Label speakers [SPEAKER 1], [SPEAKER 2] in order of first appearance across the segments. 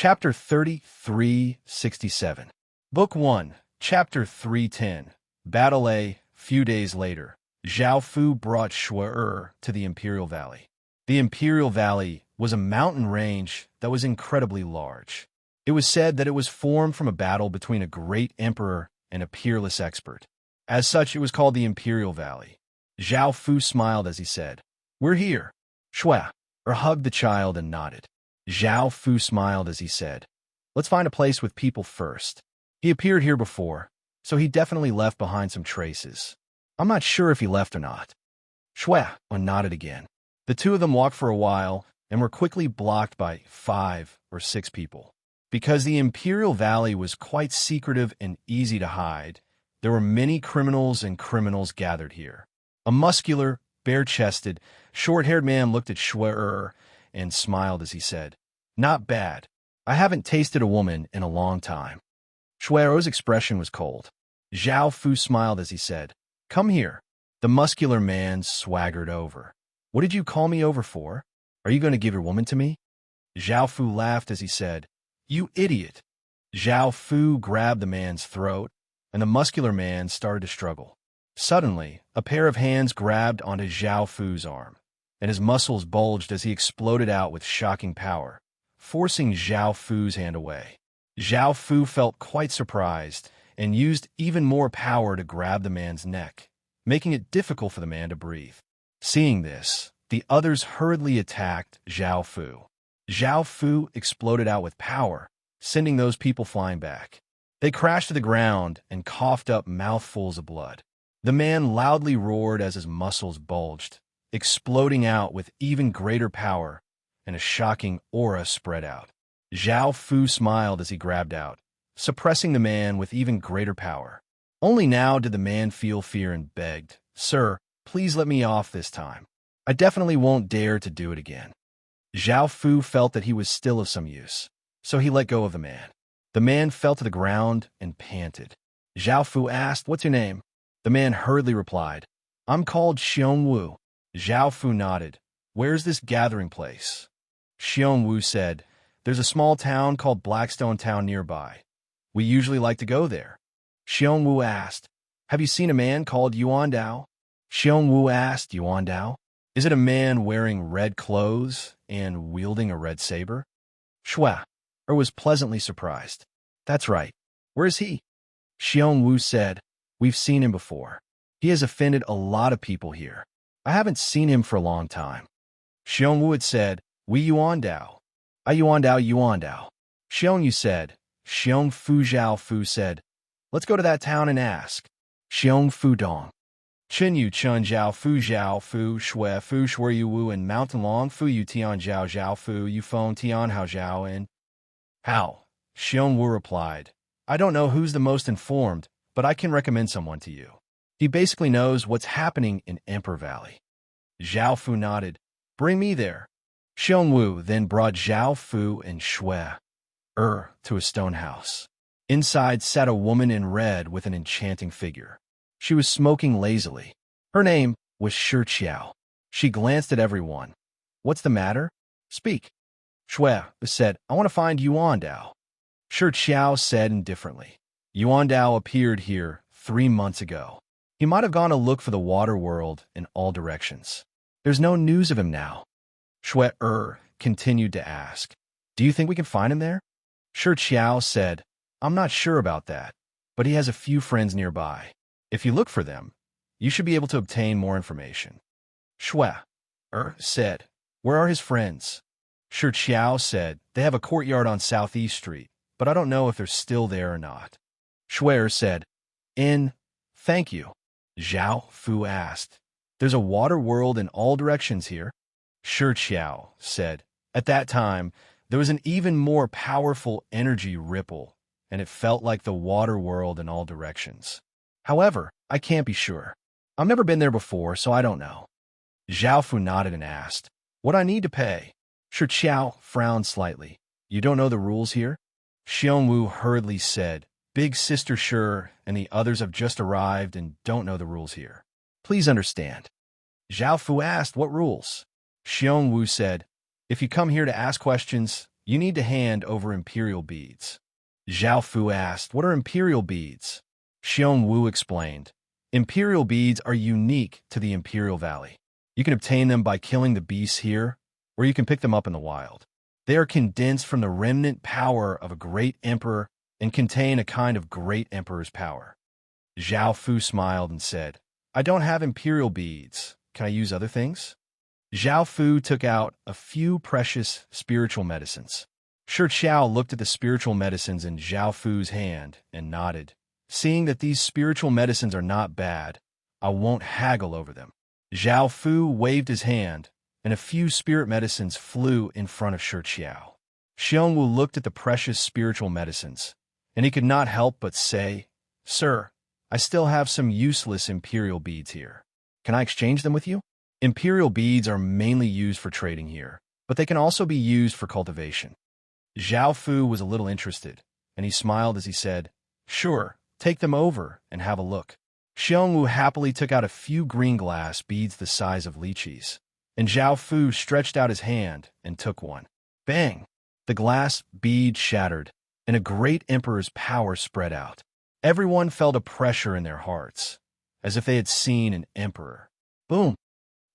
[SPEAKER 1] Chapter 3367. Book 1, Chapter 310. Battle A. Few days later, Zhao Fu brought Shui to the Imperial Valley. The Imperial Valley was a mountain range that was incredibly large. It was said that it was formed from a battle between a great emperor and a peerless expert. As such, it was called the Imperial Valley. Zhao Fu smiled as he said, "We're here." Shui hugged the child and nodded. Zhao Fu smiled as he said, "Let's find a place with people first." He appeared here before, so he definitely left behind some traces. I'm not sure if he left or not. Shui nodded again. The two of them walked for a while and were quickly blocked by 5 or 6 people. Because the Imperial Valley was quite secretive and easy to hide, there were many criminals gathered here. A muscular, bare-chested, short-haired man looked at Shui and smiled as he said, "Not bad. I haven't tasted a woman in a long time." Shui's expression was cold. Zhao Fu smiled as he said, "Come here." The muscular man swaggered over. "What did you call me over for? Are you going to give your woman to me?" Zhao Fu laughed as he said, "You idiot." Zhao Fu grabbed the man's throat, and the muscular man started to struggle. Suddenly, a pair of hands grabbed onto Zhao Fu's arm, and his muscles bulged as he exploded out with shocking power, forcing Zhao Fu's hand away. Zhao Fu felt quite surprised and used even more power to grab the man's neck, making it difficult for the man to breathe. Seeing this, the others hurriedly attacked Zhao Fu. Zhao Fu exploded out with power, sending those people flying back. They crashed to the ground and coughed up mouthfuls of blood. The man loudly roared as his muscles bulged, exploding out with even greater power, and a shocking aura spread out. Zhao Fu smiled as he grabbed out, suppressing the man with even greater power. Only now did the man feel fear and begged, "Sir, please let me off this time. I definitely won't dare to do it again." Zhao Fu felt that he was still of some use, so he let go of the man. The man fell to the ground and panted. Zhao Fu asked, "What's your name?" The man hurriedly replied, "I'm called Xiong Wu." Zhao Fu nodded. "Where's this gathering place?" Xiong Wu said, "There's a small town called Blackstone Town nearby. We usually like to go there." Xiong Wu asked, "Have you seen a man called Yuan Dao?" Xiong Wu asked, "Yuan Dao? Is it a man wearing red clothes and wielding a red saber?" Shui was pleasantly surprised. "That's right. Where is he?" Xiong Wu said, "We've seen him before. He has offended a lot of people here. I haven't seen him for a long time." Xiong Wu had said, "We Yuan Dao. I Yuan Dao Yuan Dao." Xiong Yu said. Xiong Fu Zhao Fu said, "Let's go to that town and ask." Xiong Fu Dong. Chen Yu Chun Zhao Fu Shui Yu Wu and Mountain Long Fu Yu Tian Zhao Fu Yu Feng Tian Hao Zhao and How? Xiong Wu replied, "I don't know who's the most informed, but I can recommend someone to you. He basically knows what's happening in Emperor Valley." Zhao Fu nodded. "Bring me there." Xiong Wu then brought Zhao Fu and Shui to a stone house. Inside sat a woman in red with an enchanting figure. She was smoking lazily. Her name was Shi Qiao. She glanced at everyone. "What's the matter? Speak." Shui said, "I want to find Yuan Dao." Shi Qiao said indifferently, "Yuan Dao appeared here 3 months ago. He might have gone to look for the water world in all directions. There's no news of him now." Shui continued to ask, "Do you think we can find him there?" Shi Qiao said, "I'm not sure about that, but he has a few friends nearby. If you look for them, you should be able to obtain more information." Shui said, "Where are his friends?" Shi Qiao said, "They have a courtyard on Southeast Street, but I don't know if they're still there or not." Shui said, "Thank you." Zhao Fu asked, "There's a water world in all directions here?" Shi Qiao said, "At that time, there was an even more powerful energy ripple, and it felt like the water world in all directions. However, I can't be sure. I've never been there before, so I don't know." Zhao Fu nodded and asked, "What I need to pay?" Shi Qiao frowned slightly. "You don't know the rules here?" Xiong Wu hurriedly said, "Big Sister Shi and the others have just arrived and don't know the rules here. Please understand." Zhao Fu asked, "What rules?" Xiong Wu said, "If you come here to ask questions, You need to hand over imperial beads. Zhao Fu asked, what are imperial beads? Xiong Wu explained, imperial beads are unique to the Imperial Valley. You can obtain them by killing the beasts here, or you can pick them up in the wild. They are condensed from the remnant power of a great emperor and contain a kind of great emperor's power. Zhao Fu smiled and said, I don't have imperial beads. Can I use other things? Zhao Fu took out a few precious spiritual medicines. Shi Qiao looked at the spiritual medicines in Zhao Fu's hand and nodded. Seeing that these spiritual medicines are not bad, I won't haggle over them. Zhao Fu waved his hand, and a few spirit medicines flew in front of Shi Qiao. Xiong Wu looked at the precious spiritual medicines, and he could not help but say, Sir, I still have some useless imperial beads here. Can I exchange them with you? Imperial beads are mainly used for trading here, but they can also be used for cultivation. Zhao Fu was a little interested, and he smiled as he said, Sure, take them over and have a look. Xiong Wu happily took out a few green glass beads the size of lychees, and Zhao Fu stretched out his hand and took one. Bang! The glass bead shattered, and a great emperor's power spread out. Everyone felt a pressure in their hearts, as if they had seen an emperor. Boom!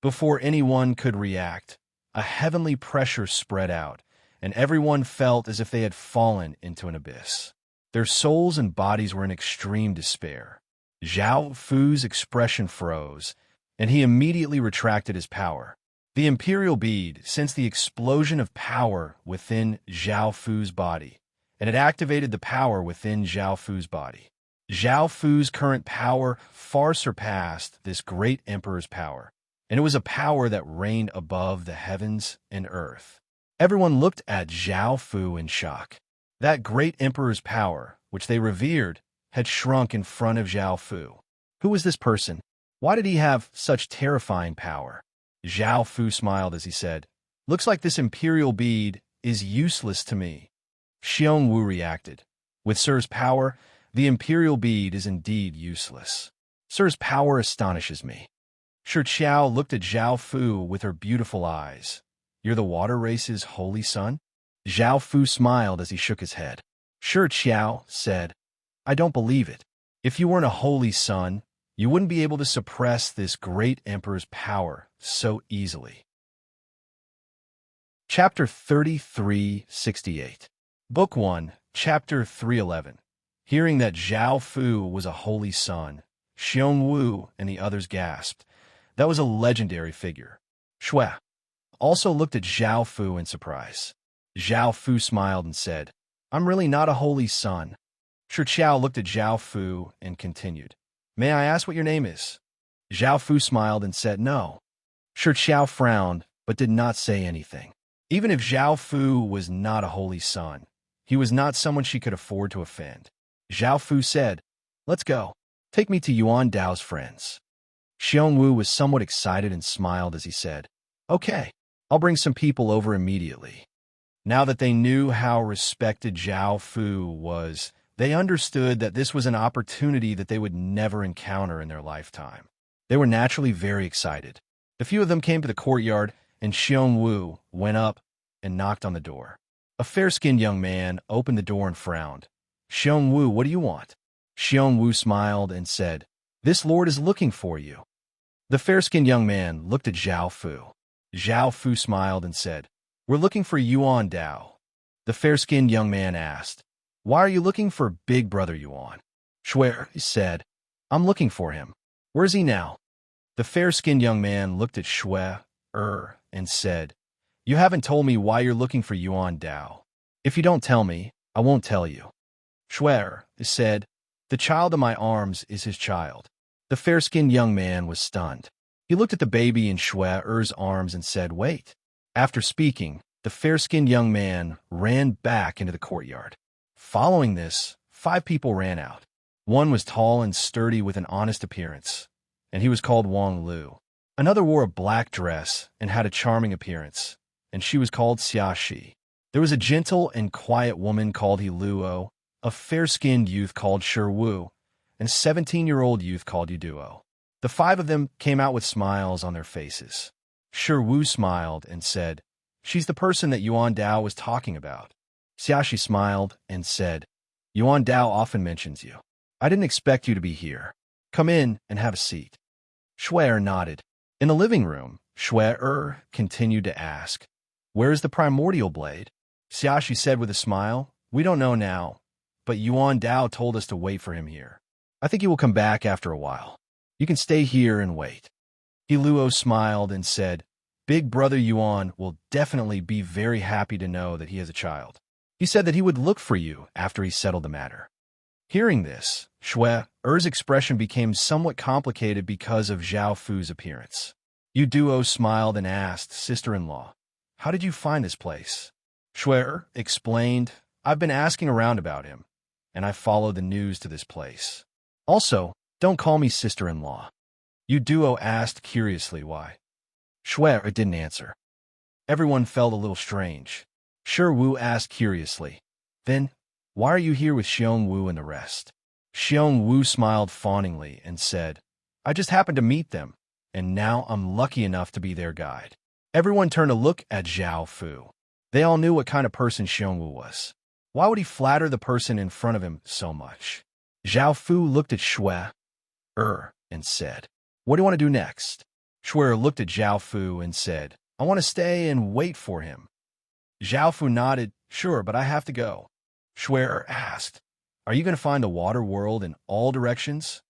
[SPEAKER 1] Before anyone could react, a heavenly pressure spread out, and everyone felt as if they had fallen into an abyss. Their souls and bodies were in extreme despair. Zhao Fu's expression froze, and he immediately retracted his power. The imperial bead sensed the explosion of power within Zhao Fu's body, and it activated the power within Zhao Fu's body. Zhao Fu's current power far surpassed this great emperor's power, and it was a power that reigned above the heavens and earth. Everyone looked at Zhao Fu in shock. That great emperor's power, which they revered, had shrunk in front of Zhao Fu. Who was this person? Why did he have such terrifying power? Zhao Fu smiled as he said, Looks like this imperial bead is useless to me. Xiong Wu reacted. With Sir's power, the imperial bead is indeed useless. Sir's power astonishes me. Shi Qiao looked at Zhao Fu with her beautiful eyes. You're the water race's holy son? Zhao Fu smiled as he shook his head. Shi Qiao said, I don't believe it. If you weren't a holy son, you wouldn't be able to suppress this great emperor's power so easily. Chapter 3368. Book 1, Chapter 311. Hearing that Zhao Fu was a holy son, Xiong Wu and the others gasped. That was a legendary figure. Shui also looked at Zhao Fu in surprise. Zhao Fu smiled and said, I'm really not a holy son. Shi Qiao looked at Zhao Fu and continued, May I ask what your name is? Zhao Fu smiled and said no. Shi Qiao frowned, but did not say anything. Even if Zhao Fu was not a holy son, he was not someone she could afford to offend. Zhao Fu said, Let's go. Take me to Yuan Dao's friends. Xiong Wu was somewhat excited and smiled as he said, Okay, I'll bring some people over immediately. Now that they knew how respected Zhao Fu was, they understood that this was an opportunity that they would never encounter in their lifetime. They were naturally very excited. A few of them came to the courtyard, and Xiong Wu went up and knocked on the door. A fair-skinned young man opened the door and frowned. Xiong Wu, what do you want? Xiong Wu smiled and said, This lord is looking for you. The fair-skinned young man looked at Zhao Fu. Zhao Fu smiled and said, We're looking for Yuan Dao. The fair-skinned young man asked, Why are you looking for Big Brother Yuan? Shui said, I'm looking for him. Where is he now? The fair-skinned young man looked at Shui and said, You haven't told me why you're looking for Yuan Dao. If you don't tell me, I won't tell you. Shui said, The child in my arms is his child. The fair-skinned young man was stunned. He looked at the baby in Shui's arms and said, Wait. After speaking, the fair-skinned young man ran back into the courtyard. Following this, 5 people ran out. One was tall and sturdy with an honest appearance, and he was called Wang Lu. Another wore a black dress and had a charming appearance, and she was called Xia Shi. There was a gentle and quiet woman called He Luo, a fair-skinned youth called Shi Wu, and a 17-year-old youth called Yu Duo. The 5 of them came out with smiles on their faces. Shi Wu smiled and said, She's the person that Yuan Dao was talking about. Xiaxi smiled and said, Yuan Dao often mentions you. I didn't expect you to be here. Come in and have a seat. Shui nodded. In the living room, Shui continued to ask, Where is the primordial blade? Xiaxi said with a smile, We don't know now, but Yuan Dao told us to wait for him here. I think he will come back after a while. You can stay here and wait. Heluo smiled and said, Big brother Yuan will definitely be very happy to know that he has a child. He said that he would look for you after he settled the matter. Hearing this, Shui-er's expression became somewhat complicated because of Zhao Fu's appearance. Yu Duo smiled and asked, Sister-in-law, how did you find this place? Shui-er explained, I've been asking around about him, and I followed the news to this place. Also, don't call me sister-in-law. Yu Duo asked curiously why. Shui-er didn't answer. Everyone felt a little strange. Shi Wu asked curiously, Then, why are you here with Xiong Wu and the rest? Xiong Wu smiled fawningly and said, I just happened to meet them, and now I'm lucky enough to be their guide. Everyone turned to look at Zhao Fu. They all knew what kind of person Xiong Wu was. Why would he flatter the person in front of him so much? Zhao Fu looked at Shui-er and said, What do you want to do next? Shui-er looked at Zhao Fu and said, I want to stay and wait for him. Zhao Fu nodded, Sure, but I have to go. Shui-er asked, Are you going to find the water world in all directions?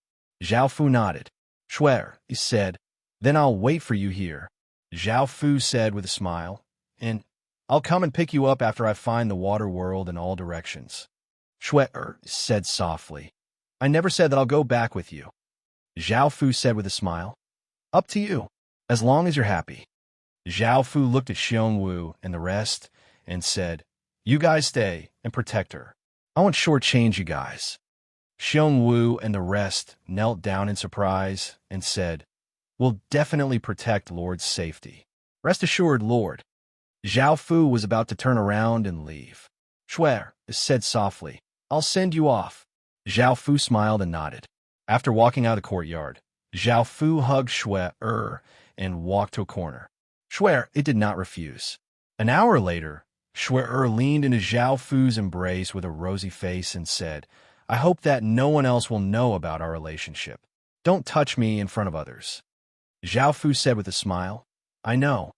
[SPEAKER 1] Zhao Fu nodded. Shui-er said, Then I'll wait for you here. Zhao Fu said with a smile, And I'll come and pick you up after I find the water world in all directions. Shui-er said softly, I never said that I'll go back with you. Zhao Fu said with a smile, Up to you, as long as you're happy. Zhao Fu looked at Xiong Wu and the rest and said, You guys stay and protect her. I won't shortchange you guys. Xiong Wu and the rest knelt down in surprise and said, We'll definitely protect Lord's safety. Rest assured, Lord. Zhao Fu was about to turn around and leave. Shui-er said softly, I'll send you off. Zhao Fu smiled and nodded. After walking out of the courtyard, Zhao Fu hugged Shui-er and walked to a corner. Shui-er did not refuse. An hour later, Shui-er leaned into Zhao Fu's embrace with a rosy face and said, I hope that no one else will know about our relationship. Don't touch me in front of others. Zhao Fu said with a smile, I know.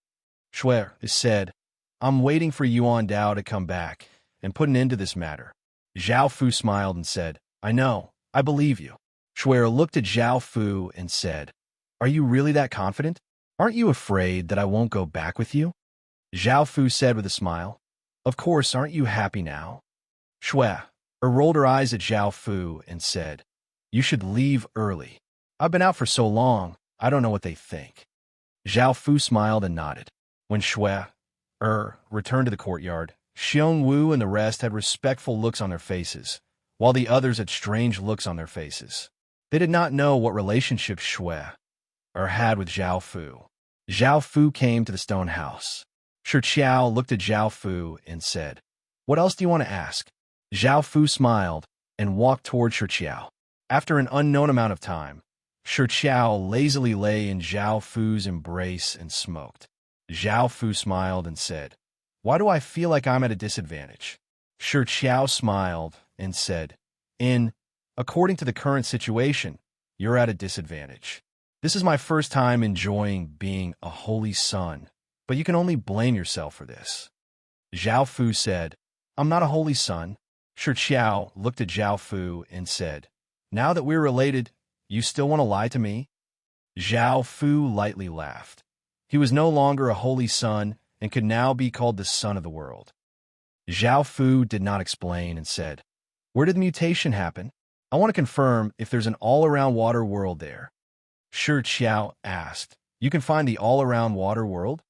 [SPEAKER 1] Shui-er said, I'm waiting for Yuan Dao to come back and put an end to this matter. Zhao Fu smiled and said, I know, I believe you. Shui-er looked at Zhao Fu and said, Are you really that confident? Aren't you afraid that I won't go back with you? Zhao Fu said with a smile, Of course, aren't you happy now? Shui-er rolled her eyes at Zhao Fu and said, You should leave early. I've been out for so long, I don't know what they think. Zhao Fu smiled and nodded. When Shui-er returned to the courtyard, Xiong Wu and the rest had respectful looks on their faces, while the others had strange looks on their faces. They did not know what relationship Shui-er had with Zhao Fu. Zhao Fu came to the stone house. Shi Qiao looked at Zhao Fu and said, What else do you want to ask? Zhao Fu smiled and walked toward Shi Qiao. After an unknown amount of time, Shi Qiao lazily lay in Zhao Fu's embrace and smoked. Zhao Fu smiled and said, Why do I feel like I'm at a disadvantage? Shi Qiao smiled and said, According to the current situation, you're at a disadvantage. This is my first time enjoying being a holy son, but you can only blame yourself for this. Zhao Fu said, I'm not a holy son. Shi Qiao looked at Zhao Fu and said, Now that we're related, you still want to lie to me? Zhao Fu lightly laughed. He was no longer a holy son and could now be called the son of the world. Zhao Fu did not explain and said, Where did the mutation happen? I want to confirm if there's an all-around water world there. Shi Qiao asked, You can find the all-around water world?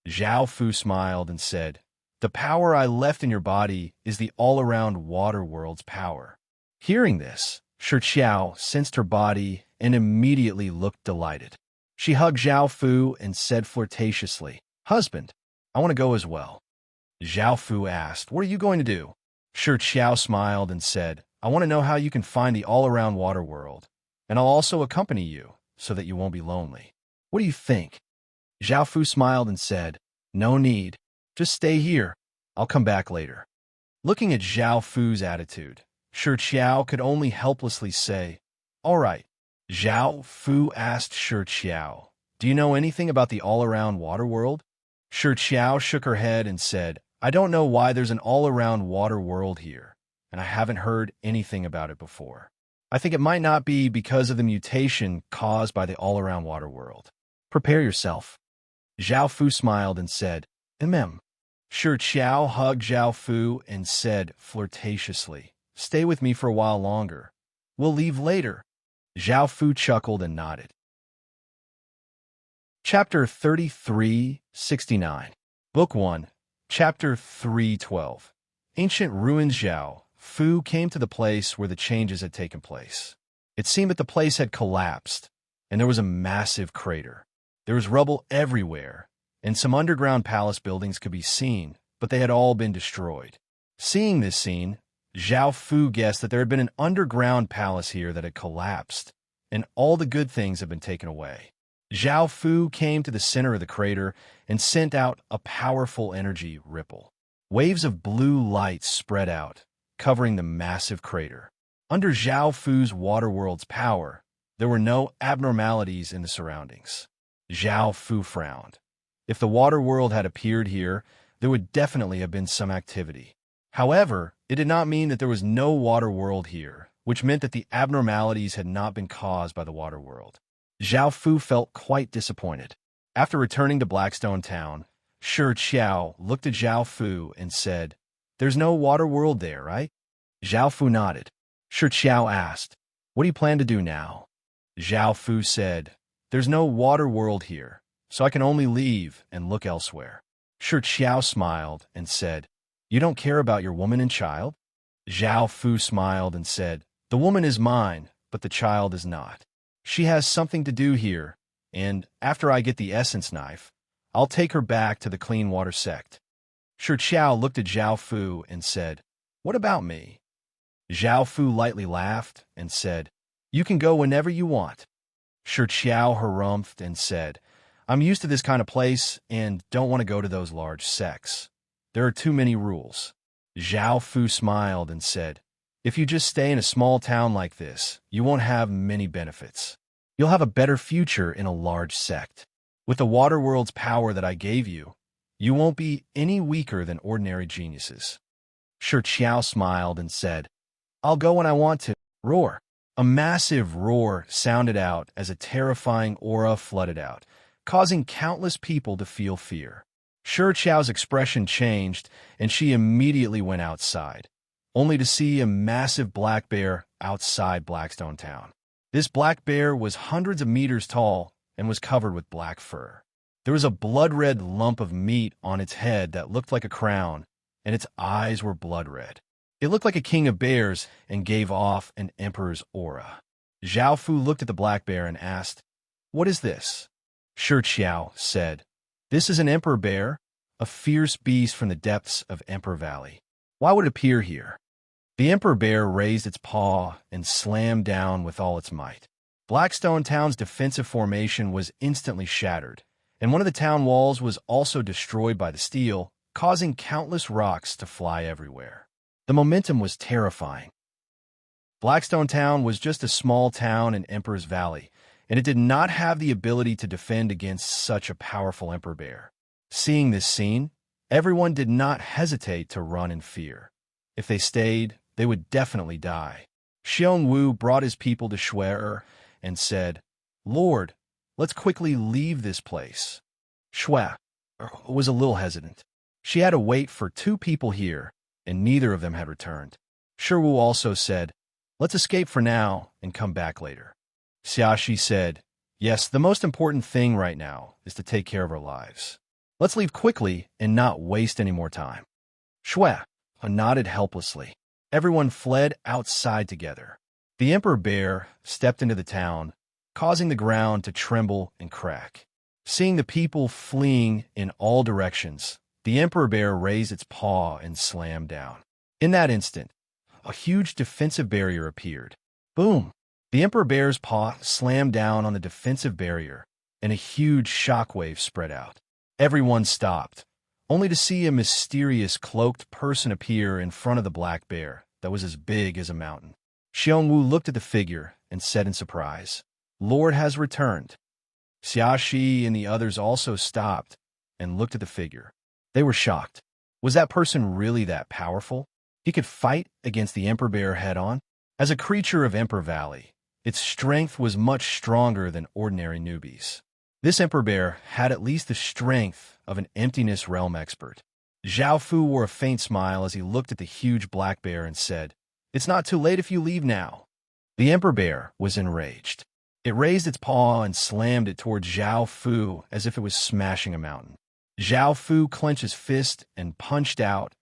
[SPEAKER 1] Zhao Fu smiled and said, The power I left in your body is the all-around water world's power. Hearing this, Shi Qiao sensed her body and immediately looked delighted. She hugged Zhao Fu and said flirtatiously, Husband, I want to go as well. Zhao Fu asked, What are you going to do? Shi Qiao smiled and said, I want to know how you can find the all-around water world, and I'll also accompany you so that you won't be lonely. What do you think? Zhao Fu smiled and said, No need. Just stay here. I'll come back later. Looking at Zhao Fu's attitude, Shi Qiao could only helplessly say, "All right." Zhao Fu asked Shi Qiao, "Do you know anything about the all-around water world?" Shi Qiao shook her head and said, "I don't know why there's an all-around water world here, and I haven't heard anything about it before. I think it might not be because of the mutation caused by the all-around water world. Prepare yourself." Zhao Fu smiled and said, "Mm." Shi Qiao hugged Zhao Fu and said flirtatiously, "Stay with me for a while longer. We'll leave later." Zhao Fu chuckled and nodded. Chapter 3369. Book 1, Chapter 312. Ancient Ruins. Zhao Fu came to the place where the changes had taken place. It seemed that the place had collapsed, and there was a massive crater. There was rubble everywhere, and some underground palace buildings could be seen, but they had all been destroyed. Seeing this scene, Zhao Fu guessed that there had been an underground palace here that had collapsed, and all the good things had been taken away. Zhao Fu came to the center of the crater and sent out a powerful energy ripple. Waves of blue light spread out, covering the massive crater. Under Zhao Fu's waterworld's power, there were no abnormalities in the surroundings. Zhao Fu frowned. If the water world had appeared here, there would definitely have been some activity. However, it did not mean that there was no water world here, which meant that the abnormalities had not been caused by the water world. Zhao Fu felt quite disappointed. After returning to Blackstone Town, Shi Qiao looked at Zhao Fu and said, "There's no water world there, right?" Zhao Fu nodded. Shi Qiao asked, "What do you plan to do now?" Zhao Fu said, "There's no water world here, so I can only leave and look elsewhere." Shi Qiao smiled and said, "You don't care about your woman and child?" Zhao Fu smiled and said, "The woman is mine, but the child is not. She has something to do here, and after I get the essence knife, I'll take her back to the clean water sect." Shi Qiao looked at Zhao Fu and said, "What about me?" Zhao Fu lightly laughed and said, "You can go whenever you want." Shi Qiao harumphed and said, "I'm used to this kind of place and don't want to go to those large sects. There are too many rules." Zhao Fu smiled and said, "If you just stay in a small town like this, you won't have many benefits. You'll have a better future in a large sect. With the water world's power that I gave you, you won't be any weaker than ordinary geniuses." Shi Qiao smiled and said, "I'll go when I want to." Roar. A massive roar sounded out as a terrifying aura flooded out, causing countless people to feel fear. Shi Qiao's expression changed, and she immediately went outside, only to see a massive black bear outside Blackstone Town. This black bear was hundreds of meters tall and was covered with black fur. There was a blood-red lump of meat on its head that looked like a crown, and its eyes were blood-red. It looked like a king of bears and gave off an emperor's aura. Zhao Fu looked at the black bear and asked, "What is this?" Shi Qiao said, "This is an emperor bear, a fierce beast from the depths of Emperor Valley. Why would it appear here?" The emperor bear raised its paw and slammed down with all its might. Blackstone Town's defensive formation was instantly shattered, and one of the town walls was also destroyed by the steel, causing countless rocks to fly everywhere. The momentum was terrifying. Blackstone Town was just a small town in Emperor's Valley, and it did not have the ability to defend against such a powerful emperor bear. Seeing this scene, everyone did not hesitate to run in fear. If they stayed, they would definitely die. Xiong Wu brought his people to Shui and said, "Lord, let's quickly leave this place." Shui was a little hesitant. She had to wait for two people here, and neither of them had returned. Shi Wu also said, "Let's escape for now and come back later." Xiaxi said, "Yes, the most important thing right now is to take care of our lives. Let's leave quickly and not waste any more time." Shui nodded helplessly. Everyone fled outside together. The emperor bear stepped into the town, causing the ground to tremble and crack. Seeing the people fleeing in all directions, the emperor bear raised its paw and slammed down. In that instant, a huge defensive barrier appeared. Boom! The emperor bear's paw slammed down on the defensive barrier, and a huge shockwave spread out. Everyone stopped. only to see a mysterious cloaked person appear in front of the black bear that was as big as a mountain. Xiongwu looked at the figure and said in surprise, "Lord has returned." Xiaxi and the others also stopped and looked at the figure. They were shocked. Was that person really that powerful? He could fight against the Emperor Bear head-on? As a creature of Emperor Valley, its strength was much stronger than ordinary newbies. This Emperor Bear had at least the strength of an emptiness realm expert. Zhao Fu wore a faint smile as he looked at the huge black bear and said, "It's not too late if you leave now." The Emperor Bear was enraged. It raised its paw and slammed it towards Zhao Fu as if it was smashing a mountain. Zhao Fu clenched his fist and punched out,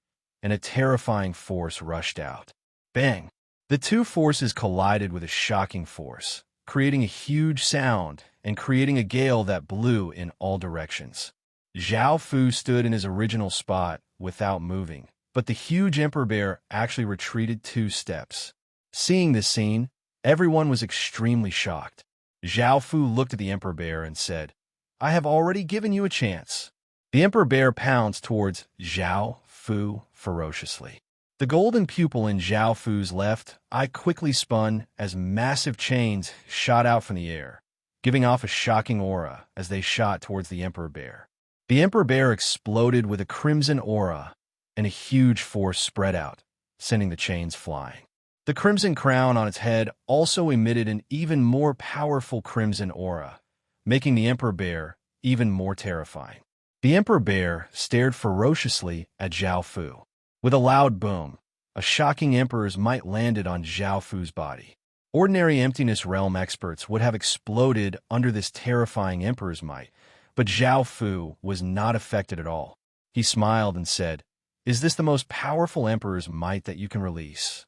[SPEAKER 1] and a terrifying force rushed out. Bang! The two forces collided with a shocking force, creating a huge sound and creating a gale that blew in all directions. Zhao Fu stood in his original spot without moving, but the huge Emperor Bear actually retreated 2 steps. Seeing this scene, everyone was extremely shocked. Zhao Fu looked at the Emperor Bear and said, "I have already given you a chance." The Emperor Bear pounced towards Zhao Fu ferociously. The golden pupil in Zhao Fu's left eye quickly spun as massive chains shot out from the air, giving off a shocking aura as they shot towards the Emperor Bear. The Emperor Bear exploded with a crimson aura, and a huge force spread out, sending the chains flying. The crimson crown on its head also emitted an even more powerful crimson aura, making the Emperor Bear even more terrifying. The Emperor Bear stared ferociously at Zhao Fu. With a loud boom, a shocking Emperor's might landed on Zhao Fu's body. Ordinary emptiness realm experts would have exploded under this terrifying Emperor's might, but Zhao Fu was not affected at all. He smiled and said, "Is this the most powerful Emperor's might that you can release?"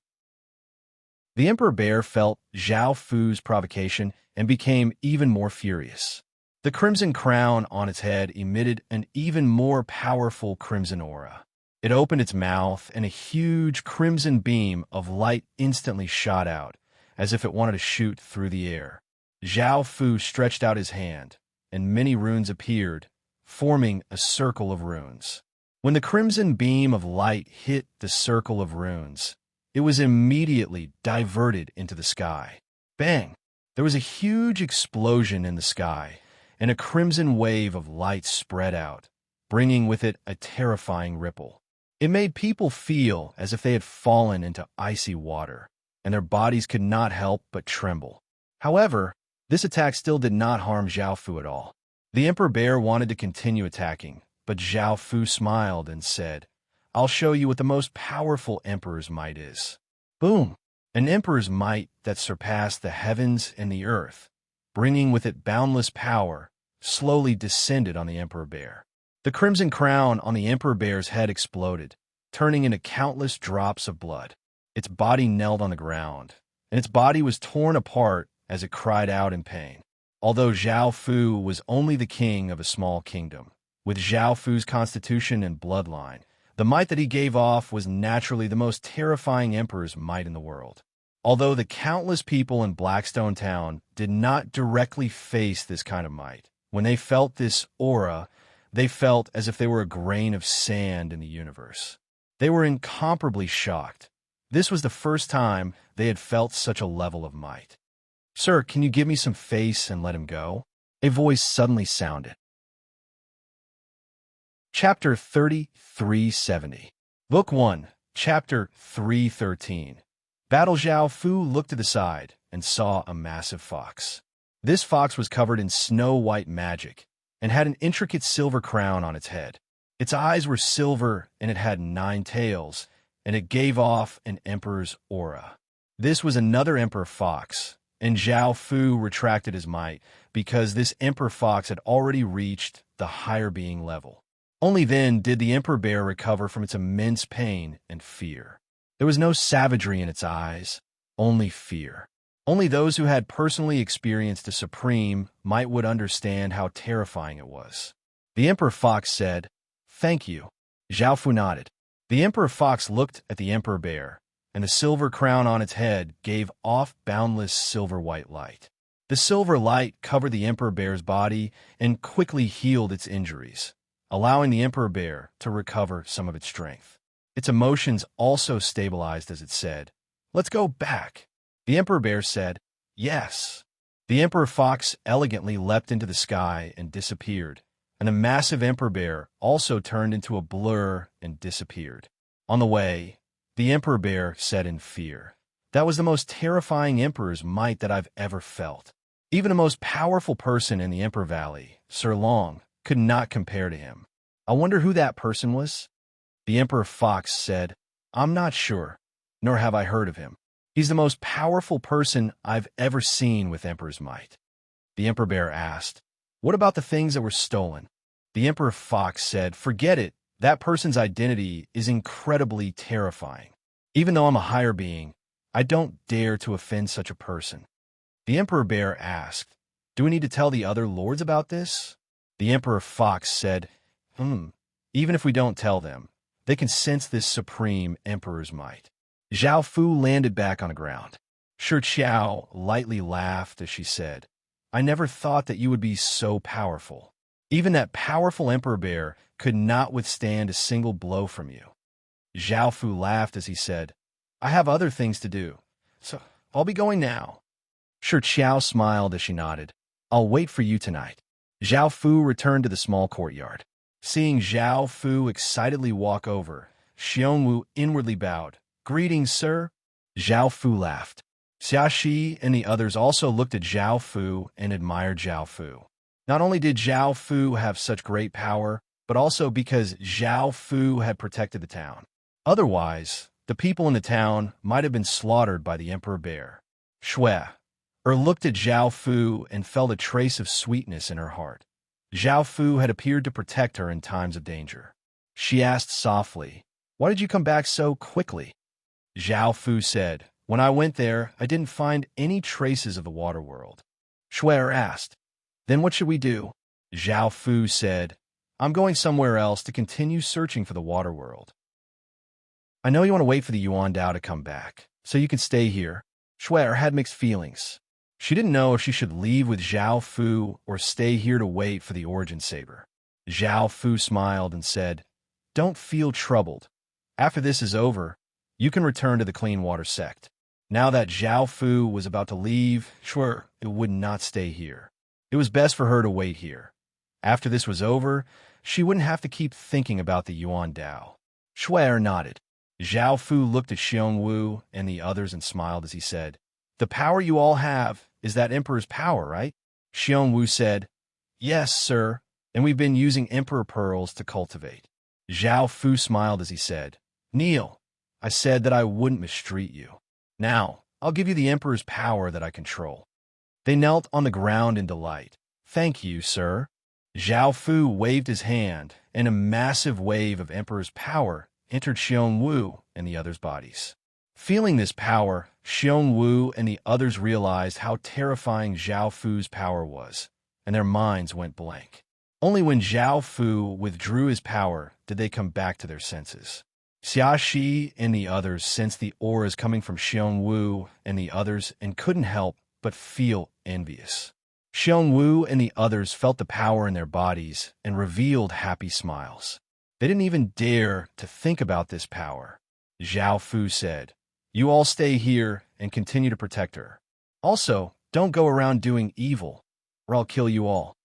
[SPEAKER 1] The Emperor Bear felt Zhao Fu's provocation and became even more furious. The crimson crown on its head emitted an even more powerful crimson aura. It opened its mouth, and a huge crimson beam of light instantly shot out, as if it wanted to shoot through the air. Zhao Fu stretched out his hand, and many runes appeared, forming a circle of runes. When the crimson beam of light hit the circle of runes, it was immediately diverted into the sky. Bang! There was a huge explosion in the sky, and a crimson wave of light spread out, bringing with it a terrifying ripple. It made people feel as if they had fallen into icy water, and their bodies could not help but tremble. However, this attack still did not harm Zhao Fu at all. The Emperor Bear wanted to continue attacking, but Zhao Fu smiled and said, "I'll show you what the most powerful Emperor's might is." Boom! An Emperor's might that surpassed the heavens and the earth, bringing with it boundless power, slowly descended on the Emperor Bear. The crimson crown on the Emperor Bear's head exploded, turning into countless drops of blood. Its body knelt on the ground, and its body was torn apart as it cried out in pain. Although Zhao Fu was only the king of a small kingdom, with Zhao Fu's constitution and bloodline, the might that he gave off was naturally the most terrifying emperor's might in the world. Although the countless people in Blackstone Town did not directly face this kind of might, when they felt this aura, they felt as if they were a grain of sand in the universe. They were incomparably shocked. This was the first time they had felt such a level of might. "Sir, can you give me some face and let him go?" A voice suddenly sounded. Chapter 3370. Book 1, Chapter 313. Battle. Zhao Fu looked to the side and saw a massive fox. This fox was covered in snow-white magic and had an intricate silver crown on its head. Its eyes were silver, and it had 9 tails, and it gave off an emperor's aura. This was another emperor fox, and Zhao Fu retracted his might because this emperor fox had already reached the higher being level. Only then did the Emperor Bear recover from its immense pain and fear. There was no savagery in its eyes, only fear. Only those who had personally experienced a supreme might would understand how terrifying it was. The Emperor Fox said, "Thank you." Zhao Fu nodded. The Emperor Fox looked at the Emperor Bear, and the silver crown on its head gave off boundless silver-white light. The silver light covered the Emperor Bear's body and quickly healed its injuries. allowing the emperor bear to recover some of its strength. Its emotions also stabilized as it said, "Let's go back." The emperor bear said, "Yes." The emperor fox elegantly leapt into the sky and disappeared, and the massive emperor bear also turned into a blur and disappeared. On the way, the emperor bear said in fear, "That was the most terrifying emperor's might that I've ever felt. Even the most powerful person in the Emperor Valley, Sir Long, could not compare to him. I wonder who that person was?" The emperor fox said, "I'm not sure, nor have I heard of him. He's the most powerful person I've ever seen with emperor's might." The emperor bear asked, "What about the things that were stolen?" The emperor fox said, "Forget it. That person's identity is incredibly terrifying. Even though I'm a higher being, I don't dare to offend such a person." The emperor bear asked, "Do we need to tell the other lords about this?" The emperor fox said, Even if we don't tell them, they can sense this supreme emperor's might." Zhao Fu landed back on the ground. Shi Qiao lightly laughed as she said, "I never thought that you would be so powerful. Even that powerful emperor bear could not withstand a single blow from you." Zhao Fu laughed as he said, "I have other things to do, so I'll be going now." Shi Qiao smiled as she nodded. "I'll wait for you tonight." Zhao Fu returned to the small courtyard. Seeing Zhao Fu excitedly walk over, Xiongwu inwardly bowed. "Greetings, sir." Zhao Fu laughed. Xia Shi and the others also looked at Zhao Fu and admired Zhao Fu. Not only did Zhao Fu have such great power, but also because Zhao Fu had protected the town. Otherwise, the people in the town might have been slaughtered by the emperor bear. Shui looked at Zhao Fu and felt a trace of sweetness in her heart. Zhao Fu had appeared to protect her in times of danger. She asked softly, "Why did you come back so quickly?" Zhao Fu said, "When I went there, I didn't find any traces of the water world." Shui asked, "Then what should we do?" Zhao Fu said, "I'm going somewhere else to continue searching for the water world." "I know you want to wait for the Yuan Dao to come back, so you can stay here." Shui had mixed feelings. She didn't know if she should leave with Zhao Fu or stay here to wait for the origin saber. Zhao Fu smiled and said, "Don't feel troubled. After this is over, you can return to the clean water sect." Now that Zhao Fu was about to leave, Shui would not stay here. It was best for her to wait here. After this was over, she wouldn't have to keep thinking about the Yuan Dao. Shui nodded. Zhao Fu looked at Xiongwu and the others and smiled as he said, "The power you all have is that emperor's power, right?" Xiongwu said, "Yes, sir, and we've been using emperor pearls to cultivate." Zhao Fu smiled as he said, "Kneel. I said that I wouldn't mistreat you. Now, I'll give you the emperor's power that I control." They knelt on the ground in delight. "Thank you, sir." Zhao Fu waved his hand, and a massive wave of emperor's power entered Xiongwu and the others' bodies. Feeling this power, Xiongwu and the others realized how terrifying Zhao Fu's power was, and their minds went blank. Only when Zhao Fu withdrew his power did they come back to their senses. Xia Shi and the others sensed the auras coming from Xiongwu and the others and couldn't help but feel envious. Xiongwu and the others felt the power in their bodies and revealed happy smiles. They didn't even dare to think about this power. Zhao Fu said, "You all stay here and continue to protect her. Also, don't go around doing evil, or I'll kill you all."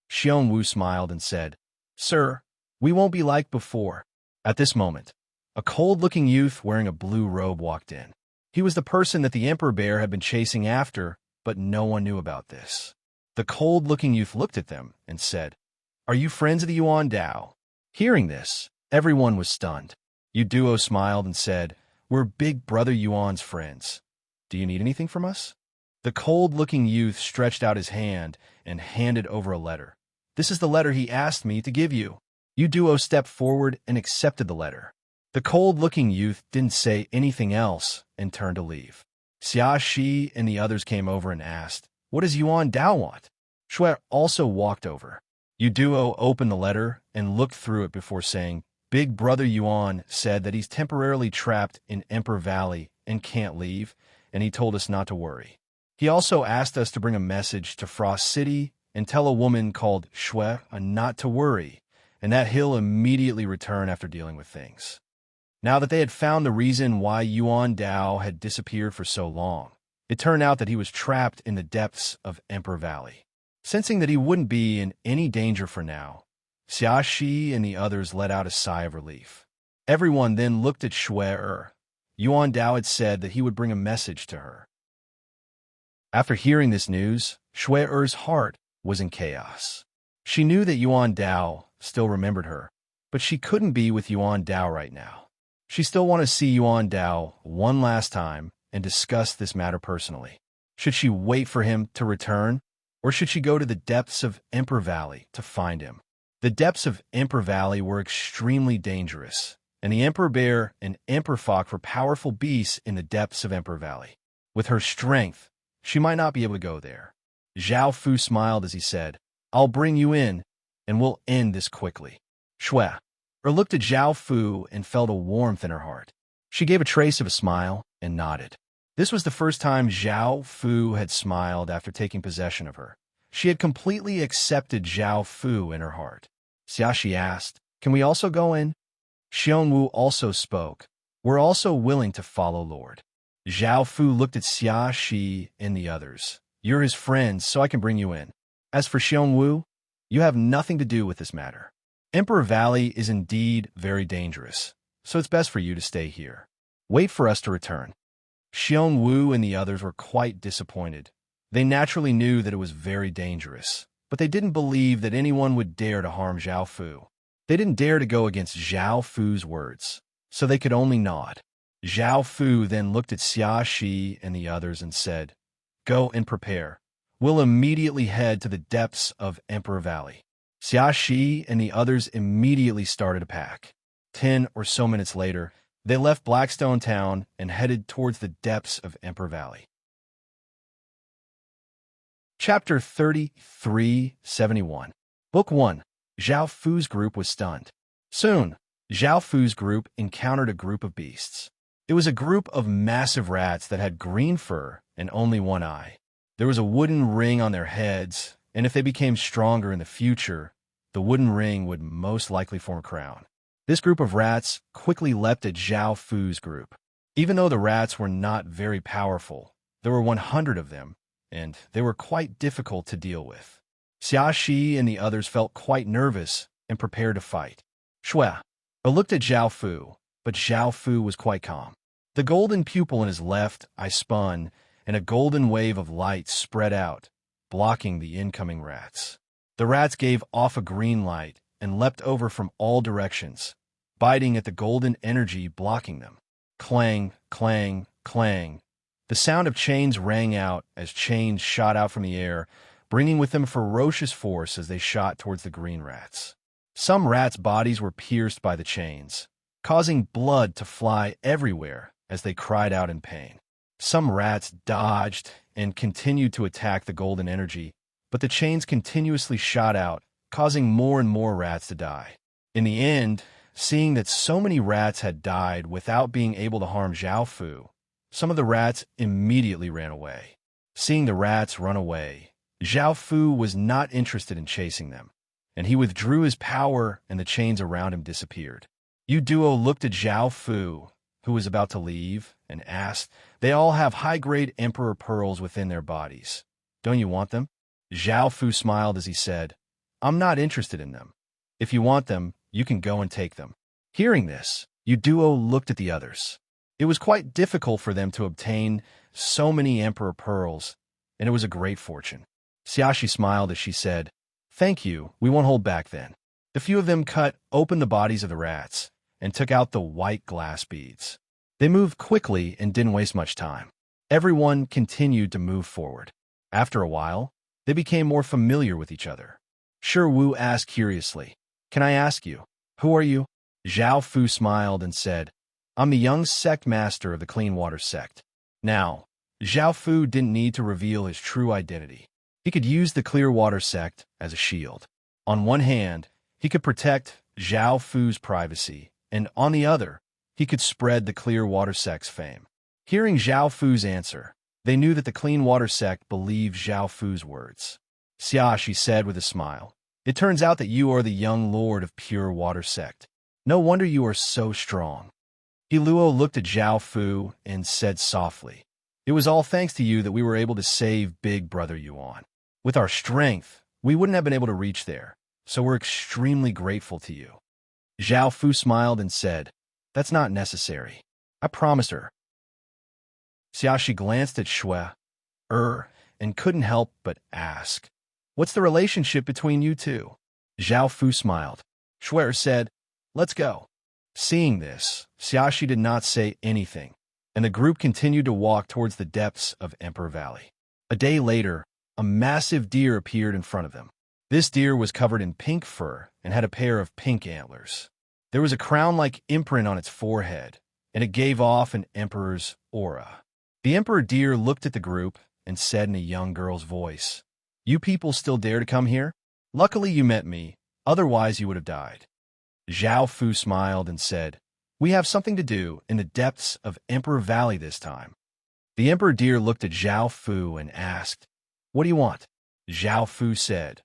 [SPEAKER 1] Xiongwu smiled and said, "Sir, we won't be like before." At this moment, a cold-looking youth wearing a blue robe walked in. He was the person that the emperor bear had been chasing after, but no one knew about this. The cold-looking youth looked at them and said, "Are you friends of the Yuan Dao?" Hearing this, everyone was stunned. Duo smiled and said, "We're Big Brother Yuan's friends. Do you need anything from us?" The cold-looking youth stretched out his hand and handed over a letter. "This is the letter he asked me to give you." Duo stepped forward and accepted the letter. The cold-looking youth didn't say anything else and turned to leave. Xia Shi and the others came over and asked, "What does Yuan Dao want?" Shui also walked over. Duo opened the letter and looked through it before saying, "Big Brother Yuan said that he's temporarily trapped in Emperor Valley and can't leave, and he told us not to worry. He also asked us to bring a message to Frost City and tell a woman called Shui not to worry, and that he'll immediately return after dealing with things. Now that they had found the reason why Yuan Dao had disappeared for so long, it turned out that he was trapped in the depths of Emperor Valley. Sensing that he wouldn't be in any danger for now, Xia Shi and the others let out a sigh of relief. Everyone then looked at Shui. Yuan Dao had said that he would bring a message to her. After hearing this news, Shui's heart was in chaos. She knew that Yuan Dao still remembered her, but she couldn't be with Yuan Dao right now. She still wanted to see Yuan Dao one last time and discuss this matter personally. Should she wait for him to return, or should she go to the depths of Emperor Valley to find him? The depths of Emperor Valley were extremely dangerous, and the Emperor Bear and Emperor Fox were powerful beasts in the depths of Emperor Valley. With her strength, she might not be able to go there. Zhao Fu smiled as he said, "I'll bring you in, and we'll end this quickly." Shui looked at Zhao Fu and felt a warmth in her heart. She gave a trace of a smile and nodded. This was the first time Zhao Fu had smiled after taking possession of her. She had completely accepted Zhao Fu in her heart. Xia Shi asked, "Can we also go in?" Xiong Wu also spoke, "We're also willing to follow Lord." Zhao Fu looked at Xia Shi and the others. "You're his friends, so I can bring you in. As for Xiong Wu, you have nothing to do with this matter. Emperor Valley is indeed very dangerous, so it's best for you to stay here. Wait for us to return." Xiong Wu and the others were quite disappointed. They naturally knew that it was very dangerous, but they didn't believe that anyone would dare to harm Zhao Fu. They didn't dare to go against Zhao Fu's words, so they could only nod. Zhao Fu then looked at Xia Shi and the others and said, "Go and prepare. We'll immediately head to the depths of Emperor Valley." Xia Shi and the others immediately started to pack. 10 or so minutes later, they left Blackstone Town and headed towards the depths of Emperor Valley. Chapter 3371. Book 1. Zhao Fu's group was stunned. Soon, Zhao Fu's group encountered a group of beasts. It was a group of massive rats that had green fur and only one eye. There was a wooden ring on their heads, and if they became stronger in the future, the wooden ring would most likely form a crown. This group of rats quickly leapt at Zhao Fu's group. Even though the rats were not very powerful, there were 100 of them, and they were quite difficult to deal with. Xia Shi and the others felt quite nervous and prepared to fight. Shui looked at Zhao Fu, but Zhao Fu was quite calm. The golden pupil in his left eye spun, and a golden wave of light spread out, blocking the incoming rats. The rats gave off a green light and leapt over from all directions, biting at the golden energy blocking them. Clang, clang, clang. The sound of chains rang out as chains shot out from the air, bringing with them ferocious force as they shot towards the green rats. Some rats' bodies were pierced by the chains, causing blood to fly everywhere as they cried out in pain. Some rats dodged and continued to attack the golden energy, but the chains continuously shot out, causing more and more rats to die. In the end, seeing that so many rats had died without being able to harm Zhao Fu, some of the rats immediately ran away. Seeing the rats run away, Zhao Fu was not interested in chasing them, and he withdrew his power and the chains around him disappeared. Yu Duo looked at Zhao Fu, who was about to leave, and asked, "They all have high-grade emperor pearls within their bodies. Don't you want them?" Zhao Fu smiled as he said, "I'm not interested in them. If you want them, you can go and take them." Hearing this, Yu Duo looked at the others. It was quite difficult for them to obtain so many emperor pearls, and it was a great fortune. Xia Shi smiled as she said, "Thank you, we won't hold back then." The few of them cut open the bodies of the rats and took out the white glass beads. They moved quickly and didn't waste much time. Everyone continued to move forward. After a while, they became more familiar with each other. Shi Wu asked curiously, "Can I ask you, who are you?" Zhao Fu smiled and said, "I'm the young sect master of the Clean Water sect." Now, Zhao Fu didn't need to reveal his true identity. He could use the Clear Water sect as a shield. On one hand, he could protect Zhao Fu's privacy, and on the other, he could spread the Clear Water sect's fame. Hearing Zhao Fu's answer, they knew that the Clean Water sect believed Zhao Fu's words. "Xia," she said with a smile, It turns out that you are the young lord of pure water sect. No wonder you are so strong. Iluo looked at Zhao Fu and said softly, "It was all thanks to you that we were able to save Big Brother Yuan. With our strength, we wouldn't have been able to reach there, so we're extremely grateful to you." Zhao Fu smiled and said, "That's not necessary. I promised her." Xiaoshi glanced at Shui, and couldn't help but ask, "What's the relationship between you two?" Zhao Fu smiled. Shui said, "Let's go." Seeing this, Xiaoshi did not say anything, and the group continued to walk towards the depths of Emperor Valley. A day later, a massive deer appeared in front of them. This deer was covered in pink fur and had a pair of pink antlers. There was a crown-like imprint on its forehead, and it gave off an emperor's aura. The emperor deer looked at the group and said in a young girl's voice, "You people still dare to come here? Luckily you met me, otherwise you would have died." Zhao Fu smiled and said, "We have something to do in the depths of Emperor Valley this time." The emperor deer looked at Zhao Fu and asked, "What do you want?" Zhao Fu said,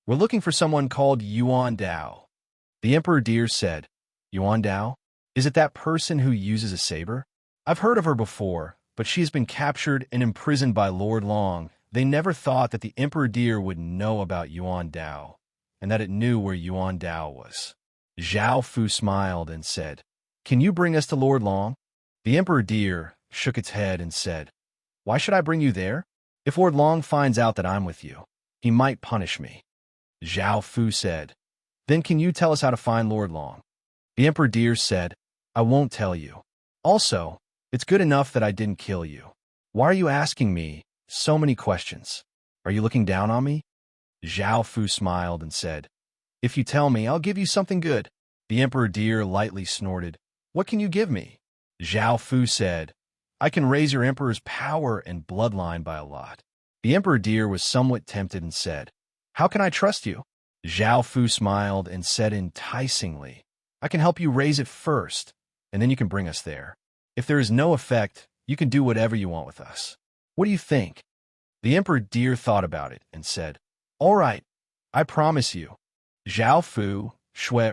[SPEAKER 1] "We're looking for someone called Yuan Dao." The emperor deer said, "Yuan Dao? Is it that person who uses a saber? I've heard of her before, but she has been captured and imprisoned by Lord Long." They never thought that the emperor deer would know about Yuan Dao, and that it knew where Yuan Dao was. Zhao Fu smiled and said, "Can you bring us to Lord Long?" The emperor deer shook its head and said, "Why should I bring you there? If Lord Long finds out that I'm with you, he might punish me." Zhao Fu said, "Then can you tell us how to find Lord Long?" The emperor deer said, "I won't tell you. Also, it's good enough that I didn't kill you. Why are you asking me so many questions? Are you looking down on me?" Zhao Fu smiled and said, "If you tell me, I'll give you something good." The emperor deer lightly snorted. "What can you give me?" Zhao Fu said, "I can raise your emperor's power and bloodline by a lot." The emperor deer was somewhat tempted and said, "How can I trust you?" Zhao Fu smiled and said enticingly, "I can help you raise it first, and then you can bring us there. If there is no effect, you can do whatever you want with us. What do you think?" The emperor deer thought about it and said, "All right, I promise you." Zhao Fu, Shui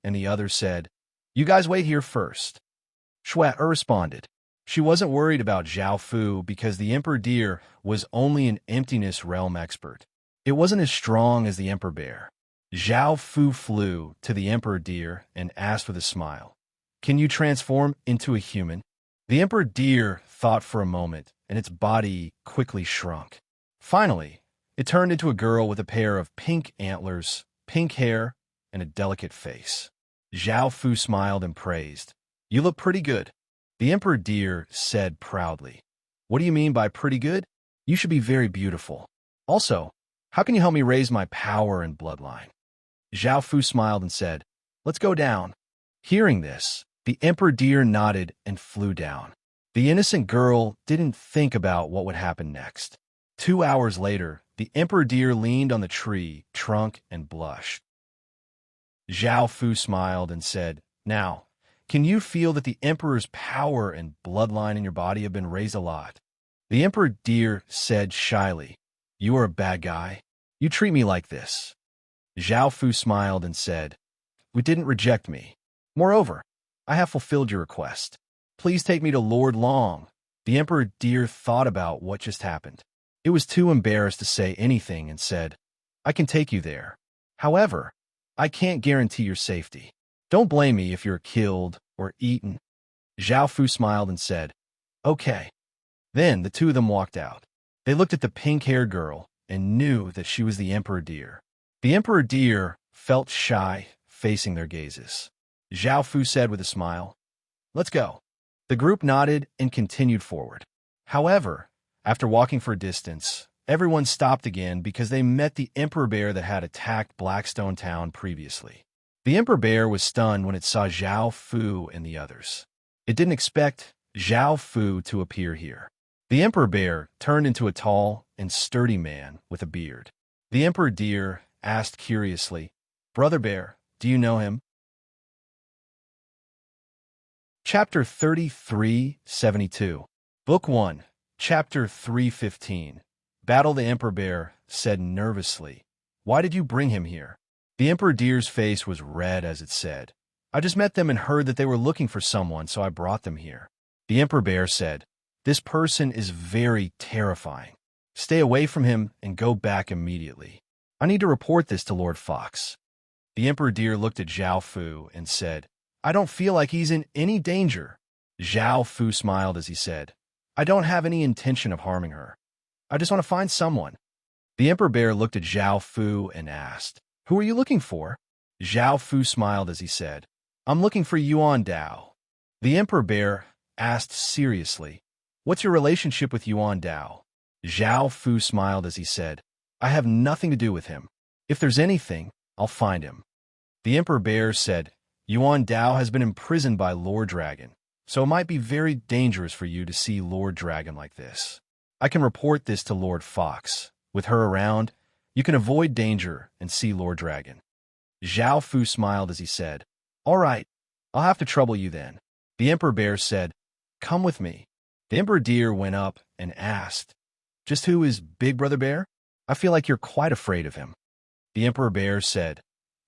[SPEAKER 1] and the others said, "You guys wait here first." Shui responded. She wasn't worried about Zhao Fu because the emperor deer was only an emptiness realm expert. It wasn't as strong as the emperor bear. Zhao Fu flew to the emperor deer and asked with a smile, "Can you transform into a human?" The emperor deer thought for a moment, and its body quickly shrunk. Finally, it turned into a girl with a pair of pink antlers, pink hair, and a delicate face. Zhao Fu smiled and praised, "You look pretty good." The emperor deer said proudly, "What do you mean by pretty good? You should be very beautiful. Also, how can you help me raise my power and bloodline?" Zhao Fu smiled and said, "Let's go down." Hearing this, the emperor deer nodded and flew down. The innocent girl didn't think about what would happen next. 2 hours later, the emperor deer leaned on the tree trunk and blushed. Zhao Fu smiled and said, "Now, can you feel that the emperor's power and bloodline in your body have been raised a lot?" The emperor deer said shyly, "You are a bad guy. You treat me like this." Zhao Fu smiled and said, "You didn't reject me. Moreover, I have fulfilled your request. Please take me to Lord Long." The emperor deer thought about what just happened. It was too embarrassed to say anything and said, "I can take you there. However, I can't guarantee your safety. Don't blame me if you're killed or eaten." Zhao Fu smiled and said, "Okay." Then the two of them walked out. They looked at the pink-haired girl and knew that she was the emperor deer. The emperor deer felt shy facing their gazes. Zhao Fu said with a smile, "Let's go." The group nodded and continued forward. However, after walking for a distance, everyone stopped again because they met the emperor bear that had attacked Blackstone Town previously. The emperor bear was stunned when it saw Zhao Fu and the others. It didn't expect Zhao Fu to appear here. The emperor bear turned into a tall and sturdy man with a beard. The emperor deer asked curiously, "Brother Bear, do you know him?" Chapter 3372, Book 1, Chapter 315. Battle. The emperor bear said nervously, Why did you bring him here? The Emperor Deer's face was red as it said, I just met them and heard that they were looking for someone, so I brought them here. The Emperor Bear said, This person is very terrifying. Stay away from him and go back immediately. I need to report this to Lord Fox. The Emperor Deer looked at Zhao Fu and said, I don't feel like he's in any danger. Zhao Fu smiled as he said, I don't have any intention of harming her. I just want to find someone. The Emperor Bear looked at Zhao Fu and asked, Who are you looking for? Zhao Fu smiled as he said, I'm looking for Yuan Dao. The Emperor Bear asked seriously, What's your relationship with Yuan Dao? Zhao Fu smiled as he said, I have nothing to do with him. If there's anything, I'll find him. The Emperor Bear said, Yuan Dao has been imprisoned by Lord Dragon, so it might be very dangerous for you to see Lord Dragon like this. I can report this to Lord Fox. With her around, you can avoid danger and see Lord Dragon. Zhao Fu smiled as he said, All right, I'll have to trouble you then. The Emperor Bear said, Come with me. The Emperor Deer went up and asked, Just who is Big Brother Bear? I feel like you're quite afraid of him. The Emperor Bear said,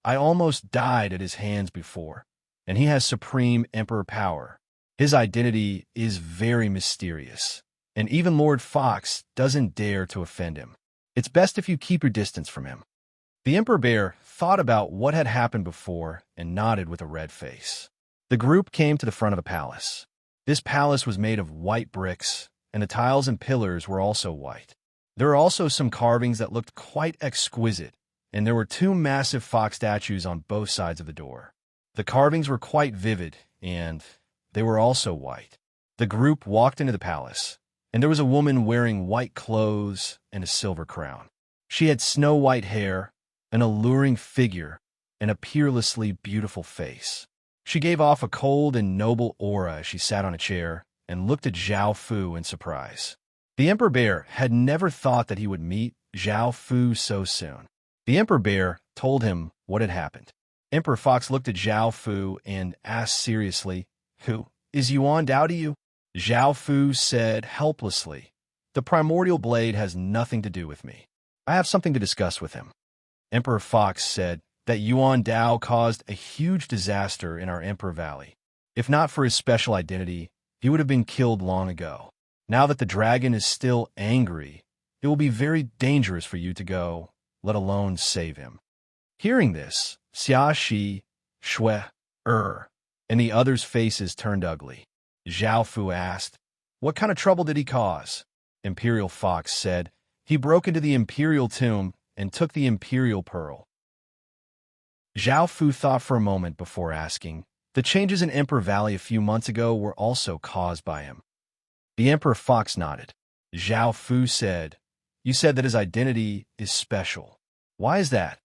[SPEAKER 1] I almost died at his hands before, and he has supreme emperor power. His identity is very mysterious, and even Lord Fox doesn't dare to offend him. It's best if you keep your distance from him. The Emperor Bear thought about what had happened before and nodded with a red face. The group came to the front of the palace. This palace was made of white bricks, and the tiles and pillars were also white. There were also some carvings that looked quite exquisite, and there were two massive fox statues on both sides of the door. The carvings were quite vivid, and they were also white. The group walked into the palace, and there was a woman wearing white clothes and a silver crown. She had snow-white hair, an alluring figure, and a peerlessly beautiful face. She gave off a cold and noble aura as she sat on a chair and looked at Zhao Fu in surprise. The Emperor Bear had never thought that he would meet Zhao Fu so soon. The Emperor Bear told him what had happened. Emperor Fox looked at Zhao Fu and asked seriously, Who is Yuan Dao to you? Zhao Fu said helplessly, The primordial blade has nothing to do with me. I have something to discuss with him. Emperor Fox said that Yuan Dao caused a huge disaster in our Emperor Valley. If not for his special identity, he would have been killed long ago. Now that the dragon is still angry, it will be very dangerous for you to go, let alone save him. Hearing this, Xia Shi, Shui, and the others' faces turned ugly. Zhao Fu asked, What kind of trouble did he cause? Imperial Fox said, He broke into the Imperial tomb and took the Imperial Pearl. Zhao Fu thought for a moment before asking, The changes in Emperor Valley a few months ago were also caused by him. The Emperor Fox nodded. Zhao Fu said, You said that his identity is special. Why is that?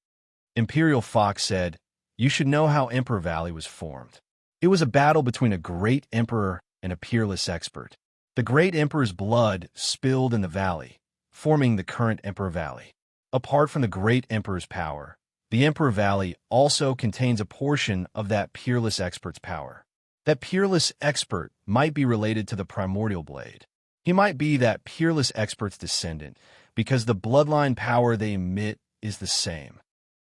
[SPEAKER 1] Imperial Fox said, You should know how Emperor Valley was formed. It was a battle between a great emperor and a peerless expert. The great emperor's blood spilled in the valley, forming the current Emperor Valley. Apart from the great emperor's power, the Emperor Valley also contains a portion of that peerless expert's power. That peerless expert might be related to the primordial blade. He might be that peerless expert's descendant, because the bloodline power they emit is the same.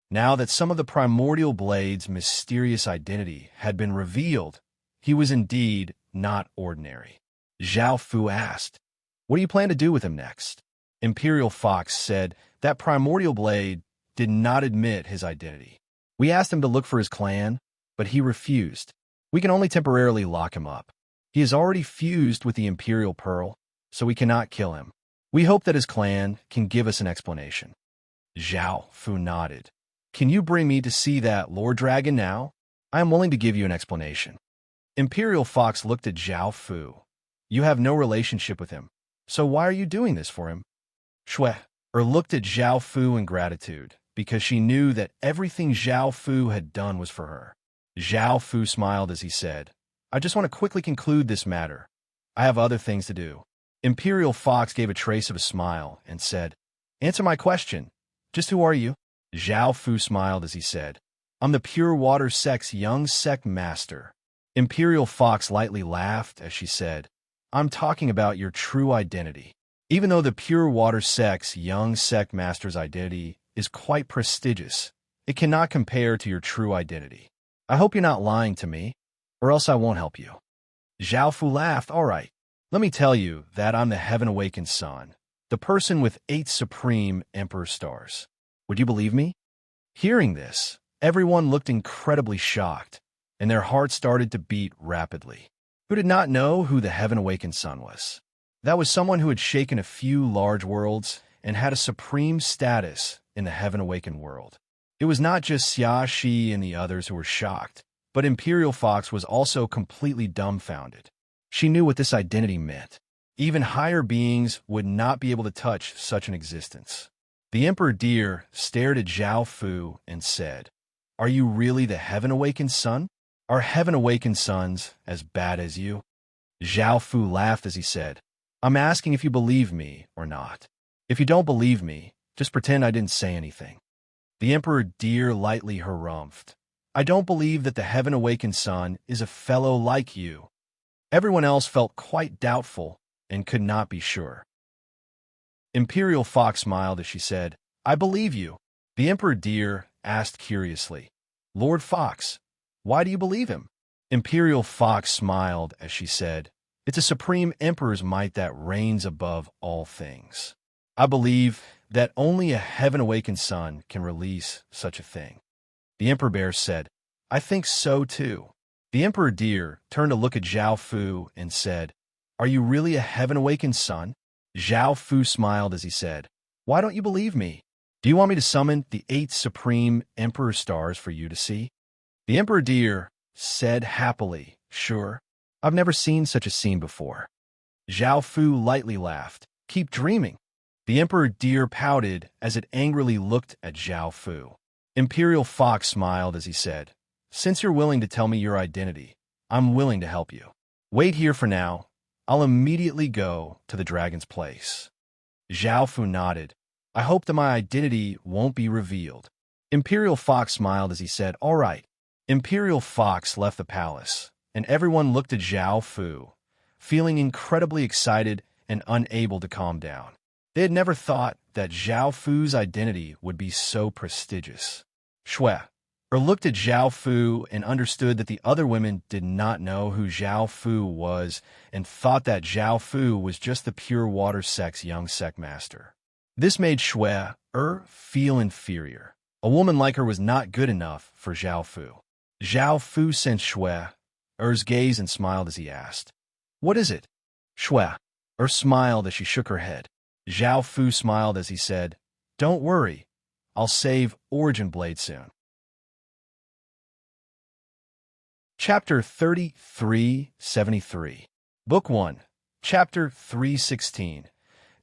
[SPEAKER 1] Now that some of the primordial blade's mysterious identity had been revealed, he was indeed not ordinary. Zhao Fu asked, What do you plan to do with him next? Imperial Fox said that primordial blade did not admit his identity. We asked him to look for his clan, but he refused. We can only temporarily lock him up. He is already fused with the Imperial Pearl, so we cannot kill him. We hope that his clan can give us an explanation. Zhao Fu nodded. Can you bring me to see that Lord Dragon now? I am willing to give you an explanation. Imperial Fox looked at Zhao Fu. You have no relationship with him, so why are you doing this for him? Shui looked at Zhao Fu in gratitude, because she knew that everything Zhao Fu had done was for her. Zhao Fu smiled as he said, I just want to quickly conclude this matter. I have other things to do. Imperial Fox gave a trace of a smile and said, Answer my question. Just who are you? Zhao Fu smiled as he said, I'm the Pure Water Sect's young sect master. Imperial Fox lightly laughed as she said, I'm talking about your true identity. Even though the Pure Water Sect's young sect master's identity is quite prestigious. It cannot compare to your true identity. I hope you're not lying to me, or else I won't help you. Zhao Fu laughed. All right, let me tell you that I'm the heaven-awakened son, the person with 8 supreme emperor stars. Would you believe me? Hearing this, everyone looked incredibly shocked, and their hearts started to beat rapidly. Who did not know who the heaven-awakened son was? That was someone who had shaken a few large worlds and had a supreme status in the heaven-awakened world. It was not just Xia Shi and the others who were shocked, but Imperial Fox was also completely dumbfounded. She knew what this identity meant. Even higher beings would not be able to touch such an existence. The Emperor Deer stared at Zhao Fu and said, "Are you really the heaven-awakened son? Are heaven-awakened sons as bad as you?" Zhao Fu laughed as he said, "I'm asking if you believe me or not. If you don't believe me, just pretend I didn't say anything." The Emperor Deer lightly harumphed. "I don't believe that the heaven-awakened son is a fellow like you." Everyone else felt quite doubtful and could not be sure. Imperial Fox smiled as she said, "I believe you." The Emperor Deer asked curiously, "Lord Fox, why do you believe him?" Imperial Fox smiled as she said, "It's a supreme emperor's might that reigns above all things. I believe that only a heaven-awakened son can release such a thing." The Emperor Bear said, "I think so too." The Emperor Deer turned to look at Zhao Fu and said, "Are you really a heaven-awakened son?" Zhao Fu smiled as he said, "Why don't you believe me? Do you want me to summon the 8 supreme emperor stars for you to see?" The Emperor Deer said happily, "Sure. I've never seen such a scene before." Zhao Fu lightly laughed. "Keep dreaming." The Emperor Deer pouted as it angrily looked at Zhao Fu. Imperial Fox smiled as he said, "Since you're willing to tell me your identity, I'm willing to help you. Wait here for now. I'll immediately go to the dragon's place." Zhao Fu nodded. "I hope that my identity won't be revealed." Imperial Fox smiled as he said, "All right." Imperial Fox left the palace, and everyone looked at Zhao Fu, feeling incredibly excited and unable to calm down. They had never thought that Zhao Fu's identity would be so prestigious. Shui looked at Zhao Fu and understood that the other women did not know who Zhao Fu was and thought that Zhao Fu was just the pure water sex young sect master. This made Shui feel inferior. A woman like her was not good enough for Zhao Fu. Zhao Fu sensed Shui's gaze and smiled as he asked, "What is it?" Shui smiled as she shook her head. Zhao Fu smiled as he said, "Don't worry, I'll save Origin Blade soon." Chapter 3373 Book 1 Chapter 316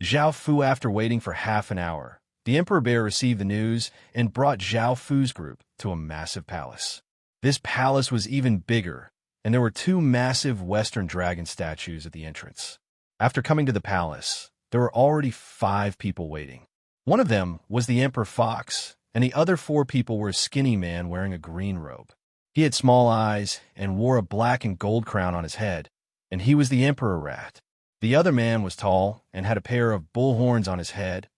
[SPEAKER 1] Zhao Fu. After waiting for half an hour, the Emperor Bear received the news and brought Zhao Fu's group to a massive palace. This palace was even bigger, and there were 2 massive Western dragon statues at the entrance. After coming to the palace, there were already 5 people waiting. One of them was the Emperor Fox, and the other 4 people were a skinny man wearing a green robe. He had small eyes and wore a black and gold crown on his head, and he was the Emperor Rat. The other man was tall and had a pair of bull horns on his head,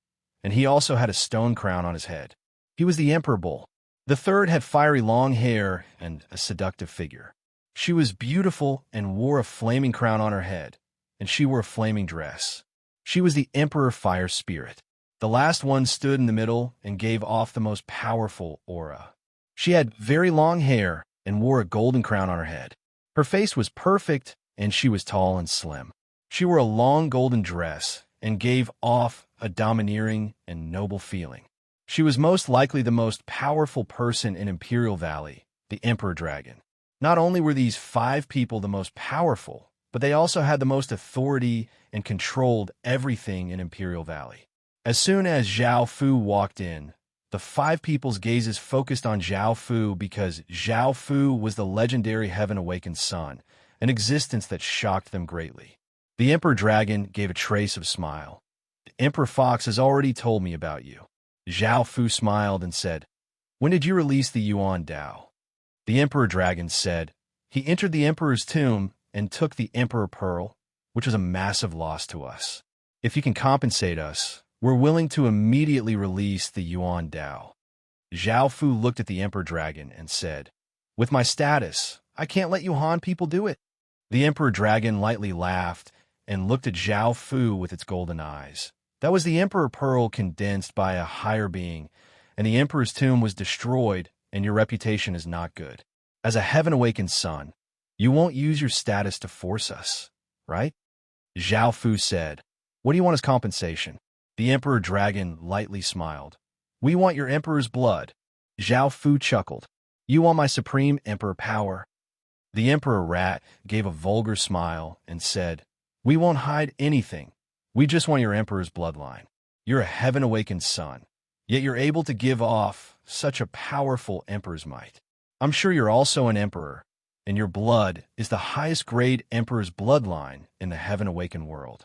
[SPEAKER 1] and he also had a stone crown on his head. He was the Emperor Bull. The third had fiery long hair and a seductive figure. She was beautiful and wore a flaming crown on her head, and she wore a flaming dress. She was the Emperor Fire Spirit. The last one stood in the middle and gave off the most powerful aura. She had very long hair and wore a golden crown on her head. Her face was perfect, and she was tall and slim. She wore a long golden dress and gave off a domineering and noble feeling. She was most likely the most powerful person in Imperial Valley, the Emperor Dragon. Not only were these 5 people the most powerful, but they also had the most authority and controlled everything in Imperial Valley. As soon as Zhao Fu walked in, the 5 people's gazes focused on Zhao Fu because Zhao Fu was the legendary heaven-awakened son, an existence that shocked them greatly. The Emperor Dragon gave a trace of smile. "The Emperor Fox has already told me about you." Zhao Fu smiled and said, "When did you release the Yuan Dao?" The Emperor Dragon said, "He entered the Emperor's tomb and took the Emperor Pearl, which was a massive loss to us. If you can compensate us, we're willing to immediately release the Yuan Dao. Zhao Fu looked at the Emperor Dragon and said, with my status, I can't let Yuan people do it. The Emperor Dragon lightly laughed and looked at Zhao Fu with its golden eyes. That was the Emperor Pearl condensed by a higher being, and the Emperor's tomb was destroyed, and your reputation is not good. As a heaven-awakened son, you won't use your status to force us, right? Zhao Fu said, what do you want as compensation? The Emperor Dragon lightly smiled. We want your Emperor's blood. Zhao Fu chuckled. You want my supreme Emperor power? The Emperor Rat gave a vulgar smile and said, we won't hide anything. We just want your Emperor's bloodline. You're a heaven-awakened son, yet you're able to give off such a powerful Emperor's might. I'm sure you're also an Emperor, and your blood is the highest grade Emperor's bloodline in the heaven-awakened world.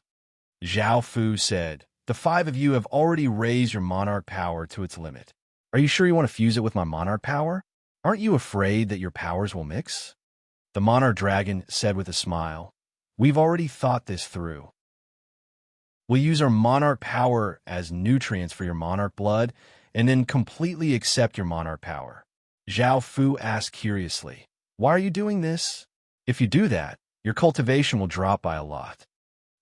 [SPEAKER 1] Zhao Fu said, the 5 of you have already raised your monarch power to its limit. Are you sure you want to fuse it with my monarch power? Aren't you afraid that your powers will mix? The monarch dragon said with a smile, we've already thought this through. We'll use our monarch power as nutrients for your monarch blood, and then completely accept your monarch power. Zhao Fu asked curiously, why are you doing this? If you do that, your cultivation will drop by a lot.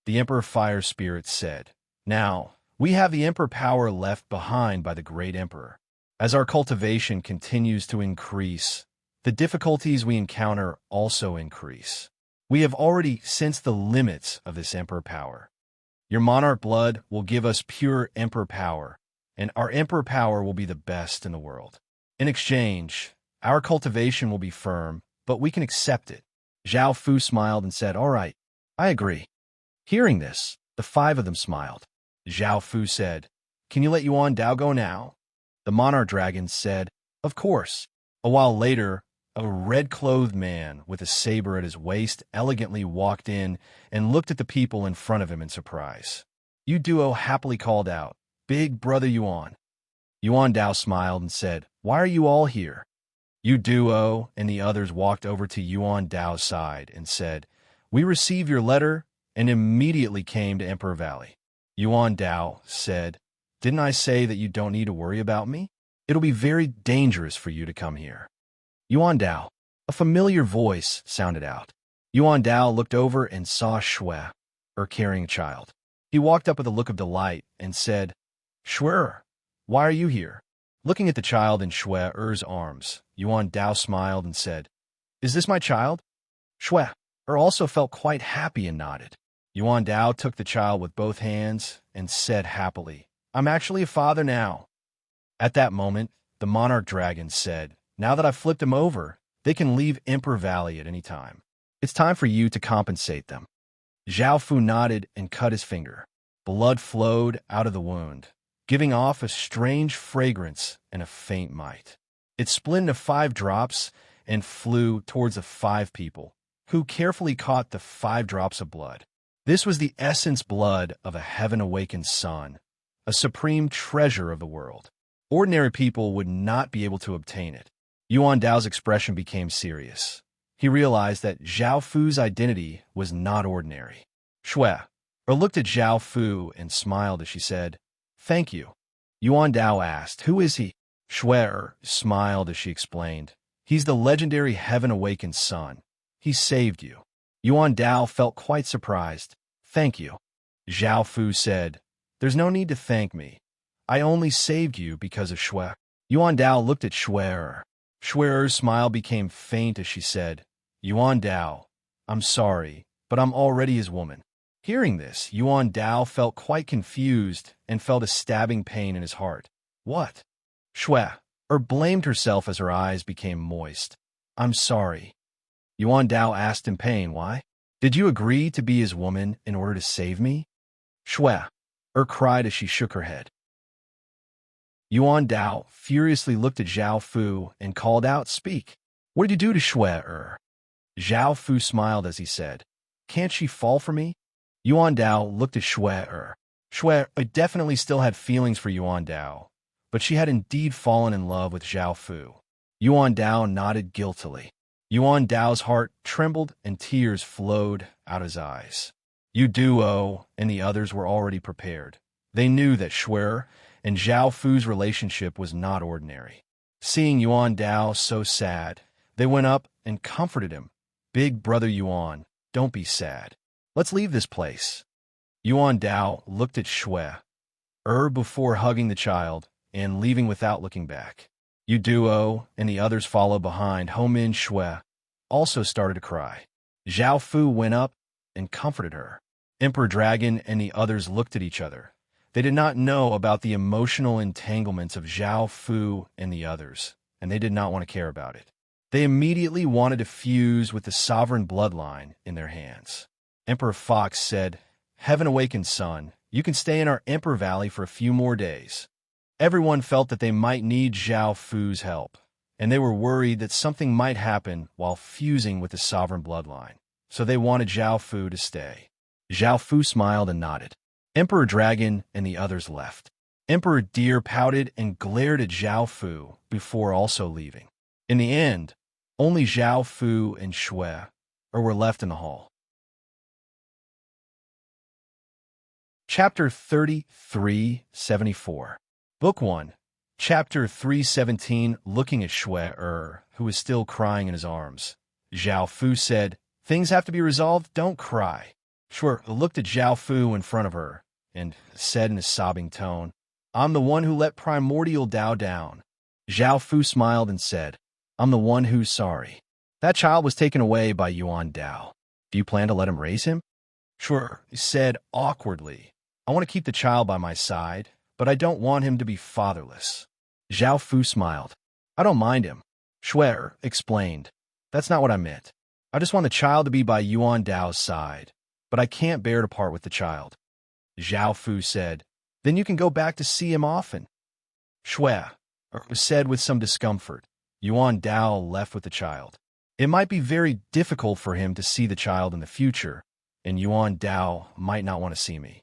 [SPEAKER 1] The Emperor Fire Spirit said, now, we have the Emperor power left behind by the Great Emperor. As our cultivation continues to increase, the difficulties we encounter also increase. We have already sensed the limits of this Emperor power. Your monarch blood will give us pure Emperor power, and our Emperor power will be the best in the world. In exchange, our cultivation will be firm, but we can accept it. Zhao Fu smiled and said, all right, I agree. Hearing this, the 5 of them smiled. Zhao Fu said, can you let Yuan Dao go now? The monarch dragon said, of course. A while later, a red-clothed man with a saber at his waist elegantly walked in and looked at the people in front of him in surprise. Yu Duo happily called out, big brother Yuan. Yuan Dao smiled and said, why are you all here? Yu Duo and the others walked over to Yuan Dao's side and said, we received your letter and immediately came to Emperor Valley. Yuan Dao said, didn't I say that you don't need to worry about me? It'll be very dangerous for you to come here. Yuan Dao, a familiar voice sounded out. Yuan Dao looked over and saw Shui, carrying a child. He walked up with a look of delight and said, Shui, why are you here? Looking at the child in Shui-er's arms, Yuan Dao smiled and said, is this my child? Shui-er also felt quite happy and nodded. Yuan Dao took the child with both hands and said happily, I'm actually a father now. At that moment, the monarch dragon said, now that I've flipped him over, they can leave Emperor Valley at any time. It's time for you to compensate them. Zhao Fu nodded and cut his finger. Blood flowed out of the wound, giving off a strange fragrance and a faint might. It split into 5 drops and flew towards the 5 people, who carefully caught the 5 drops of blood. This was the essence blood of a heaven-awakened son, a supreme treasure of the world. Ordinary people would not be able to obtain it. Yuan Dao's expression became serious. He realized that Zhao Fu's identity was not ordinary. Shui looked at Zhao Fu and smiled as she said, thank you. Yuan Dao asked, who is he? Shui smiled as she explained, he's the legendary heaven-awakened son. He saved you. Yuan Dao felt quite surprised. Thank you. Zhao Fu said, there's no need to thank me. I only saved you because of Shui. Yuan Dao looked at Shui. Shui's smile became faint as she said, Yuan Dao, I'm sorry, but I'm already his woman. Hearing this, Yuan Dao felt quite confused and felt a stabbing pain in his heart. What? Shui blamed herself as her eyes became moist. I'm sorry. Yuan Dao asked in pain, why? Did you agree to be his woman in order to save me? Shui cried as she shook her head. Yuan Dao furiously looked at Zhao Fu and called out, speak. What did you do to Shui? Zhao Fu smiled as he said, can't she fall for me? Yuan Dao looked at Shui. Shui definitely still had feelings for Yuan Dao, but she had indeed fallen in love with Zhao Fu. Yuan Dao nodded guiltily. Yuan Dao's heart trembled and tears flowed out his eyes. Yu Duo and the others were already prepared. They knew that Shui and Zhao Fu's relationship was not ordinary. Seeing Yuan Dao so sad, they went up and comforted him. "Big brother Yuan, don't be sad. Let's leave this place." Yuan Dao looked at Shui before hugging the child and leaving without looking back. Yu Duo and the others followed behind. Homin Shui also started to cry. Zhao Fu went up and comforted her. Emperor Dragon and the others looked at each other. They did not know about the emotional entanglements of Zhao Fu and the others, and they did not want to care about it. They immediately wanted to fuse with the sovereign bloodline in their hands. Emperor Fox said, "Heaven awakened, son. You can stay in our Emperor Valley for a few more days." Everyone felt that they might need Zhao Fu's help, and they were worried that something might happen while fusing with the sovereign bloodline, so they wanted Zhao Fu to stay. Zhao Fu smiled and nodded. Emperor Dragon and the others left. Emperor Deer pouted and glared at Zhao Fu before also leaving. In the end, only Zhao Fu and Shui were left in the hall. Chapter 3374. Book 1. Chapter 317. Looking at Shui who was still crying in his arms. Zhao Fu said, "Things have to be resolved, don't cry." Shui looked at Zhao Fu in front of her and said in a sobbing tone, "I'm the one who let primordial Dao down." Zhao Fu smiled and said, "I'm the one who's sorry. That child was taken away by Yuan Dao. Do you plan to let him raise him?" Shui said awkwardly, "I want to keep the child by my side, but I don't want him to be fatherless." Zhao Fu smiled. "I don't mind him." Shui explained, "That's not what I meant. I just want the child to be by Yuan Dao's side, but I can't bear to part with the child." Zhao Fu said, "Then you can go back to see him often." Shui said with some discomfort, "Yuan Dao left with the child. It might be very difficult for him to see the child in the future, and Yuan Dao might not want to see me."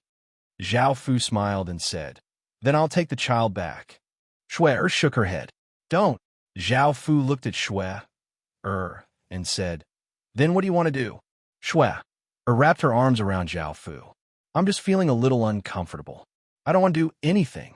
[SPEAKER 1] Zhao Fu smiled and said, "Then I'll take the child back." Shui shook her head. "Don't." Zhao Fu looked at Shui and said, "Then what do you want to do?" Shui wrapped her arms around Zhao Fu. "I'm just feeling a little uncomfortable. I don't want to do anything."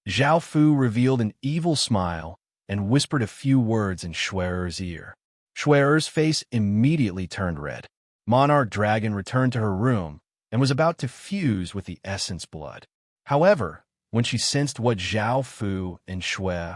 [SPEAKER 1] Zhao Fu revealed an evil smile and whispered a few words in Shui's ear. Shui's face immediately turned red. Monarch Dragon returned to her room and was about to fuse with the essence blood. However, when she sensed what Zhao Fu and Shui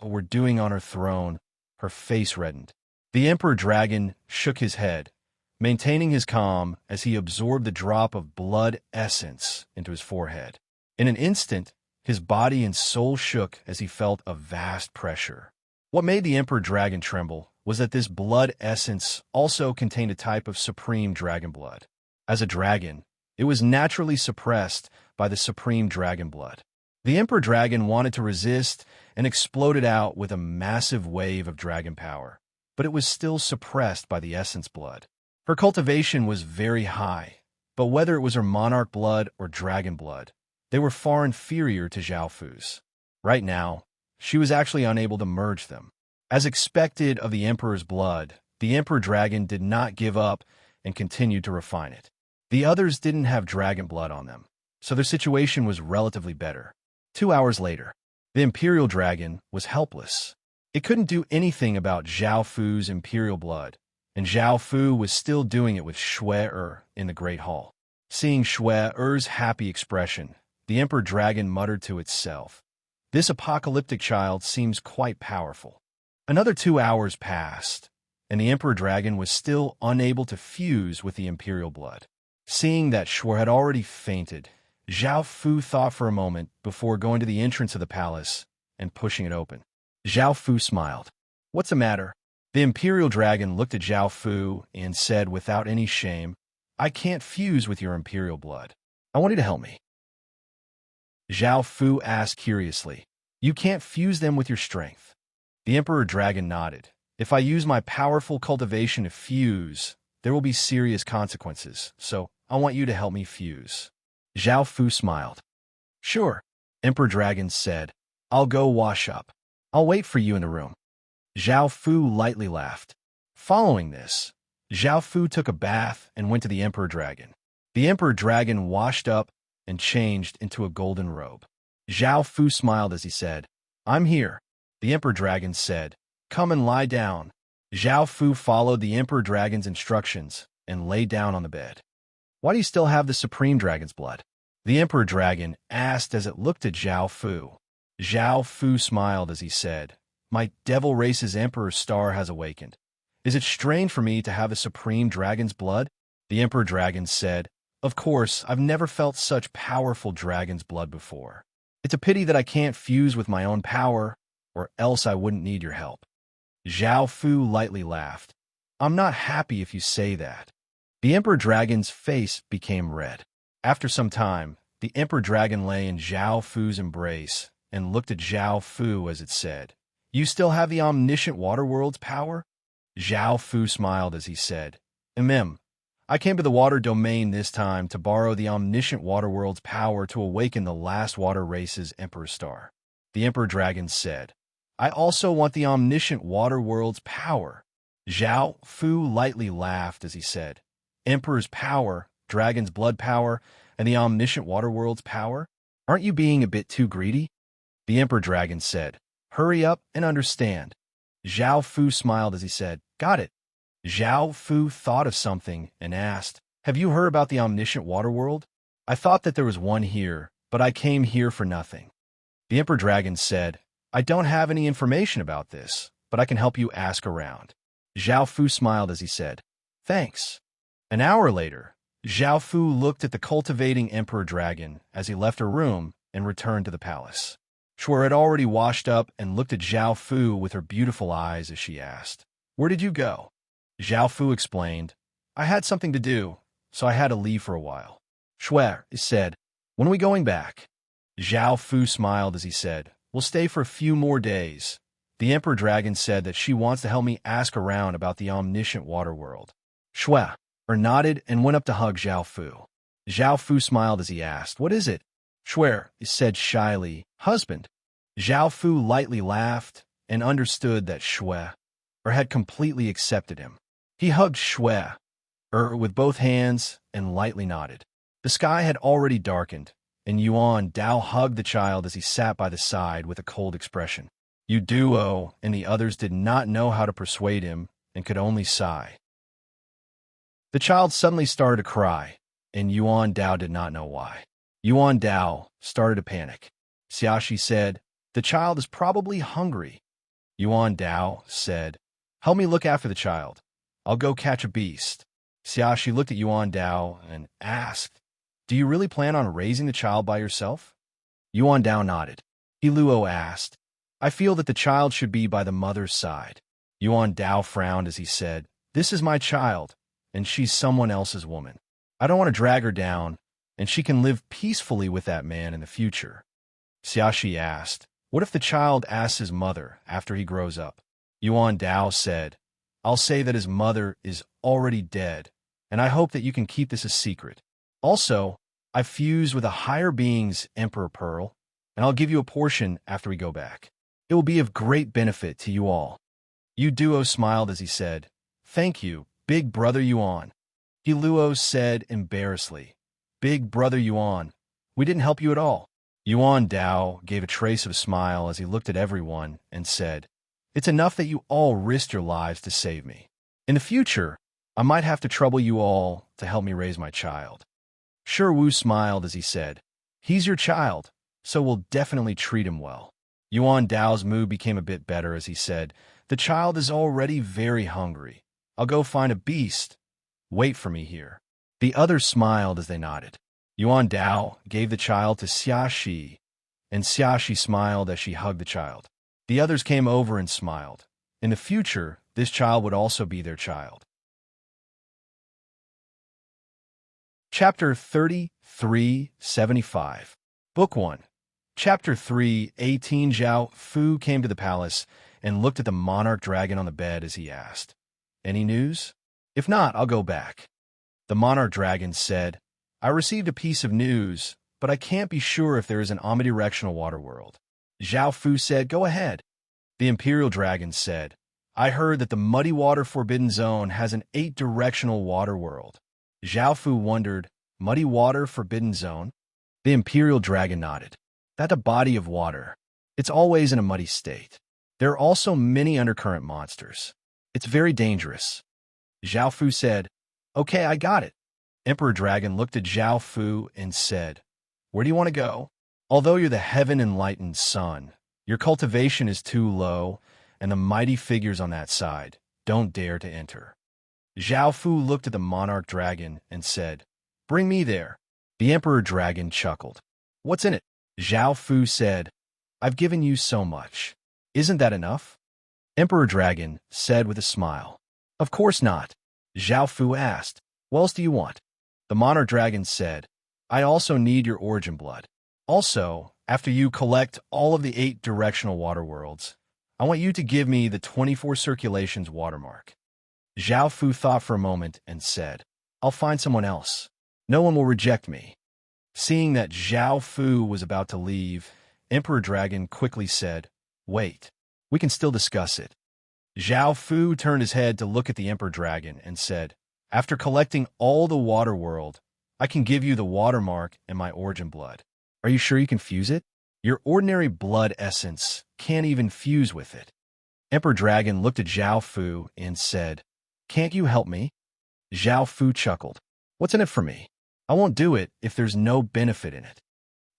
[SPEAKER 1] were doing on her throne, her face reddened. The Emperor Dragon shook his head, maintaining his calm as he absorbed the drop of blood essence into his forehead. In an instant, his body and soul shook as he felt a vast pressure. What made the Emperor Dragon tremble was that this blood essence also contained a type of supreme dragon blood. As a dragon, it was naturally suppressed by the supreme dragon blood. The Emperor Dragon wanted to resist and exploded out with a massive wave of dragon power, but it was still suppressed by the essence blood. Her cultivation was very high, but whether it was her monarch blood or dragon blood, they were far inferior to Zhao Fu's. Right now, she was actually unable to merge them. As expected of the Emperor's blood, the Emperor Dragon did not give up and continued to refine it. The others didn't have dragon blood on them, so their situation was relatively better. 2 hours later, the Imperial Dragon was helpless. It couldn't do anything about Zhao Fu's imperial blood, and Zhao Fu was still doing it with Shui in the Great Hall. Seeing Shui's happy expression, the Emperor Dragon muttered to itself, "This apocalyptic child seems quite powerful." Another 2 hours passed, and the Emperor Dragon was still unable to fuse with the imperial blood. Seeing that Shui had already fainted, Zhao Fu thought for a moment before going to the entrance of the palace and pushing it open. Zhao Fu smiled. "What's the matter?" The Imperial Dragon looked at Zhao Fu and said without any shame, "I can't fuse with your imperial blood. I want you to help me." Zhao Fu asked curiously, "You can't fuse them with your strength?" The Emperor Dragon nodded. "If I use my powerful cultivation to fuse, there will be serious consequences, so I want you to help me fuse." Zhao Fu smiled. "Sure," Emperor Dragon said. "I'll go wash up. I'll wait for you in the room." Zhao Fu lightly laughed. Following this, Zhao Fu took a bath and went to the Emperor Dragon. The Emperor Dragon washed up and changed into a golden robe. Zhao Fu smiled as he said, "I'm here." The Emperor Dragon said, "Come and lie down." Zhao Fu followed the Emperor Dragon's instructions and lay down on the bed. "Why do you still have the Supreme Dragon's blood?" the Emperor Dragon asked as it looked at Zhao Fu. Zhao Fu smiled as he said, "My Devil Race's Emperor Star has awakened. Is it strange for me to have a Supreme Dragon's blood?" The Emperor Dragon said, "Of course, I've never felt such powerful dragon's blood before. It's a pity that I can't fuse with my own power, or else I wouldn't need your help." Zhao Fu lightly laughed. "I'm not happy if you say that." The Emperor Dragon's face became red. After some time, the Emperor Dragon lay in Zhao Fu's embrace and looked at Zhao Fu as it said, "You still have the omniscient Waterworld's power?" Zhao Fu smiled as he said, I came to the water domain this time to borrow the omniscient Waterworld's power to awaken the last water race's Emperor Star." The Emperor Dragon said, "I also want the omniscient Waterworld's power." Zhao Fu lightly laughed as he said, "Emperor's power, Dragon's blood power, and the omniscient Waterworld's power? Aren't you being a bit too greedy?" The Emperor Dragon said, "Hurry up and understand." Zhao Fu smiled as he said, "Got it." Zhao Fu thought of something and asked, "Have you heard about the omniscient Waterworld? I thought that there was one here, but I came here for nothing." The Emperor Dragon said, "I don't have any information about this, but I can help you ask around." Zhao Fu smiled as he said, "Thanks." An hour later, Zhao Fu looked at the cultivating Emperor Dragon as he left her room and returned to the palace. Shuer had already washed up and looked at Zhao Fu with her beautiful eyes as she asked, "Where did you go?" Zhao Fu explained, "I had something to do, so I had to leave for a while." Shuer said, "When are we going back?" Zhao Fu smiled as he said, "We'll stay for a few more days." The Emperor Dragon said that she wants to help me ask around about the omniscient Waterworld. Shuer nodded and went up to hug Zhao Fu. Zhao Fu smiled as he asked, "What is it?" Shuer said shyly, "Husband." Zhao Fu lightly laughed and understood that Shuer had completely accepted him. He hugged Shuer with both hands and lightly nodded. The sky had already darkened, and Yuan Dao hugged the child as he sat by the side with a cold expression. Yu Duo and the others did not know how to persuade him and could only sigh. The child suddenly started to cry, and Yuan Dao did not know why. Yuan Dao started to panic. Xiaxi said, "The child is probably hungry." Yuan Dao said, "Help me look after the child. I'll go catch a beast." Xiaxi looked at Yuan Dao and asked, "Do you really plan on raising the child by yourself?" Yuan Dao nodded. Luo asked, "I feel that the child should be by the mother's side." Yuan Dao frowned as he said, "This is my child, and she's someone else's woman. I don't want to drag her down, and she can live peacefully with that man in the future." Xiaxi asked, "What if the child asks his mother after he grows up?" Yuan Dao said, "I'll say that his mother is already dead, and I hope that you can keep this a secret. Also, I fused with a higher being's Emperor Pearl, and I'll give you a portion after we go back. It will be of great benefit to you all." Yu Duo smiled as he said, "Thank you, Big Brother Yuan." Luo said embarrassedly, "Big Brother Yuan, we didn't help you at all." Yuan Dao gave a trace of a smile as he looked at everyone and said, "It's enough that you all risked your lives to save me. In the future, I might have to trouble you all to help me raise my child." Shi Wu smiled as he said, "He's your child, so we'll definitely treat him well." Yuan Dao's mood became a bit better as he said, "The child is already very hungry. I'll go find a beast. Wait for me here." The others smiled as they nodded. Yuan Dao gave the child to Xiaxi, and Xiaxi smiled as she hugged the child. The others came over and smiled. In the future, this child would also be their child. Chapter 3375. Book 1. Chapter 3:18. Zhao Fu came to the palace and looked at the monarch dragon on the bed as he asked, "Any news? If not, I'll go back." The monarch dragon said, "I received a piece of news, but I can't be sure if there is an omnidirectional waterworld." Zhao Fu said, "Go ahead." The imperial dragon said, "I heard that the Muddy Water Forbidden Zone has an 8-directional water world." Zhao Fu wondered, "Muddy Water Forbidden Zone?" The Imperial Dragon nodded. That's a body of water. It's always in a muddy state. There are also many undercurrent monsters. It's very dangerous. Zhao Fu said, "Okay, I got it." Emperor Dragon looked at Zhao Fu and said, "Where do you want to go? Although you're the heaven-enlightened sun, your cultivation is too low, and the mighty figures on that side don't dare to enter." Zhao Fu looked at the monarch dragon and said, "Bring me there." The Emperor Dragon chuckled. "What's in it?" Zhao Fu said, "I've given you so much. Isn't that enough?" Emperor Dragon said with a smile. "Of course not." Zhao Fu asked, "What else do you want?" The monarch dragon said, "I also need your origin blood. Also, after you collect all of the 8 directional water worlds, I want you to give me the 24 circulations watermark." Zhao Fu thought for a moment and said, "I'll find someone else. No one will reject me." Seeing that Zhao Fu was about to leave, Emperor Dragon quickly said, "Wait, we can still discuss it." Zhao Fu turned his head to look at the Emperor Dragon and said, "After collecting all the water world, I can give you the watermark and my origin blood. Are you sure you can fuse it? Your ordinary blood essence can't even fuse with it." Emperor Dragon looked at Zhao Fu and said, "Can't you help me?" Zhao Fu chuckled. "What's in it for me? I won't do it if there's no benefit in it."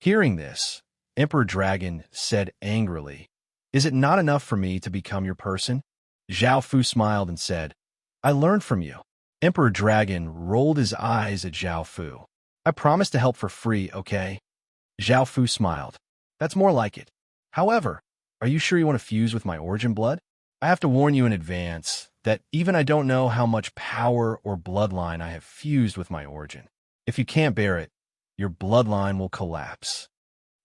[SPEAKER 1] Hearing this, Emperor Dragon said angrily, "Is it not enough for me to become your person?" Zhao Fu smiled and said, "I learned from you." Emperor Dragon rolled his eyes at Zhao Fu. "I promise to help for free, okay?" Zhao Fu smiled. "That's more like it. However, are you sure you want to fuse with my origin blood? I have to warn you in advance that even I don't know how much power or bloodline I have fused with my origin. If you can't bear it, your bloodline will collapse."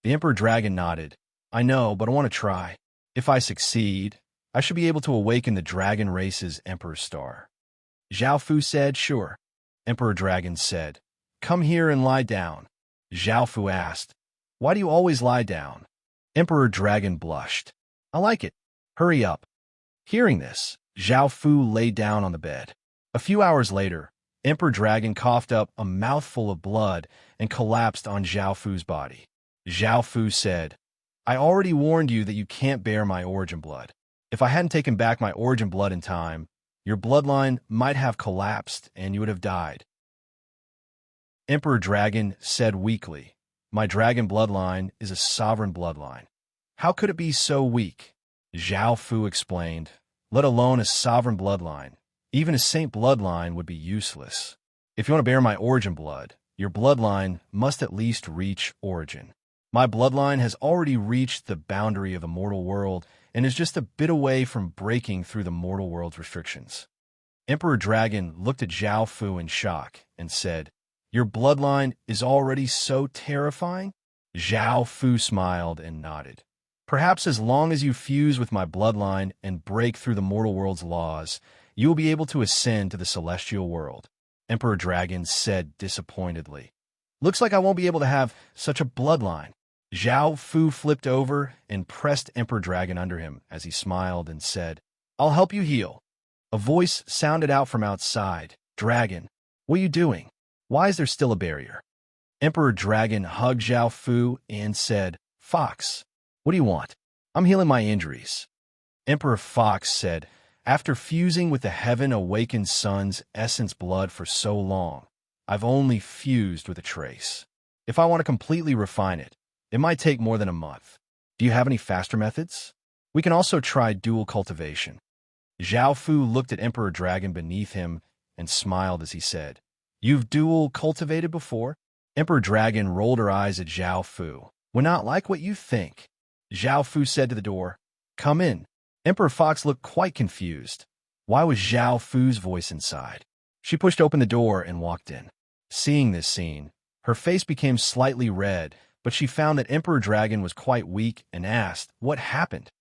[SPEAKER 1] The Emperor Dragon nodded. "I know, but I want to try. If I succeed, I should be able to awaken the dragon race's Emperor Star." Zhao Fu said, "Sure." Emperor Dragon said, "Come here and lie down." Zhao Fu asked, "Why do you always lie down?" Emperor Dragon blushed. "I like it. Hurry up." Hearing this, Zhao Fu lay down on the bed. A few hours later, Emperor Dragon coughed up a mouthful of blood and collapsed on Zhao Fu's body. Zhao Fu said, "I already warned you that you can't bear my origin blood. If I hadn't taken back my origin blood in time, your bloodline might have collapsed and you would have died." Emperor Dragon said weakly, "My dragon bloodline is a sovereign bloodline. How could it be so weak?" Zhao Fu explained, "Let alone a sovereign bloodline, even a saint bloodline would be useless. If you want to bear my origin blood, your bloodline must at least reach origin. My bloodline has already reached the boundary of the mortal world and is just a bit away from breaking through the mortal world's restrictions." Emperor Dragon looked at Zhao Fu in shock and said, "Your bloodline is already so terrifying?" Zhao Fu smiled and nodded. "Perhaps as long as you fuse with my bloodline and break through the mortal world's laws, you will be able to ascend to the celestial world." Emperor Dragon said disappointedly, "Looks like I won't be able to have such a bloodline." Zhao Fu flipped over and pressed Emperor Dragon under him as he smiled and said, "I'll help you heal." A voice sounded out from outside. "Dragon, what are you doing? Why is there still a barrier?" Emperor Dragon hugged Zhao Fu and said, "Fox, what do you want? I'm healing my injuries." Emperor Fox said, "After fusing with the heaven-awakened sun's essence blood for so long, I've only fused with a trace. If I want to completely refine it, it might take more than a month. Do you have any faster methods? We can also try dual cultivation." Zhao Fu looked at Emperor Dragon beneath him and smiled as he said, "You've dual cultivated before?" Emperor Dragon rolled her eyes at Zhao Fu. "We're not like what you think." Zhao Fu said to the door, "Come in." Emperor Fox looked quite confused. Why was Zhao Fu's voice inside? She pushed open the door and walked in. Seeing this scene, her face became slightly red, but she found that Emperor Dragon was quite weak and asked, "What happened?"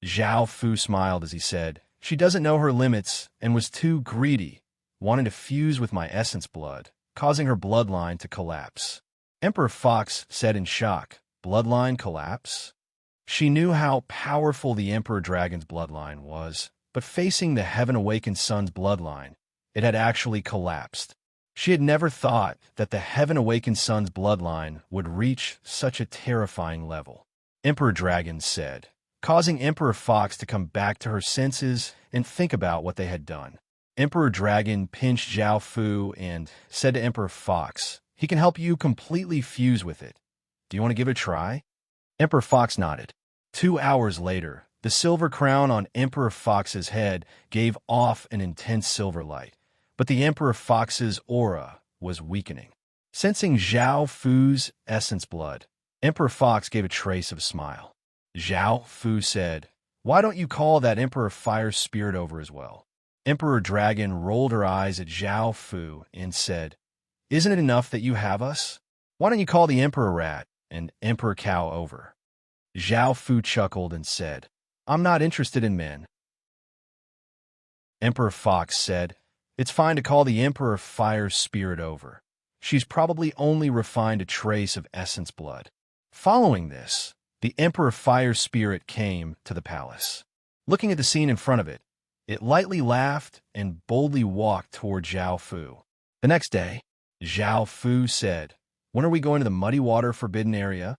[SPEAKER 1] Zhao Fu smiled as he said, "She doesn't know her limits and was too greedy, wanting to fuse with my essence blood, causing her bloodline to collapse." Emperor Fox said in shock, "Bloodline collapse?" She knew how powerful the Emperor Dragon's bloodline was, but facing the heaven-awakened sun's bloodline, it had actually collapsed. She had never thought that the heaven-awakened son's bloodline would reach such a terrifying level. Emperor Dragon said, causing Emperor Fox to come back to her senses and think about what they had done. Emperor Dragon pinched Zhao Fu and said to Emperor Fox, he can help you completely fuse with it. Do you want to give it a try? Emperor Fox nodded. 2 hours later, the silver crown on Emperor Fox's head gave off an intense silver light, but the Emperor Fox's aura was weakening. Sensing Zhao Fu's essence blood, Emperor Fox gave a trace of a smile. Zhao Fu said, why don't you call that Emperor Fire Spirit over as well? Emperor Dragon rolled her eyes at Zhao Fu and said, isn't it enough that you have us? Why don't you call the Emperor Rat and Emperor Cow over? Zhao Fu chuckled and said, I'm not interested in men. Emperor Fox said, it's fine to call the Emperor Fire Spirit over. She's probably only refined a trace of essence blood. Following this, the Emperor Fire Spirit came to the palace. Looking at the scene in front of it, it lightly laughed and boldly walked toward Zhao Fu. The next day, Zhao Fu said, when are we going to the Muddy Water Forbidden Area?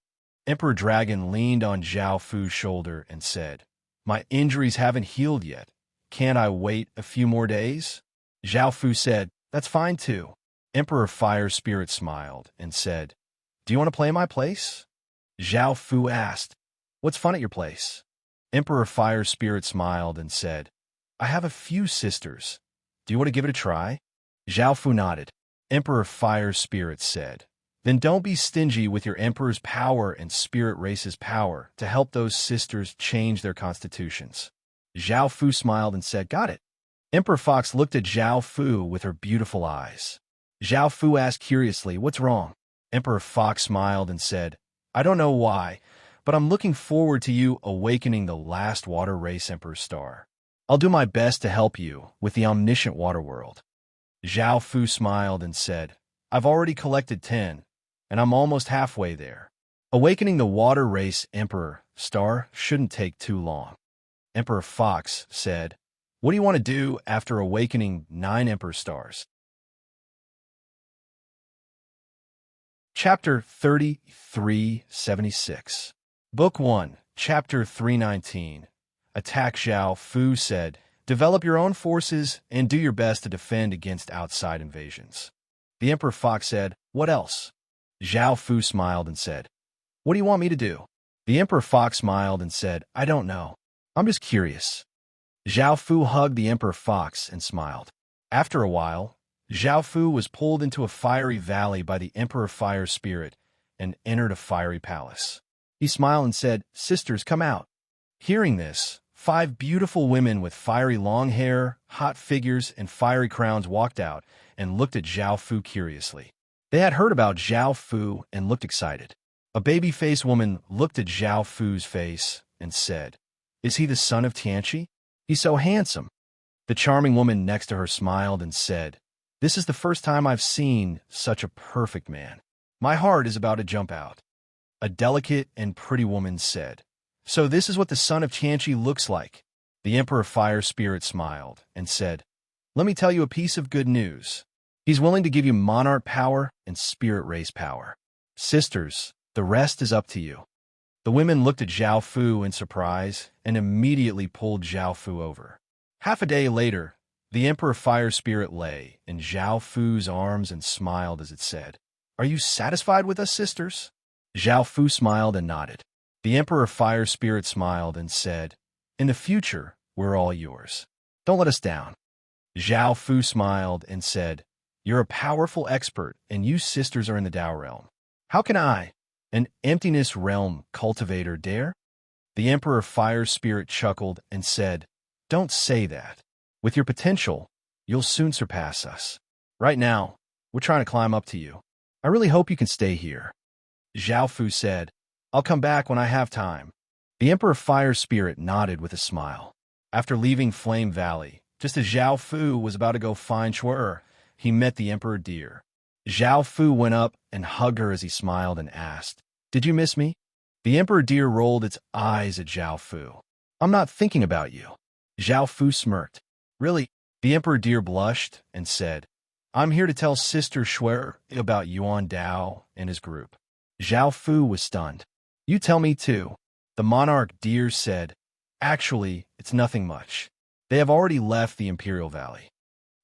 [SPEAKER 1] Emperor Dragon leaned on Zhao Fu's shoulder and said, my injuries haven't healed yet. Can't I wait a few more days? Zhao Fu said, that's fine too. Emperor Fire Spirit smiled and said, do you want to play my place? Zhao Fu asked, what's fun at your place? Emperor Fire Spirit smiled and said, I have a few sisters. Do you want to give it a try? Zhao Fu nodded. Emperor Fire Spirit said, then don't be stingy with your Emperor's power and Spirit Race's power to help those sisters change their constitutions. Zhao Fu smiled and said, got it. Emperor Fox looked at Zhao Fu with her beautiful eyes. Zhao Fu asked curiously, what's wrong? Emperor Fox smiled and said, I don't know why, but I'm looking forward to you awakening the last water race Emperor Star. I'll do my best to help you with the omniscient water world. Zhao Fu smiled and said, I've already collected 10, and I'm almost halfway there. Awakening the water race Emperor Star shouldn't take too long. Emperor Fox said, what do you want to do after awakening 9 Emperor Stars? Chapter 3376. Book 1, Chapter 319. Attack. Zhao Fu said, develop your own forces and do your best to defend against outside invasions. The Emperor Fox said, what else? Zhao Fu smiled and said, what do you want me to do? The Emperor Fox smiled and said, I don't know. I'm just curious. Zhao Fu hugged the Emperor Fox and smiled. After a while, Zhao Fu was pulled into a fiery valley by the Emperor Fire Spirit and entered a fiery palace. He smiled and said, sisters, come out. Hearing this, 5 beautiful women with fiery long hair, hot figures, and fiery crowns walked out and looked at Zhao Fu curiously. They had heard about Zhao Fu and looked excited. A baby-faced woman looked at Zhao Fu's face and said, is he the son of Tianqi? He's so handsome. The charming woman next to her smiled and said, this is the first time I've seen such a perfect man. My heart is about to jump out. A delicate and pretty woman said, so this is what the son of Tianqi looks like. The Emperor Fire Spirit smiled and said, let me tell you a piece of good news. He's willing to give you monarch power and spirit race power. Sisters, the rest is up to you. The women looked at Zhao Fu in surprise and immediately pulled Zhao Fu over. Half a day later, the Emperor Fire Spirit lay in Zhao Fu's arms and smiled as it said, are you satisfied with us, sisters? Zhao Fu smiled and nodded. The Emperor Fire Spirit smiled and said, in the future, we're all yours. Don't let us down. Zhao Fu smiled and said, you're a powerful expert and you sisters are in the Tao realm. How can I, an emptiness realm cultivator, dare? The Emperor Fire Spirit chuckled and said, don't say that. With your potential, you'll soon surpass us. Right now, we're trying to climb up to you. I really hope you can stay here. Zhao Fu said, I'll come back when I have time. The Emperor Fire Spirit nodded with a smile. After leaving Flame Valley, just as Zhao Fu was about to go find Shu'er, he met the Emperor Deer. Zhao Fu went up and hugged her as he smiled and asked, did you miss me? The Emperor Deer rolled its eyes at Zhao Fu. I'm not thinking about you. Zhao Fu smirked. Really? The Emperor Deer blushed and said, I'm here to tell Sister Shui about Yuan Dao and his group. Zhao Fu was stunned. You tell me too. The monarch deer said, actually, it's nothing much. They have already left the Imperial Valley.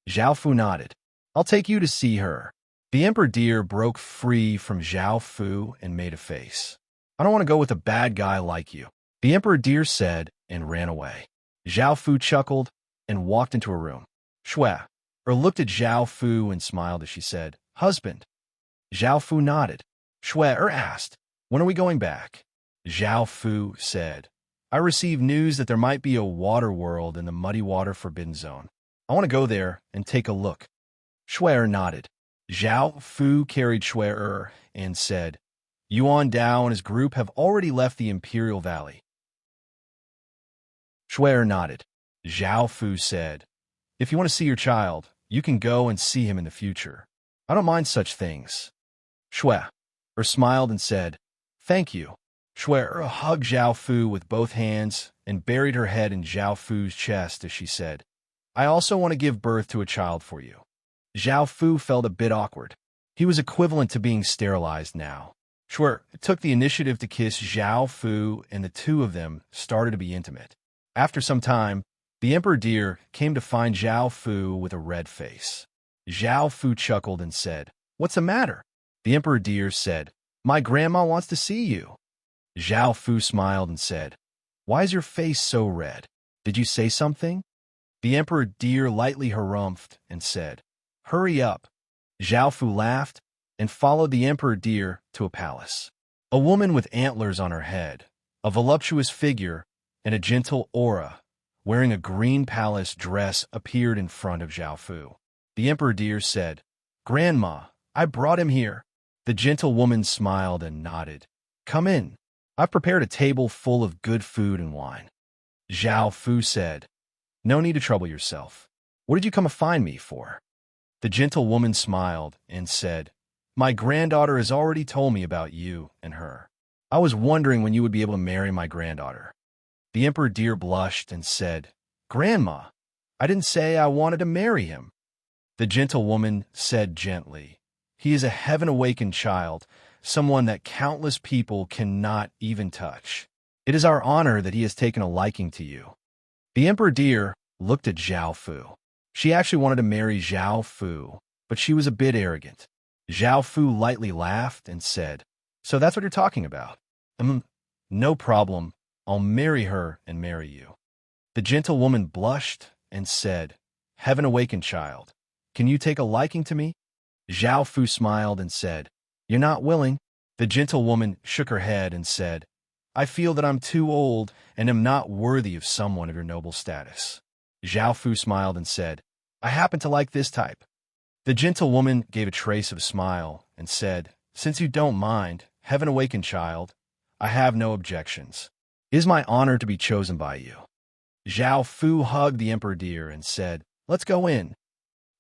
[SPEAKER 1] Zhao Fu nodded. I'll take you to see her. The Emperor Deer broke free from Zhao Fu and made a face. I don't want to go with a bad guy like you, the Emperor Deer said and ran away. Zhao Fu chuckled and walked into a room. Shui looked at Zhao Fu and smiled as she said, husband. Zhao Fu nodded. Shui asked, when are we going back? Zhao Fu said, I received news that there might be a water world in the Muddy Water Forbidden Zone. I want to go there and take a look. Shui nodded. Zhao Fu carried Shui and said, Yuan Dao and his group have already left the Imperial Valley. Shui nodded. Zhao Fu said, if you want to see your child, you can go and see him in the future. I don't mind such things. Shui smiled and said, thank you. Shui hugged Zhao Fu with both hands and buried her head in Zhao Fu's chest as she said, I also want to give birth to a child for you. Zhao Fu felt a bit awkward. He was equivalent to being sterilized now. Shui took the initiative to kiss Zhao Fu, and the two of them started to be intimate. After some time, the Emperor Deer came to find Zhao Fu with a red face. Zhao Fu chuckled and said, what's the matter? The Emperor Deer said, my grandma wants to see you. Zhao Fu smiled and said, why is your face so red? Did you say something? The Emperor Deer lightly harumphed and said, hurry up. Zhao Fu laughed and followed the Emperor Deer to a palace. A woman with antlers on her head, a voluptuous figure, and a gentle aura, wearing a green palace dress, appeared in front of Zhao Fu. The Emperor Deer said, Grandma, I brought him here. The gentle woman smiled and nodded. Come in. I've prepared a table full of good food and wine. Zhao Fu said, no need to trouble yourself. What did you come to find me for? The gentle woman smiled and said, my granddaughter has already told me about you and her. I was wondering when you would be able to marry my granddaughter. The Emperor Deer blushed and said, Grandma, I didn't say I wanted to marry him. The gentle woman said gently, he is a heaven-awakened child, someone that countless people cannot even touch. It is our honor that he has taken a liking to you. The Emperor Deer looked at Zhao Fu. She actually wanted to marry Zhao Fu, but she was a bit arrogant. Zhao Fu lightly laughed and said, so that's what you're talking about? No problem. I'll marry her and marry you. The gentle woman blushed and said, heaven-awakened child, can you take a liking to me? Zhao Fu smiled and said, you're not willing. The gentle woman shook her head and said, I feel that I'm too old and am not worthy of someone of your noble status. Zhao Fu smiled and said, I happen to like this type. The gentle woman gave a trace of a smile and said, since you don't mind, heaven-awakened child, I have no objections. It is my honor to be chosen by you. Zhao Fu hugged the Emperor Deer and said, let's go in.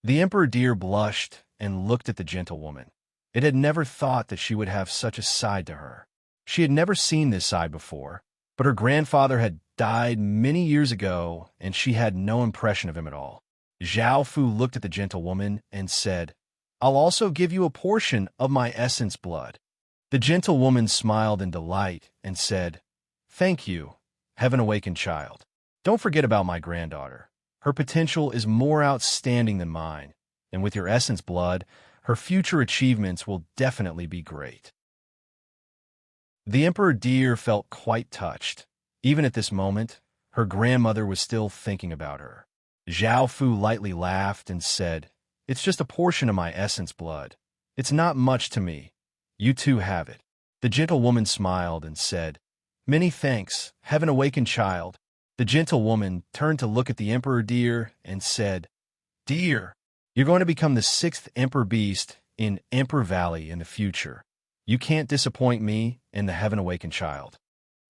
[SPEAKER 1] The Emperor Deer blushed and looked at the gentle woman. It had never thought that she would have such a side to her. She had never seen this side before, but her grandfather had died many years ago, and she had no impression of him at all. Zhao Fu looked at the gentle woman and said, I'll also give you a portion of my essence blood. The gentle woman smiled in delight and said, thank you, heaven-awakened child. Don't forget about my granddaughter. Her potential is more outstanding than mine, and with your essence blood, her future achievements will definitely be great. The Emperor Deer felt quite touched. Even at this moment, her grandmother was still thinking about her. Zhao Fu lightly laughed and said, it's just a portion of my essence blood. It's not much to me. You too have it. The gentle woman smiled and said, many thanks, heaven-awakened child. The gentle woman turned to look at the Emperor Deer and said, Deer, you're going to become the 6th Emperor Beast in Emperor Valley in the future. You can't disappoint me and the heaven-awakened child.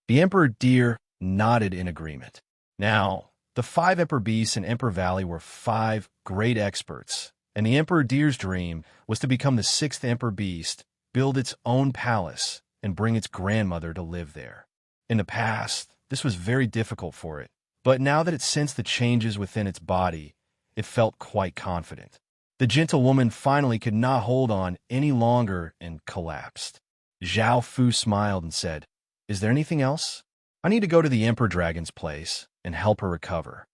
[SPEAKER 1] The Emperor Deer nodded in agreement. Now, the 5 Emperor Beasts in Emperor Valley were 5 great experts, and the Emperor Deer's dream was to become the 6th Emperor Beast, build its own palace, and bring its grandmother to live there. In the past, this was very difficult for it, but now that it sensed the changes within its body, it felt quite confident. The gentlewoman finally could not hold on any longer and collapsed. Zhao Fu smiled and said, "Is there anything else? I need to go to the Emperor Dragon's place and help her recover."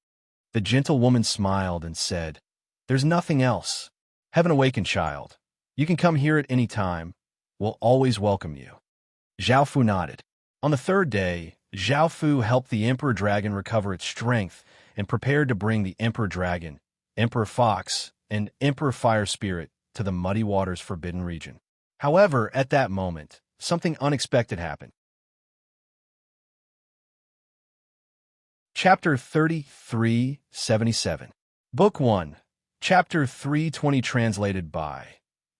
[SPEAKER 1] The gentlewoman smiled and said, "There's nothing else. Heaven awakened, child. You can come here at any time. We'll always welcome you." Zhao Fu nodded. On the third day, Zhao Fu helped the Emperor Dragon recover its strength and prepared to bring the Emperor Dragon, Emperor Fox, and Emperor Fire Spirit to the Muddy Waters Forbidden Region. However, at that moment, something unexpected happened. Chapter 3377. Book 1. Chapter 320 translated by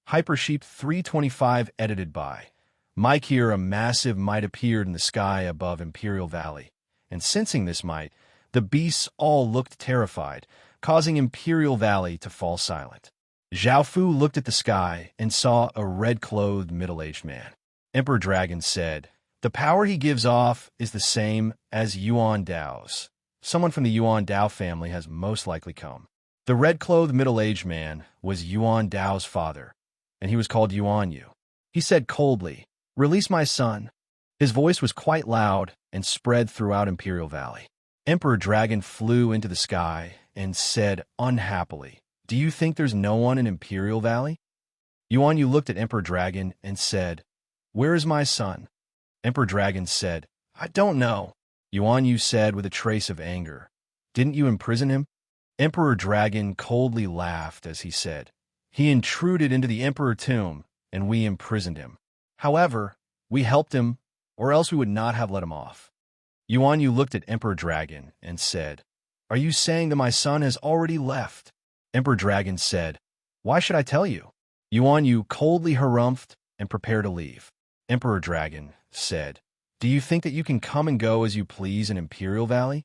[SPEAKER 1] Hypersheep 325 edited by Mike. Here a massive might appeared in the sky above Imperial Valley, and sensing this might, the beasts all looked terrified, causing Imperial Valley to fall silent. Zhao Fu looked at the sky and saw a red-clothed middle-aged man. Emperor Dragon said, "The power he gives off is the same as Yuan Dao's. Someone from the Yuan Dao family has most likely come." The red-clothed middle-aged man was Yuan Dao's father, and he was called Yuan Yu. He said coldly, "Release my son." His voice was quite loud and spread throughout Imperial Valley. Emperor Dragon flew into the sky and said unhappily, "Do you think there's no one in Imperial Valley?" Yuan Yu looked at Emperor Dragon and said, "Where is my son?" Emperor Dragon said, "I don't know." Yuan Yu said with a trace of anger, "Didn't you imprison him?" Emperor Dragon coldly laughed as he said, "He intruded into the Emperor tomb, and we imprisoned him. However, we helped him, or else we would not have let him off." Yuan Yu looked at Emperor Dragon and said, "Are you saying that my son has already left?" Emperor Dragon said, "Why should I tell you?" Yuan Yu coldly harumphed and prepared to leave. Emperor Dragon said, "Do you think that you can come and go as you please in Imperial Valley?"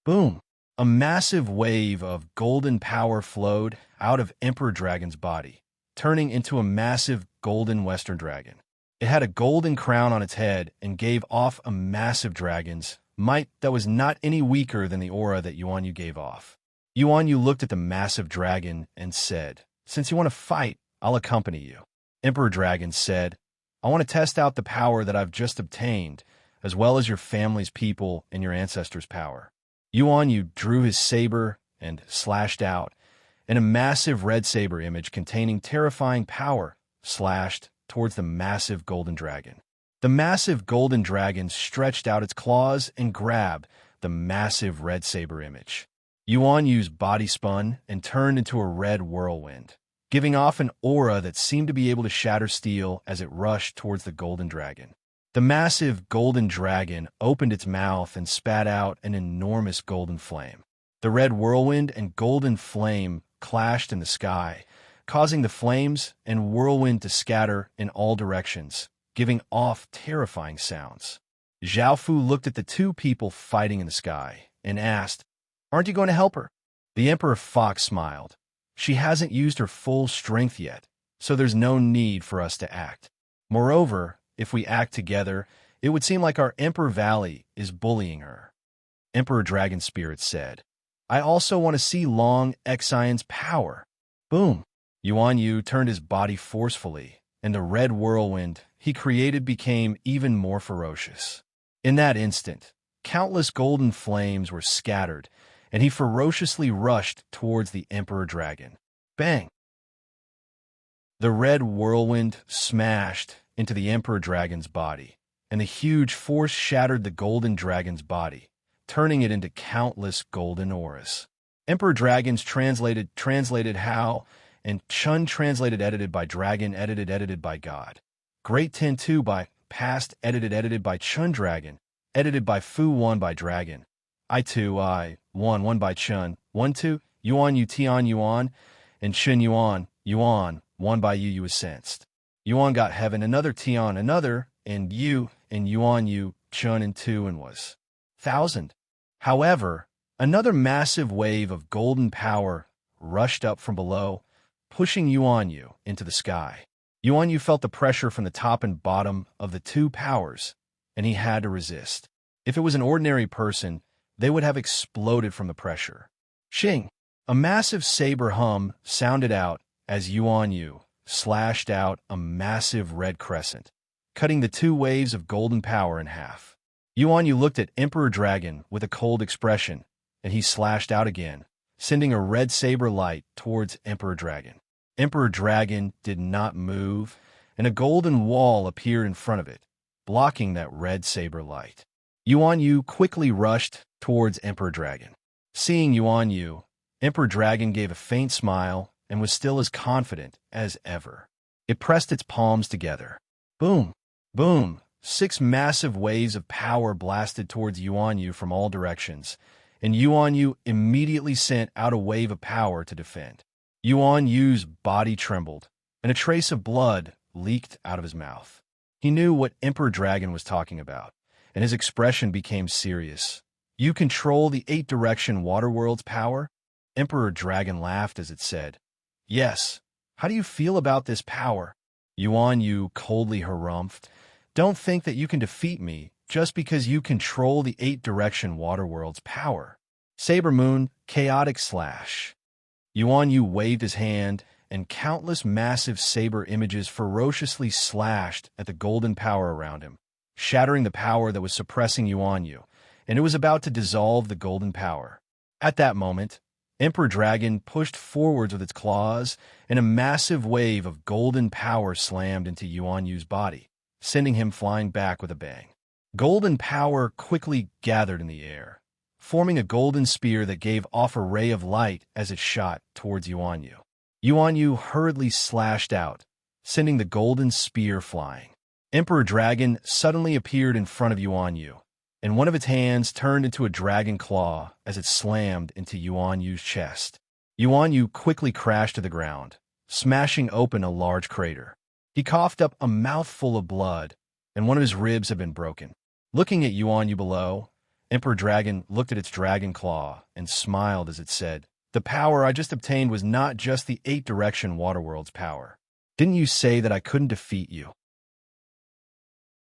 [SPEAKER 1] Boom! A massive wave of golden power flowed out of Emperor Dragon's body, turning into a massive golden Western dragon. It had a golden crown on its head and gave off a massive dragon's might that was not any weaker than the aura that Yuan Yu gave off. Yuan Yu looked at the massive dragon and said, "Since you want to fight, I'll accompany you." Emperor Dragon said, "I want to test out the power that I've just obtained, as well as your family's people and your ancestors' power." Yuan Yu drew his saber and slashed out, and a massive red saber image containing terrifying power slashed towards the massive golden dragon. The massive golden dragon stretched out its claws and grabbed the massive red saber image. Yuan Yu's body spun and turned into a red whirlwind, giving off an aura that seemed to be able to shatter steel as it rushed towards the golden dragon. The massive golden dragon opened its mouth and spat out an enormous golden flame. The red whirlwind and golden flame clashed in the sky, causing the flames and whirlwind to scatter in all directions, giving off terrifying sounds. Zhao Fu looked at the two people fighting in the sky and asked, "Aren't you going to help her?" The Emperor Fox smiled. "She hasn't used her full strength yet, so there's no need for us to act. Moreover, if we act together, it would seem like our Emperor Valley is bullying her." Emperor Dragon Spirit said, "I also want to see Long Exion's power." Boom! Yuan Yu turned his body forcefully, and the red whirlwind he created became even more ferocious. In that instant, countless golden flames were scattered, and he ferociously rushed towards the Emperor Dragon. Bang! The red whirlwind smashed into the Emperor Dragon's body, and the huge force shattered the golden dragon's body, turning it into countless golden auras. Emperor Dragons translated how, and Chun translated edited by Dragon edited by God. Great 10-2 by Past edited by Chun Dragon, edited by Fu 1 by Dragon. I 1 by Chun, 1-2, Yuan Yu Tian Yuan, and Chun Yuan 1 by Yu was sensed. Yuan got heaven, another Tian, another, and Yuan Yu Chun and 2 and was 1,000. However, another massive wave of golden power rushed up from below, pushing Yuan Yu into the sky. Yuan Yu felt the pressure from the top and bottom of the two powers, and he had to resist. If it was an ordinary person, they would have exploded from the pressure. Shing! A massive saber hum sounded out as Yuan Yu slashed out a massive red crescent, cutting the two waves of golden power in half. Yuan Yu looked at Emperor Dragon with a cold expression, and he slashed out again, sending a red saber light towards Emperor Dragon. Emperor Dragon did not move, and a golden wall appeared in front of it, blocking that red saber light. Yuan Yu quickly rushed towards Emperor Dragon. Seeing Yuan Yu, Emperor Dragon gave a faint smile and was still as confident as ever. It pressed its palms together. Boom! Boom! 6 massive waves of power blasted towards Yuan Yu from all directions, and Yuan Yu immediately sent out a wave of power to defend. Yuan Yu's body trembled, and a trace of blood leaked out of his mouth. He knew what Emperor Dragon was talking about, and his expression became serious. You control the 8-direction Waterworld's power? Emperor Dragon laughed as it said, Yes. How do you feel about this power? Yuan Yu coldly harumphed. Don't think that you can defeat me just because you control the 8-direction Waterworld's power. Saber Moon, Chaotic Slash. Yuan Yu waved his hand, and countless massive saber images ferociously slashed at the golden power around him, shattering the power that was suppressing Yuan Yu, and it was about to dissolve the golden power. At that moment, Emperor Dragon pushed forwards with its claws, and a massive wave of golden power slammed into Yuan Yu's body, sending him flying back with a bang. Golden power quickly gathered in the air, forming a golden spear that gave off a ray of light as it shot towards Yuan Yu. Yuan Yu hurriedly slashed out, sending the golden spear flying. Emperor Dragon suddenly appeared in front of Yuan Yu, and one of its hands turned into a dragon claw as it slammed into Yuan Yu's chest. Yuan Yu quickly crashed to the ground, smashing open a large crater. He coughed up a mouthful of blood, and one of his ribs had been broken. Looking at Yuan Yu below, Emperor Dragon looked at its dragon claw and smiled as it said, The power I just obtained was not just the 8-direction Waterworld's power. Didn't you say that I couldn't defeat you?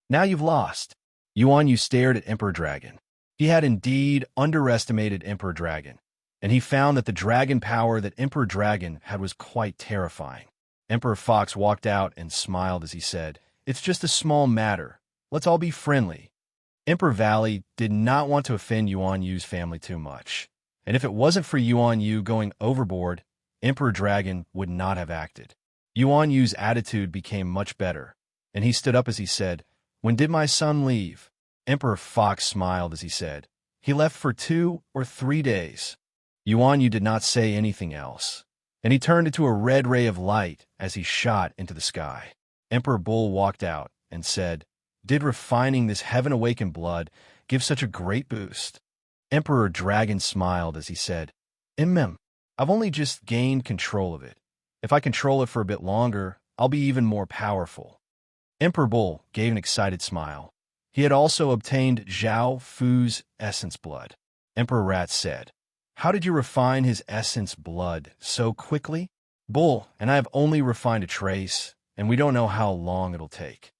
[SPEAKER 1] Now you've lost. Yuan Yu stared at Emperor Dragon. He had indeed underestimated Emperor Dragon, and he found that the dragon power that Emperor Dragon had was quite terrifying. Emperor Fox walked out and smiled as he said, It's just a small matter. Let's all be friendly. Emperor Valley did not want to offend Yuan Yu's family too much, and if it wasn't for Yuan Yu going overboard, Emperor Dragon would not have acted. Yuan Yu's attitude became much better, and he stood up as he said, When did my son leave? Emperor Fox smiled as he said, He left for 2 or 3 days. Yuan Yu did not say anything else, and he turned into a red ray of light as he shot into the sky. Emperor Bull walked out and said, Did refining this heaven-awakened blood give such a great boost? Emperor Dragon smiled as he said, I've only just gained control of it. If I control it for a bit longer, I'll be even more powerful. Emperor Bull gave an excited smile. He had also obtained Zhao Fu's essence blood. Emperor Rat said, How did you refine his essence blood so quickly? Bull and I have only refined a trace, and we don't know how long it'll take.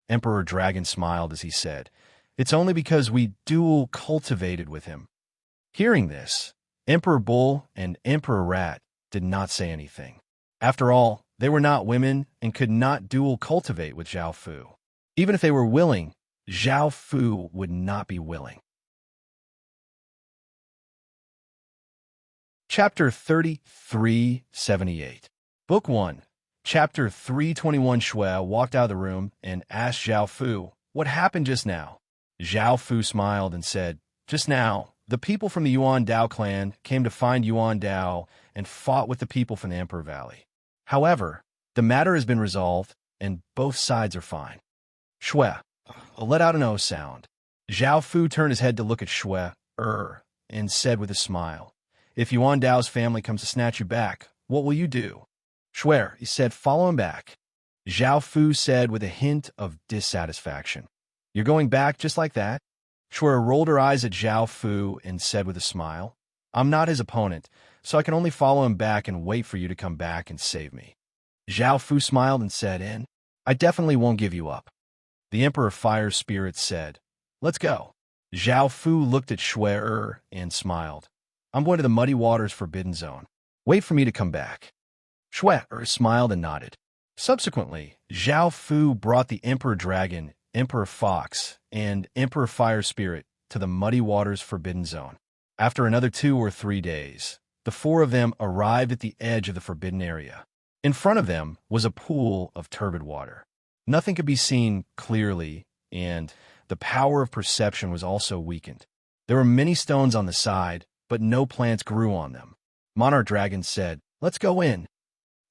[SPEAKER 1] Emperor Dragon smiled as he said, It's only because we dual cultivated with him. Hearing this, Emperor Bull and Emperor Rat did not say anything. After all, they were not women and could not dual cultivate with Zhao Fu. Even if they were willing, Zhao Fu would not be willing. Chapter 3378. Book 1. Chapter 321. Shui walked out of the room and asked Zhao Fu, What happened just now? Zhao Fu smiled and said, Just now, the people from the Yuan Dao clan came to find Yuan Dao and fought with the people from the Emperor Valley. However, the matter has been resolved, and both sides are fine. Shui let out an O sound. Zhao Fu turned his head to look at Shui, and said with a smile, If Yuan Dao's family comes to snatch you back, what will you do? Shui, he said, follow him back. Zhao Fu said with a hint of dissatisfaction, You're going back just like that? Shui rolled her eyes at Zhao Fu and said with a smile, I'm not his opponent, so I can only follow him back and wait for you to come back and save me. Zhao Fu smiled and said, I definitely won't give you up. The Emperor Fire Spirit said, Let's go. Zhao Fu looked at Shui and smiled. I'm going to the Muddy Waters Forbidden Zone. Wait for me to come back. Shue smiled and nodded. Subsequently, Zhao Fu brought the Emperor Dragon, Emperor Fox, and Emperor Fire Spirit to the Muddy Waters Forbidden Zone. After another 2 or 3 days, the 4 of them arrived at the edge of the forbidden area. In front of them was a pool of turbid water. Nothing could be seen clearly, and the power of perception was also weakened. There were many stones on the side, but no plants grew on them. Monarch Dragon said, "Let's go in."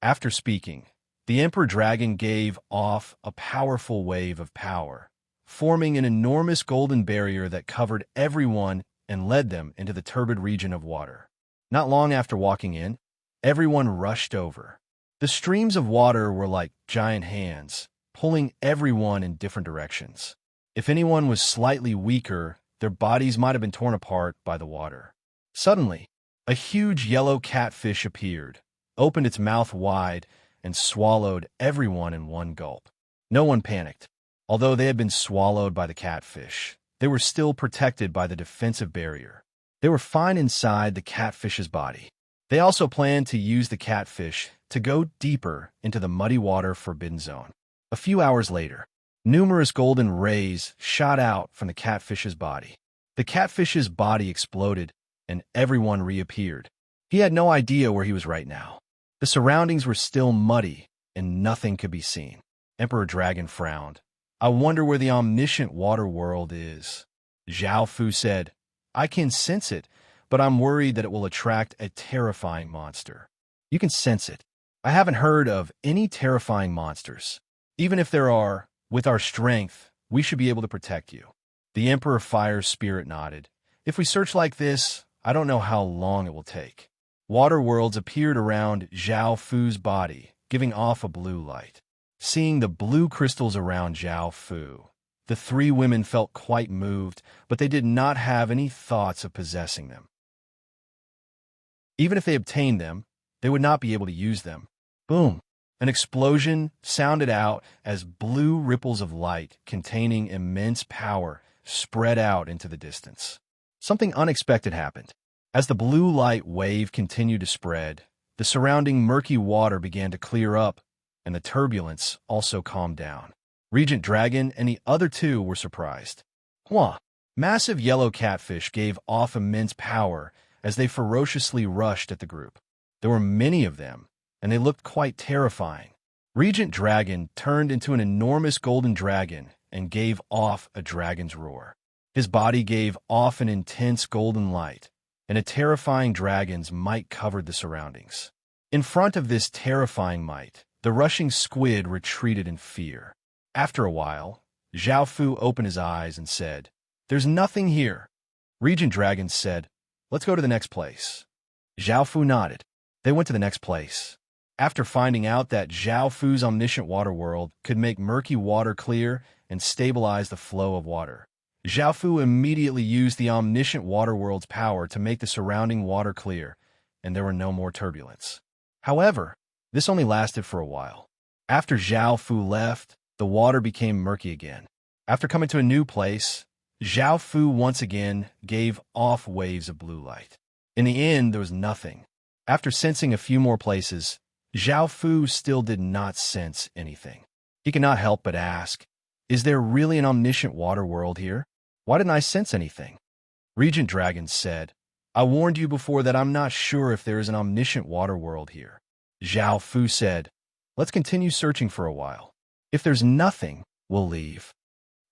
[SPEAKER 1] After speaking, the Emperor Dragon gave off a powerful wave of power, forming an enormous golden barrier that covered everyone and led them into the turbid region of water. Not long after walking in, everyone rushed over. The streams of water were like giant hands, pulling everyone in different directions. If anyone was slightly weaker, their bodies might have been torn apart by the water. Suddenly, a huge yellow catfish appeared, opened its mouth wide, and swallowed everyone in one gulp. No one panicked. Although they had been swallowed by the catfish, they were still protected by the defensive barrier. They were fine inside the catfish's body. They also planned to use the catfish to go deeper into the Muddy Water Forbidden Zone. A few hours later, numerous golden rays shot out from the catfish's body. The catfish's body exploded, and everyone reappeared. He had no idea where he was right now. The surroundings were still muddy, and nothing could be seen. Emperor Dragon frowned. "I wonder where the omniscient water world is." Zhao Fu said, "I can sense it, but I'm worried that it will attract a terrifying monster." "You can sense it. I haven't heard of any terrifying monsters. Even if there are, with our strength, we should be able to protect you." The Emperor Fire Spirit nodded. "If we search like this, I don't know how long it will take." Water worlds appeared around Zhao Fu's body, giving off a blue light. Seeing the blue crystals around Zhao Fu, the 3 women felt quite moved, but they did not have any thoughts of possessing them. Even if they obtained them, they would not be able to use them. Boom! An explosion sounded out as blue ripples of light containing immense power spread out into the distance. Something unexpected happened. As the blue light wave continued to spread, the surrounding murky water began to clear up, and the turbulence also calmed down. Regent Dragon and the other 2 were surprised. Huh! Massive yellow catfish gave off immense power as they ferociously rushed at the group. There were many of them, and they looked quite terrifying. Regent Dragon turned into an enormous golden dragon and gave off a dragon's roar. His body gave off an intense golden light, and a terrifying dragon's might covered the surroundings. In front of this terrifying might, the rushing squid retreated in fear. After a while, Zhao Fu opened his eyes and said, "There's nothing here." Regent Dragon said, "Let's go to the next place." Zhao Fu nodded. They went to the next place. After finding out that Zhao Fu's omniscient water world could make murky water clear and stabilize the flow of water, Zhao Fu immediately used the omniscient water world's power to make the surrounding water clear, and there were no more turbulence. However, this only lasted for a while. After Zhao Fu left, the water became murky again. After coming to a new place, Zhao Fu once again gave off waves of blue light. In the end, there was nothing. After sensing a few more places, Zhao Fu still did not sense anything. He could not help but ask, "Is there really an omniscient water world here? Why didn't I sense anything?" Regent Dragon said, "I warned you before that I'm not sure if there is an omniscient water world here." Zhao Fu said, "Let's continue searching for a while. If there's nothing, we'll leave."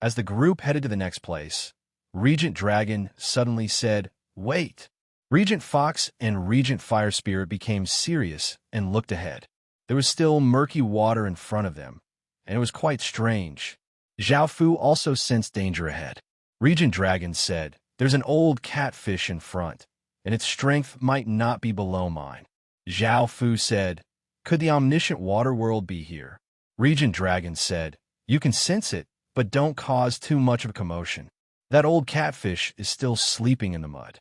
[SPEAKER 1] As the group headed to the next place, Regent Dragon suddenly said, "Wait." Regent Fox and Regent Fire Spirit became serious and looked ahead. There was still murky water in front of them, and it was quite strange. Zhao Fu also sensed danger ahead. Regent Dragon said, "There's an old catfish in front, and its strength might not be below mine." Zhao Fu said, "Could the omniscient water world be here?" Regent Dragon said, "You can sense it, but don't cause too much of a commotion. That old catfish is still sleeping in the mud."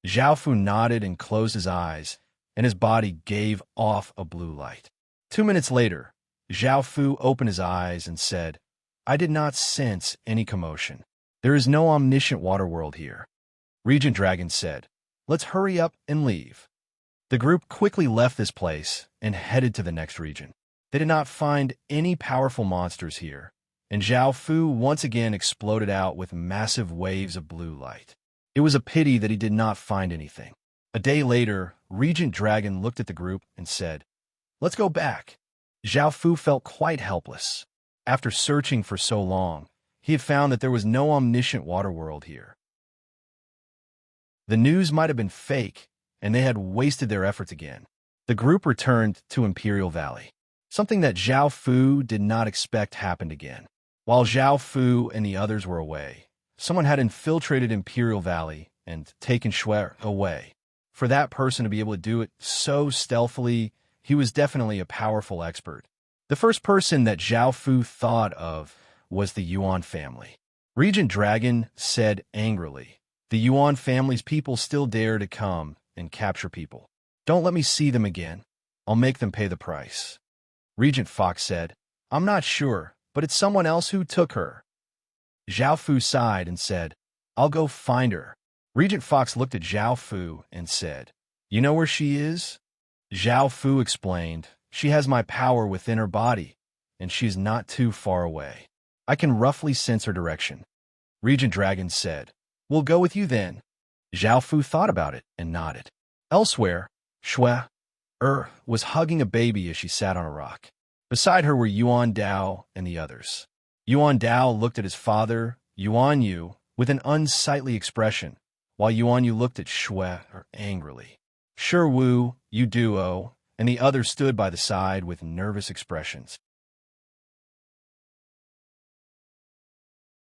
[SPEAKER 1] Zhao Fu nodded and closed his eyes, and his body gave off a blue light. 2 minutes later, Zhao Fu opened his eyes and said, "I did not sense any commotion. There is no omniscient water world here." Regent Dragon said, "Let's hurry up and leave." The group quickly left this place and headed to the next region. They did not find any powerful monsters here, and Zhao Fu once again exploded out with massive waves of blue light. It was a pity that he did not find anything. A day later, Regent Dragon looked at the group and said, "Let's go back." Zhao Fu felt quite helpless. After searching for so long, he had found that there was no omniscient water world here. The news might have been fake, and they had wasted their efforts again. The group returned to Imperial Valley. Something that Zhao Fu did not expect happened again. While Zhao Fu and the others were away, someone had infiltrated Imperial Valley and taken Shui away. For that person to be able to do it so stealthily, he was definitely a powerful expert. The first person that Zhao Fu thought of was the Yuan family. Regent Dragon said angrily, "The Yuan family's people still dare to come and capture people. Don't let me see them again. I'll make them pay the price." Regent Fox said, "I'm not sure, but it's someone else who took her." Zhao Fu sighed and said, "I'll go find her." Regent Fox looked at Zhao Fu and said, "You know where she is?" Zhao Fu explained, "She has my power within her body, and she's not too far away. I can roughly sense her direction." Regent Dragon said, "We'll go with you then." Zhao Fu thought about it and nodded. Elsewhere, Shui was hugging a baby as she sat on a rock. Beside her were Yuan Dao and the others. Yuan Dao looked at his father, Yuan Yu, with an unsightly expression, while Yuan Yu looked at Shui angrily. Shi Wu, Yu Duo, and the others stood by the side with nervous expressions.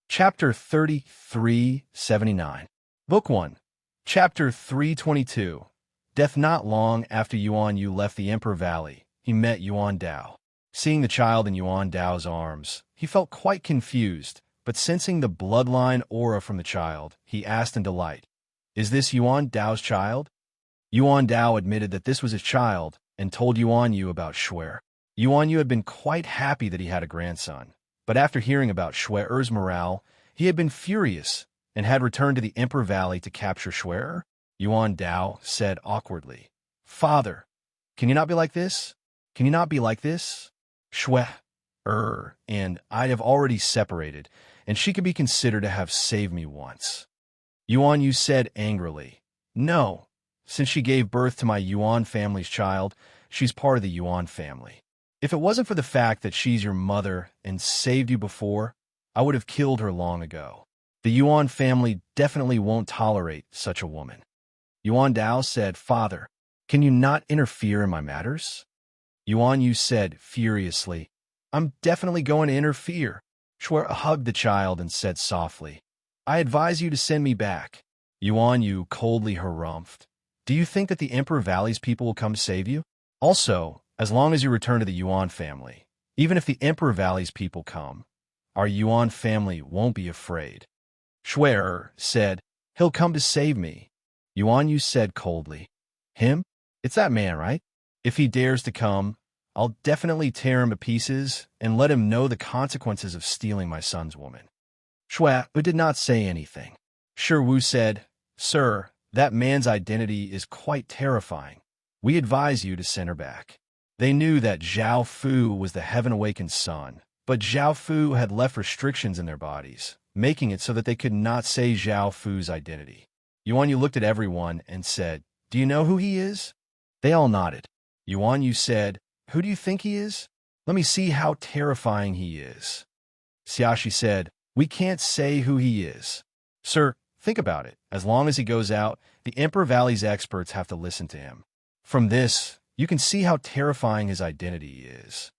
[SPEAKER 1] Chapter 3379. Book 1. Chapter 322. Death. Not long after Yuan Yu left the Emperor Valley, he met Yuan Dao. Seeing the child in Yuan Dao's arms, he felt quite confused, but sensing the bloodline aura from the child, he asked in delight, "Is this Yuan Dao's child?" Yuan Dao admitted that this was his child and told Yuan Yu about Shui. Yuan Yu had been quite happy that he had a grandson, but after hearing about Shui's morale, he had been furious and had returned to the Emperor Valley to capture Shui. Yuan Dao said awkwardly, "Father, can you not be like this? Can you not be like this? Shui and I have already separated, and she could be considered to have saved me once." Yuan Yu said angrily, "No, since she gave birth to my Yuan family's child, she's part of the Yuan family. If it wasn't for the fact that she's your mother and saved you before, I would have killed her long ago. The Yuan family definitely won't tolerate such a woman." Yuan Dao said, "Father, can you not interfere in my matters?" Yuan Yu said furiously, "I'm definitely going to interfere." Shui hugged the child and said softly, "I advise you to send me back." Yuan Yu coldly harumphed, "Do you think that the Emperor Valley's people will come save you? Also, as long as you return to the Yuan family, even if the Emperor Valley's people come, our Yuan family won't be afraid." Shui said, "He'll come to save me." Yuan Yu said coldly, "Him? It's that man, right? If he dares to come, I'll definitely tear him to pieces and let him know the consequences of stealing my son's woman." Shui did not say anything. Shi Wu said, "Sir, that man's identity is quite terrifying. We advise you to send her back." They knew that Zhao Fu was the heaven-awakened son, but Zhao Fu had left restrictions in their bodies, making it so that they could not say Zhao Fu's identity. Yuan Yu looked at everyone and said, "Do you know who he is?" They all nodded. Yuan Yu said, "Who do you think he is? Let me see how terrifying he is." Xiaxi said, "We can't say who he is." "Sir, think about it. As long as he goes out, the Emperor Valley's experts have to listen to him. From this, you can see how terrifying his identity is."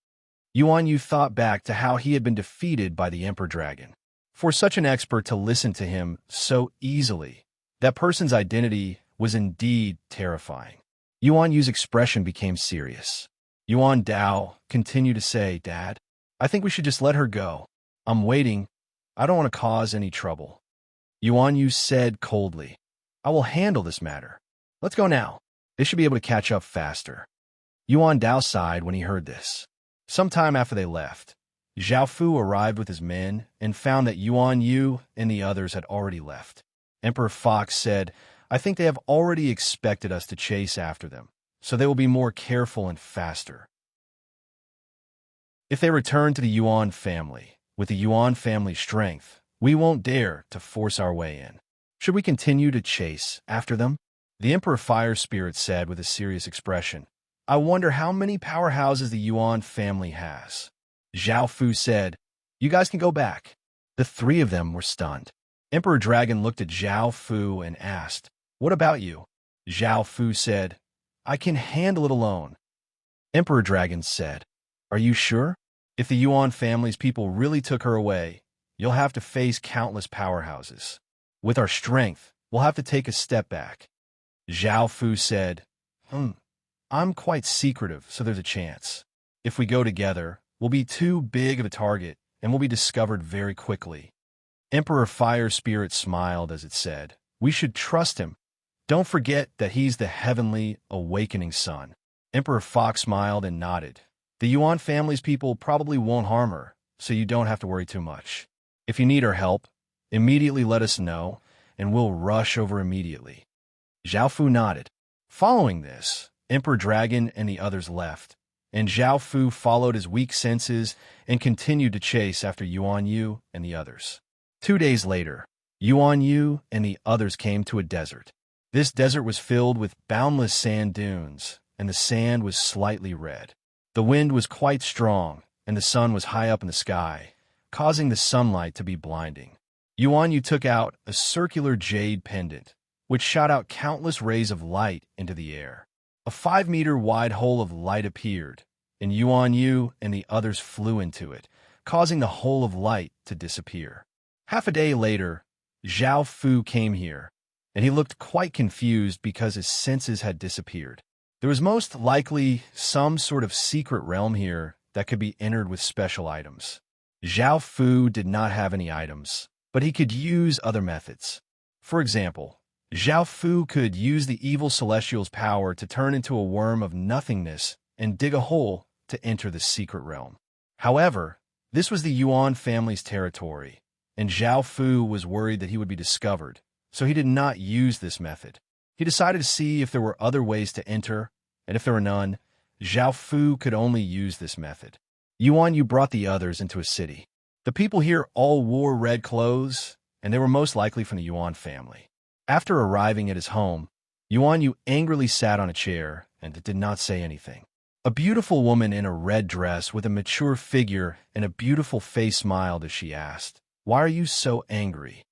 [SPEAKER 1] Yuan Yu thought back to how he had been defeated by the Emperor Dragon. For such an expert to listen to him so easily, that person's identity was indeed terrifying. Yuan Yu's expression became serious. Yuan Dao continued to say, "Dad, I think we should just let her go. I'm waiting. I don't want to cause any trouble." Yuan Yu said coldly, "I will handle this matter. Let's go now. They should be able to catch up faster." Yuan Dao sighed when he heard this. Sometime after they left, Zhao Fu arrived with his men and found that Yuan Yu and the others had already left. Emperor Fox said, "I think they have already expected us to chase after them, so they will be more careful and faster. If they return to the Yuan family, with the Yuan family's strength, we won't dare to force our way in. Should we continue to chase after them? The Emperor Fire Spirit said with a serious expression. I wonder how many powerhouses the Yuan family has. Zhao Fu said, You guys can go back. The three of them were stunned. Emperor Dragon looked at Zhao Fu and asked, What about you? Zhao Fu said, I can handle it alone. Emperor Dragon said, Are you sure? If the Yuan family's people really took her away, you'll have to face countless powerhouses. With our strength, we'll have to take a step back. Zhao Fu said, I'm quite secretive, so there's a chance. If we go together, we'll be too big of a target, and we'll be discovered very quickly. Emperor Fire Spirit smiled as it said, We should trust him. Don't forget that he's the heavenly, awakening sun. Emperor Fox smiled and nodded. The Yuan family's people probably won't harm her, so you don't have to worry too much. If you need our help, immediately let us know, and we'll rush over immediately. Zhao Fu nodded. Following this, Emperor Dragon and the others left, and Zhao Fu followed his weak senses and continued to chase after Yuan Yu and the others. 2 days later, Yuan Yu and the others came to a desert. This desert was filled with boundless sand dunes, and the sand was slightly red. The wind was quite strong, and the sun was high up in the sky, causing the sunlight to be blinding. Yuan Yu took out a circular jade pendant, which shot out countless rays of light into the air. A 5-meter wide hole of light appeared, and Yuan Yu and the others flew into it, causing the hole of light to disappear. Half a day later, Zhao Fu came here, and he looked quite confused because his senses had disappeared. There was most likely some sort of secret realm here that could be entered with special items. Zhao Fu did not have any items, but he could use other methods. For example, Zhao Fu could use the evil celestial's power to turn into a worm of nothingness and dig a hole to enter the secret realm. However, this was the Yuan family's territory, and Zhao Fu was worried that he would be discovered, so he did not use this method. He decided to see if there were other ways to enter, and if there were none, Zhao Fu could only use this method. Yuan Yu brought the others into a city. The people here all wore red clothes, and they were most likely from the Yuan family. After arriving at his home, Yuan Yu angrily sat on a chair and did not say anything. A beautiful woman in a red dress with a mature figure and a beautiful face smiled as she asked, Why are you so angry?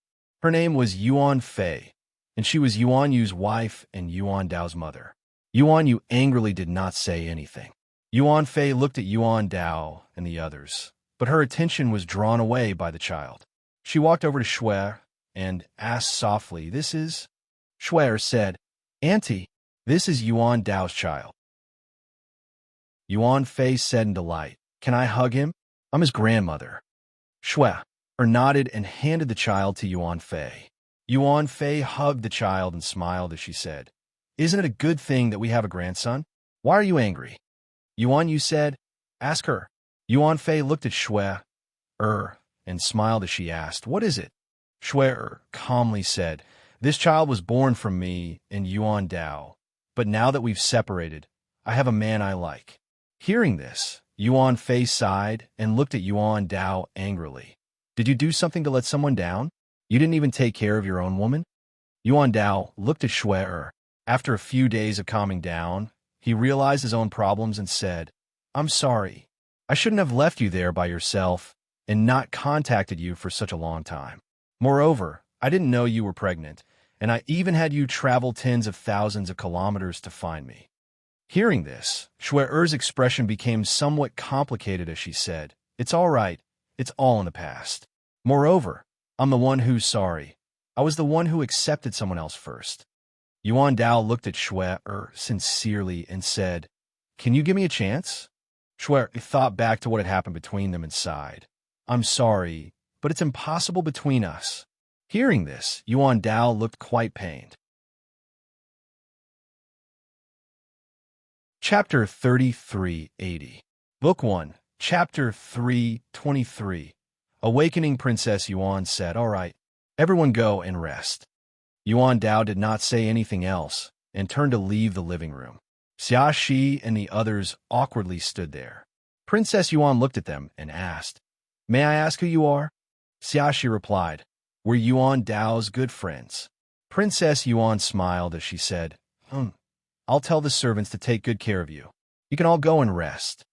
[SPEAKER 1] Her name was Yuan Fei, and she was Yuan Yu's wife and Yuan Dao's mother. Yuan Yu angrily did not say anything. Yuan Fei looked at Yuan Dao and the others, but her attention was drawn away by the child. She walked over to Shui and asked softly, This is? Shui said, Auntie, this is Yuan Dao's child. Yuan Fei said in delight, Can I hug him? I'm his grandmother. Shui nodded and handed the child to Yuan Fei. Yuan Fei hugged the child and smiled as she said, Isn't it a good thing that we have a grandson? Why are you angry? Yuan Yu said, Ask her. Yuan Fei looked at Shui and smiled as she asked, What is it? Shui calmly said, This child was born from me and Yuan Dao, but now that we've separated, I have a man I like. Hearing this, Yuan Fei sighed and looked at Yuan Dao angrily. Did you do something to let someone down? You didn't even take care of your own woman? Yuan Dao looked at Shui. After a few days of calming down, he realized his own problems and said, I'm sorry. I shouldn't have left you there by yourself and not contacted you for such a long time. Moreover, I didn't know you were pregnant, and I even had you travel tens of thousands of kilometers to find me. Hearing this, Shui-er's expression became somewhat complicated as she said, It's all right. It's all in the past. Moreover, I'm the one who's sorry. I was the one who accepted someone else first. Yuan Dao looked at Shui sincerely and said, Can you give me a chance? Shui thought back to what had happened between them and sighed. I'm sorry, but it's impossible between us. Hearing this, Yuan Dao looked quite pained. Chapter 3380. Book 1, Chapter 323. Awakening Princess Yuan said, All right, everyone go and rest. Yuan Dao did not say anything else and turned to leave the living room. Xia Shi and the others awkwardly stood there. Princess Yuan looked at them and asked, "May I ask who you are?" Xia Shi replied, "We're Yuan Dao's good friends." Princess Yuan smiled as she said, I'll tell the servants to take good care of you. You can all go and rest."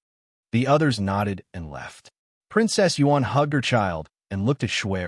[SPEAKER 1] The others nodded and left. Princess Yuan hugged her child and looked at Shui.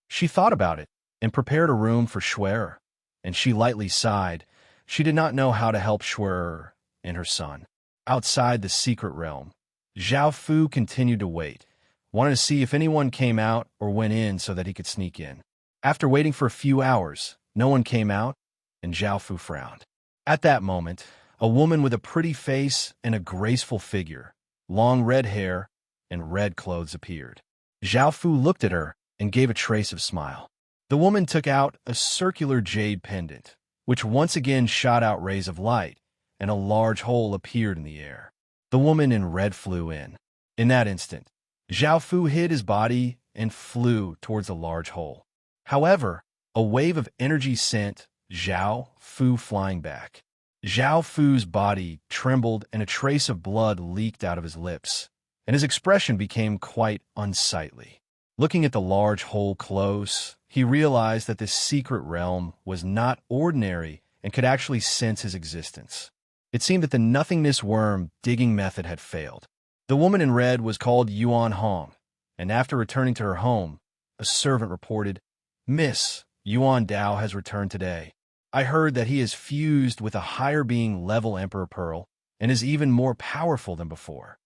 [SPEAKER 1] She thought about it and prepared a room for Shui, and she lightly sighed. She did not know how to help Shui and her son. Outside the secret realm, Zhao Fu continued to wait, wanted to see if anyone came out or went in so that he could sneak in. After waiting for a few hours, no one came out, and Zhao Fu frowned. At that moment, a woman with a pretty face and a graceful figure, long red hair, and red clothes appeared. Zhao Fu looked at her and gave a trace of smile. The woman took out a circular jade pendant, which once again shot out rays of light, and a large hole appeared in the air. The woman in red flew in. In that instant, Zhao Fu hid his body and flew towards the large hole. However, a wave of energy sent Zhao Fu flying back. Zhao Fu's body trembled and a trace of blood leaked out of his lips, and his expression became quite unsightly. Looking at the large hole close, he realized that this secret realm was not ordinary and could actually sense his existence. It seemed that the nothingness worm digging method had failed. The woman in red was called Yuan Hong, and after returning to her home, a servant reported, "Miss, Yuan Dao has returned today. I heard that he is fused with a higher being level Emperor Pearl and is even more powerful than before."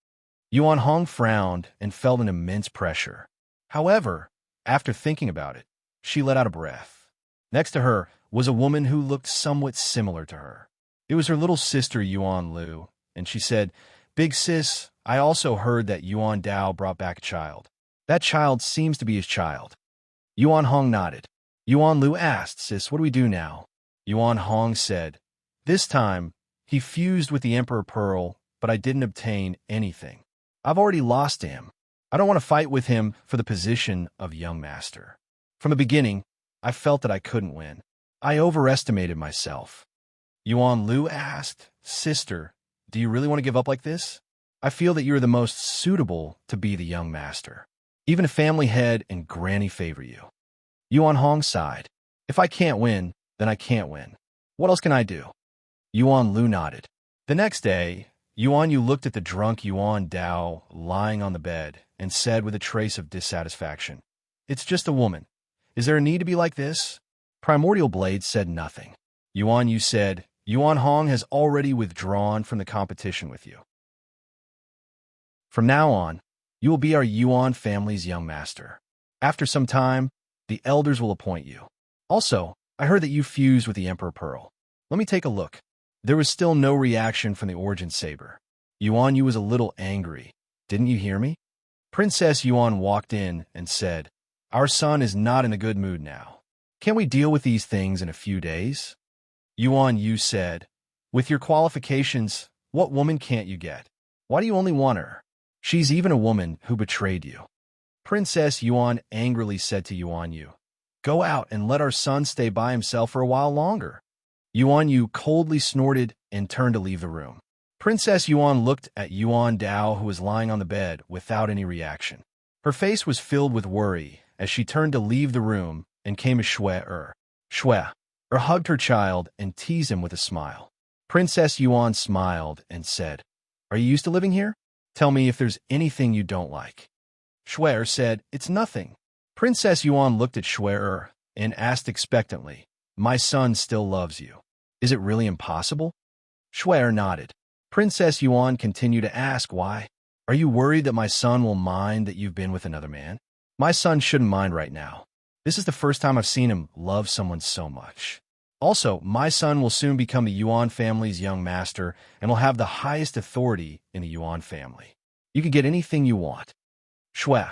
[SPEAKER 1] Yuan Hong frowned and felt an immense pressure. However, after thinking about it, she let out a breath. Next to her was a woman who looked somewhat similar to her. It was her little sister Yuan Lu, and she said, "Big sis, I also heard that Yuan Dao brought back a child. That child seems to be his child." Yuan Hong nodded. Yuan Lu asked, "Sis, what do we do now?" Yuan Hong said, "This time, he fused with the Emperor Pearl, but I didn't obtain anything. I've already lost to him. I don't want to fight with him for the position of young master. From the beginning, I felt that I couldn't win. I overestimated myself." Yuan Lu asked, "Sister, do you really want to give up like this? I feel that you're the most suitable to be the young master. Even a family head and granny favor you." Yuan Hong sighed. "If I can't win, then I can't win. What else can I do?" Yuan Lu nodded. The next day, Yuan Yu looked at the drunk Yuan Dao lying on the bed and said with a trace of dissatisfaction, "It's just a woman. Is there a need to be like this?" Primordial Blade said nothing. Yuan Yu said, "Yuan Hong has already withdrawn from the competition with you. From now on, you will be our Yuan family's young master. After some time, the elders will appoint you. Also, I heard that you fused with the Emperor Pearl. Let me take a look." There was still no reaction from the Origin Saber. Yuan Yu was a little angry. "Didn't you hear me?" Princess Yuan walked in and said, "Our son is not in a good mood now. Can we deal with these things in a few days?" Yuan Yu said, "With your qualifications, what woman can't you get? Why do you only want her? She's even a woman who betrayed you." Princess Yuan angrily said to Yuan Yu, "Go out and let our son stay by himself for a while longer." Yuan Yu coldly snorted and turned to leave the room. Princess Yuan looked at Yuan Dao, who was lying on the bed without any reaction. Her face was filled with worry as she turned to leave the room and came to Shui. Shui hugged her child and teased him with a smile. Princess Yuan smiled and said, "Are you used to living here? Tell me if there's anything you don't like." Shui said, "It's nothing." Princess Yuan looked at Shui and asked expectantly, "My son still loves you. Is it really impossible?" Shui nodded. Princess Yuan continued to ask why. "Are you worried that my son will mind that you've been with another man?" "My son shouldn't mind right now. This is the first time I've seen him love someone so much. Also, my son will soon become the Yuan family's young master and will have the highest authority in the Yuan family. You can get anything you want." Shui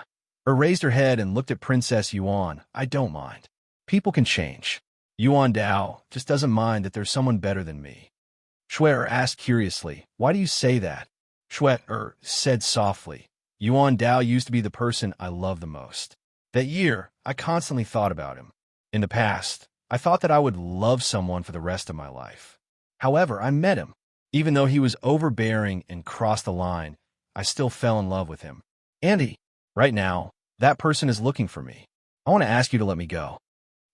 [SPEAKER 1] raised her head and looked at Princess Yuan. "I don't mind. People can change. Yuan Dao just doesn't mind that there's someone better than me." Shui asked curiously, "Why do you say that?" Shui said softly, "Yuan Dao used to be the person I love the most. That year, I constantly thought about him. In the past, I thought that I would love someone for the rest of my life. However, I met him. Even though he was overbearing and crossed the line, I still fell in love with him. Andy, right now, that person is looking for me. I want to ask you to let me go.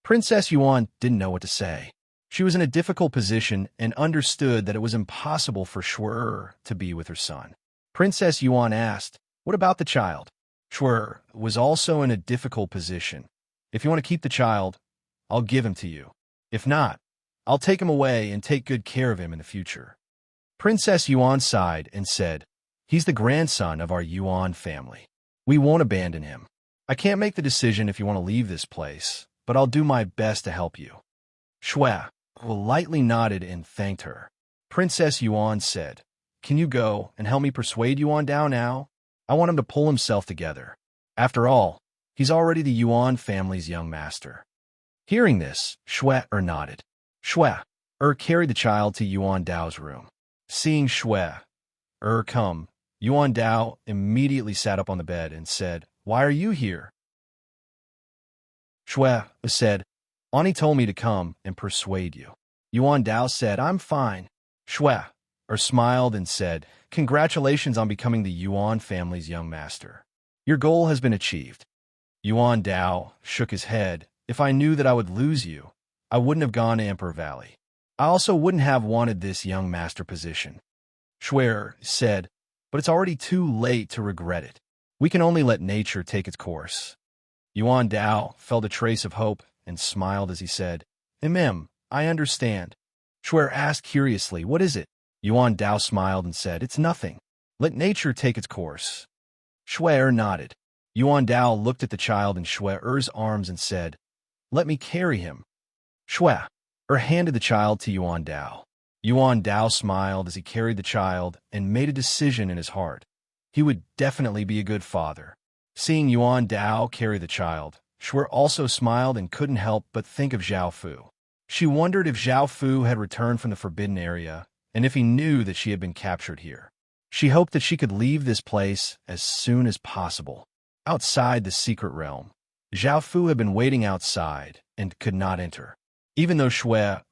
[SPEAKER 1] Princess Yuan didn't know what to say. She was in a difficult position and understood that it was impossible for Shu'er to be with her son. Princess Yuan asked, "What about the child?" Shu'er was also in a difficult position. "If you want to keep the child, I'll give him to you. If not, I'll take him away and take good care of him in the future." Princess Yuan sighed and said, "He's the grandson of our Yuan family. We won't abandon him. I can't make the decision if you want to leave this place, but I'll do my best to help you." Shu'er lightly nodded and thanked her. Princess Yuan said, "Can you go and help me persuade Yuan Dao now? I want him to pull himself together. After all, he's already the Yuan family's young master." Hearing this, Shu'er nodded. Shu'er carried the child to Yuan Dao's room. Seeing Shu'er come, Yuan Dao immediately sat up on the bed and said, "Why are you here?" Shu'er said, "Ani told me to come and persuade you." Yuan Dao said, "I'm fine." Shu'er smiled and said, "Congratulations on becoming the Yuan family's young master. Your goal has been achieved." Yuan Dao shook his head. "If I knew that I would lose you, I wouldn't have gone to Emperor Valley. I also wouldn't have wanted this young master position." Shu'er said, "But it's already too late to regret it. We can only let nature take its course." Yuan Dao felt a trace of hope and smiled as he said, I understand." Shu'er asked curiously, "What is it?" Yuan Dao smiled and said, "It's nothing. Let nature take its course." Shu'er nodded. Yuan Dao looked at the child in Shu'er's arms and said, "Let me carry him." Shu'er handed the child to Yuan Dao. Yuan Dao smiled as he carried the child and made a decision in his heart. He would definitely be a good father. Seeing Yuan Dao carry the child, Shu'er also smiled and couldn't help but think of Zhao Fu. She wondered if Zhao Fu had returned from the Forbidden Area and if he knew that she had been captured here. She hoped that she could leave this place as soon as possible. Outside the secret realm, Zhao Fu had been waiting outside and could not enter. Even though Shu'er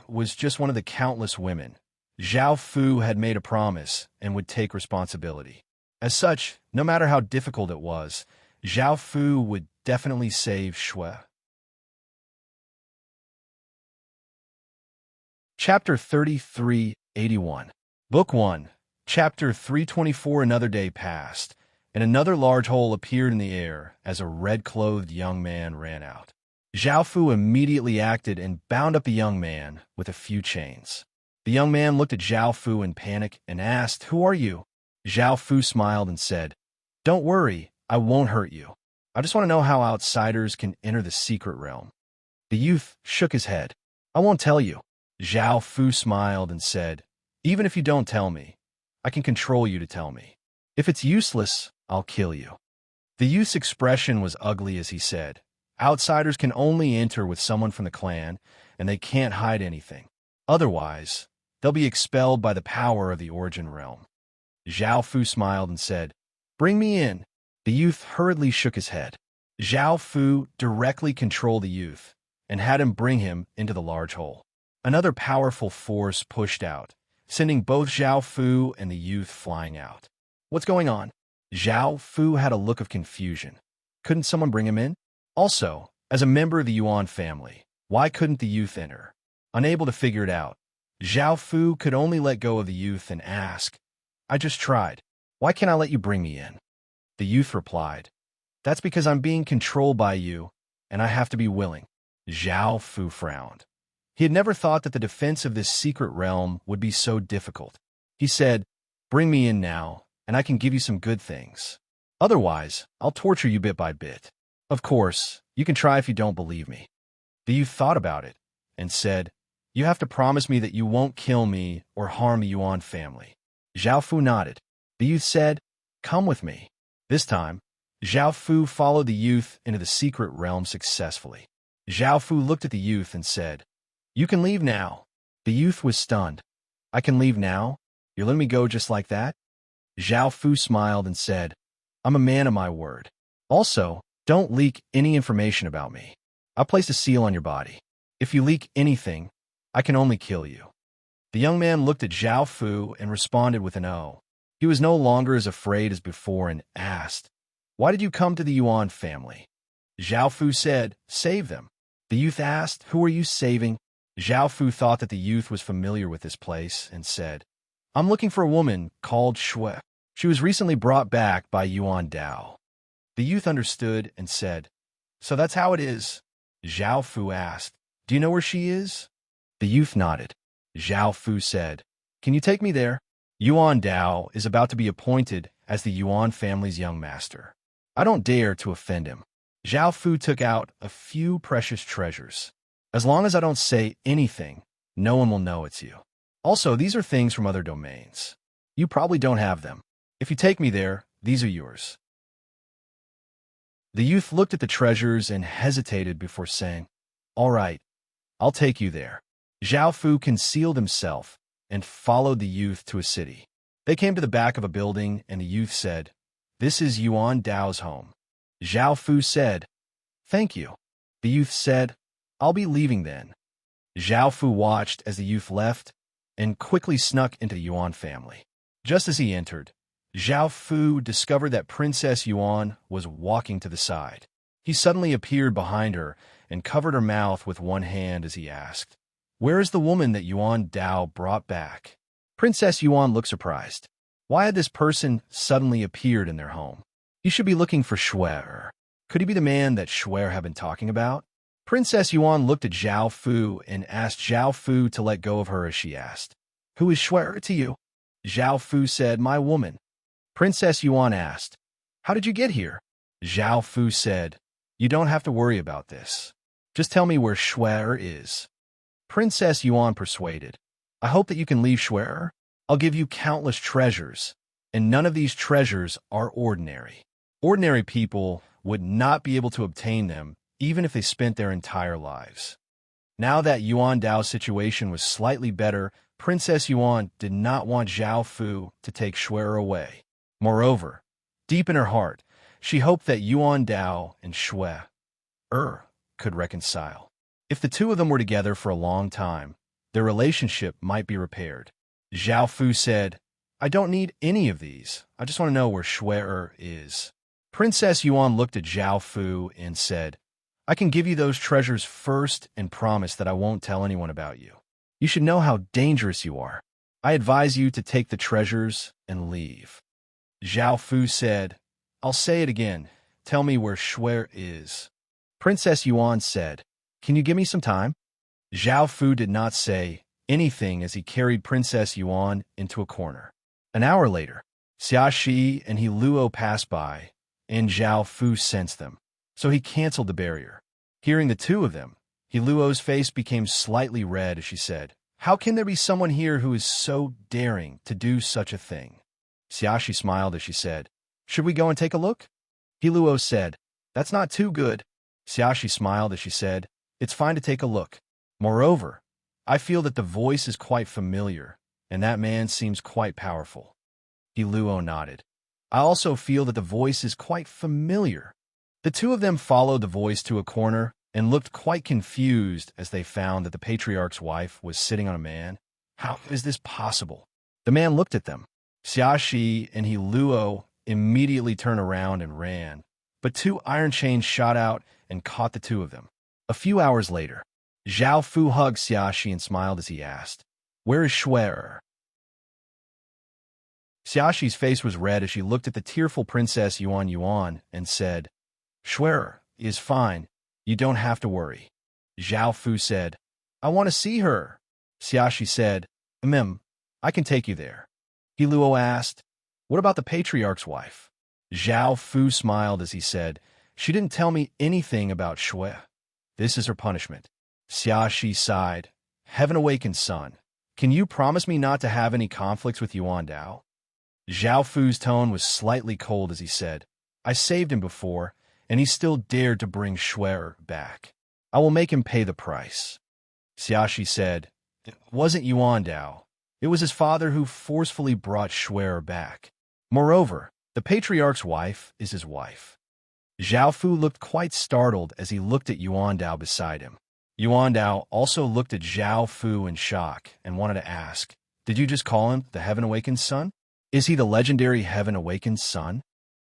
[SPEAKER 1] was just one of the countless women, Zhao Fu had made a promise and would take responsibility. As such, no matter how difficult it was, Zhao Fu would definitely save Shu'er. Chapter 3381. Book 1. Chapter 324. Another day passed, and another large hole appeared in the air as a red-clothed young man ran out. Zhao Fu immediately acted and bound up the young man with a few chains. The young man looked at Zhao Fu in panic and asked, "Who are you?" Zhao Fu smiled and said, "Don't worry, I won't hurt you. I just want to know how outsiders can enter the secret realm." The youth shook his head. "I won't tell you." Zhao Fu smiled and said, "Even if you don't tell me, I can control you to tell me. If it's useless, I'll kill you." The youth's expression was ugly as he said, "Outsiders can only enter with someone from the clan, and they can't hide anything. Otherwise, they'll be expelled by the power of the origin realm." Zhao Fu smiled and said, "Bring me in." The youth hurriedly shook his head. Zhao Fu directly controlled the youth and had him bring him into the large hole. Another powerful force pushed out, sending both Zhao Fu and the youth flying out. "What's going on?" Zhao Fu had a look of confusion. Couldn't someone bring him in? Also, as a member of the Yuan family, why couldn't the youth enter? Unable to figure it out, Zhao Fu could only let go of the youth and ask, "I just tried. Why can't I let you bring me in?" The youth replied, "That's because I'm being controlled by you, and I have to be willing." Zhao Fu frowned. He had never thought that the defense of this secret realm would be so difficult. He said, "Bring me in now, and I can give you some good things. Otherwise, I'll torture you bit by bit. Of course, you can try if you don't believe me." The youth thought about it and said, "You have to promise me that you won't kill me or harm the Yuan family." Zhao Fu nodded. The youth said, "Come with me." This time, Zhao Fu followed the youth into the secret realm successfully. Zhao Fu looked at the youth and said, "You can leave now." The youth was stunned. "I can leave now? You're letting me go just like that?" Zhao Fu smiled and said, "I'm a man of my word. Also, don't leak any information about me. I placed a seal on your body. If you leak anything, I can only kill you." The young man looked at Zhao Fu and responded with an "oh." He was no longer as afraid as before and asked, "Why did you come to the Yuan family?" Zhao Fu said, "Save them." The youth asked, "Who are you saving?" Zhao Fu thought that the youth was familiar with this place and said, "I'm looking for a woman called Shui. She was recently brought back by Yuan Dao." The youth understood and said, "So that's how it is?" Zhao Fu asked, "Do you know where she is?" The youth nodded. Zhao Fu said, "Can you take me there? Yuan Dao is about to be appointed as the Yuan family's young master. I don't dare to offend him." Zhao Fu took out a few precious treasures. "As long as I don't say anything, no one will know it's you. Also, these are things from other domains. You probably don't have them. If you take me there, these are yours." The youth looked at the treasures and hesitated before saying, "All right, I'll take you there." Zhao Fu concealed himself and followed the youth to a city. They came to the back of a building, and the youth said, "This is Yuan Dao's home." Zhao Fu said, "Thank you." The youth said, "I'll be leaving then." Zhao Fu watched as the youth left and quickly snuck into the Yuan family. Just as he entered, Zhao Fu discovered that Princess Yuan was walking to the side. He suddenly appeared behind her and covered her mouth with one hand as he asked, "Where is the woman that Yuan Dao brought back?" Princess Yuan looked surprised. Why had this person suddenly appeared in their home? He should be looking for Shui. Could he be the man that Shui had been talking about? Princess Yuan looked at Zhao Fu and asked Zhao Fu to let go of her as she asked, "Who is Shui to you?" Zhao Fu said, "My woman." Princess Yuan asked, "How did you get here?" Zhao Fu said, "You don't have to worry about this. Just tell me where Shui is." Princess Yuan persuaded, "I hope that you can leave Shui. I'll give you countless treasures, and none of these treasures are ordinary. Ordinary people would not be able to obtain them even if they spent their entire lives." Now that Yuan Dao's situation was slightly better, Princess Yuan did not want Zhao Fu to take Shui away. Moreover, deep in her heart, she hoped that Yuan Dao and Shui could reconcile. If the two of them were together for a long time, their relationship might be repaired. Zhao Fu said, "I don't need any of these. I just want to know where Shui is." Princess Yuan looked at Zhao Fu and said, "I can give you those treasures first and promise that I won't tell anyone about you. You should know how dangerous you are. I advise you to take the treasures and leave." Zhao Fu said, "I'll say it again. Tell me where Shui is." Princess Yuan said, "Can you give me some time?" Zhao Fu did not say anything as he carried Princess Yuan into a corner. An hour later, Xia Shi and He Luo passed by, and Zhao Fu sensed them, so he canceled the barrier. Hearing the two of them, He Luo's face became slightly red as she said, "How can there be someone here who is so daring to do such a thing?" Xia Shi smiled as she said, "Should we go and take a look?" He Luo said, "That's not too good." Xia Shi smiled as she said, "It's fine to take a look. Moreover, I feel that the voice is quite familiar, and that man seems quite powerful." He Luo nodded. "I also feel that the voice is quite familiar." The two of them followed the voice to a corner and looked quite confused as they found that the patriarch's wife was sitting on a man. How is this possible? The man looked at them. Xia Shi and He Luo immediately turned around and ran, but two iron chains shot out and caught the two of them. A few hours later, Zhao Fu hugged Xia Shi and smiled as he asked, "Where is Shui?" Xia Shi's face was red as she looked at the tearful Princess Yuan and said, "Shui is fine. You don't have to worry." Zhao Fu said, "I want to see her." Xia Shi said, I can take you there." He Luo asked, "What about the patriarch's wife?" Zhao Fu smiled as he said, "She didn't tell me anything about Shui. This is her punishment." Xia Shi sighed, "Heaven awakened son, can you promise me not to have any conflicts with Yuan Dao?" Zhao Fu's tone was slightly cold as he said, "I saved him before, and he still dared to bring Shui back. I will make him pay the price." Xia Shi said, "It wasn't Yuan Dao. It was his father who forcefully brought Shui back. Moreover, the patriarch's wife is his wife." Zhao Fu looked quite startled as he looked at Yuan Dao beside him. Yuan Dao also looked at Zhao Fu in shock and wanted to ask, did you just call him the Heaven Awakened Son? Is he the legendary Heaven Awakened Son?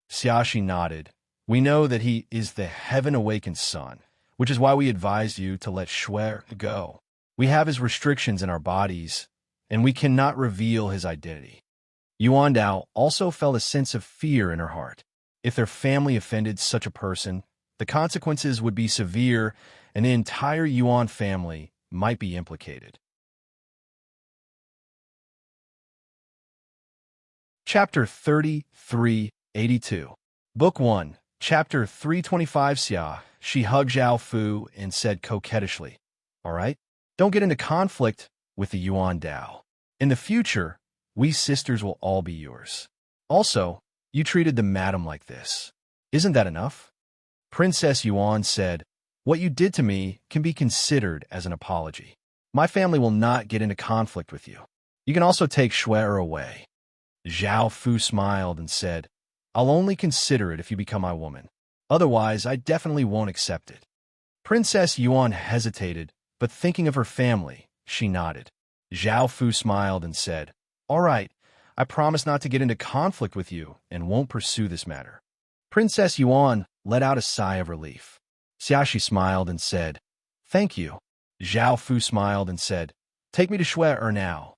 [SPEAKER 1] Xiaxi nodded. We know that he is the Heaven Awakened Son, which is why we advised you to let Shui go. We have his restrictions in our bodies, and we cannot reveal his identity. Yuan Dao also felt a sense of fear in her heart. If their family offended such a person, the consequences would be severe, and the entire Yuan family might be implicated. Chapter 3382. Book 1, Chapter 325. She hugged Zhao Fu and said coquettishly, all right, don't get into conflict with the Yuan Dao. In the future, we sisters will all be yours. Also, you treated the madam like this. Isn't that enough? Princess Yuan said, what you did to me can be considered as an apology. My family will not get into conflict with you. You can also take Shui away. Zhao Fu smiled and said, I'll only consider it if you become my woman. Otherwise, I definitely won't accept it. Princess Yuan hesitated, but thinking of her family, she nodded. Zhao Fu smiled and said, all right, I promise not to get into conflict with you and won't pursue this matter. Princess Yuan let out a sigh of relief. Xiaxi smiled and said, thank you. Zhao Fu smiled and said, take me to Shui now.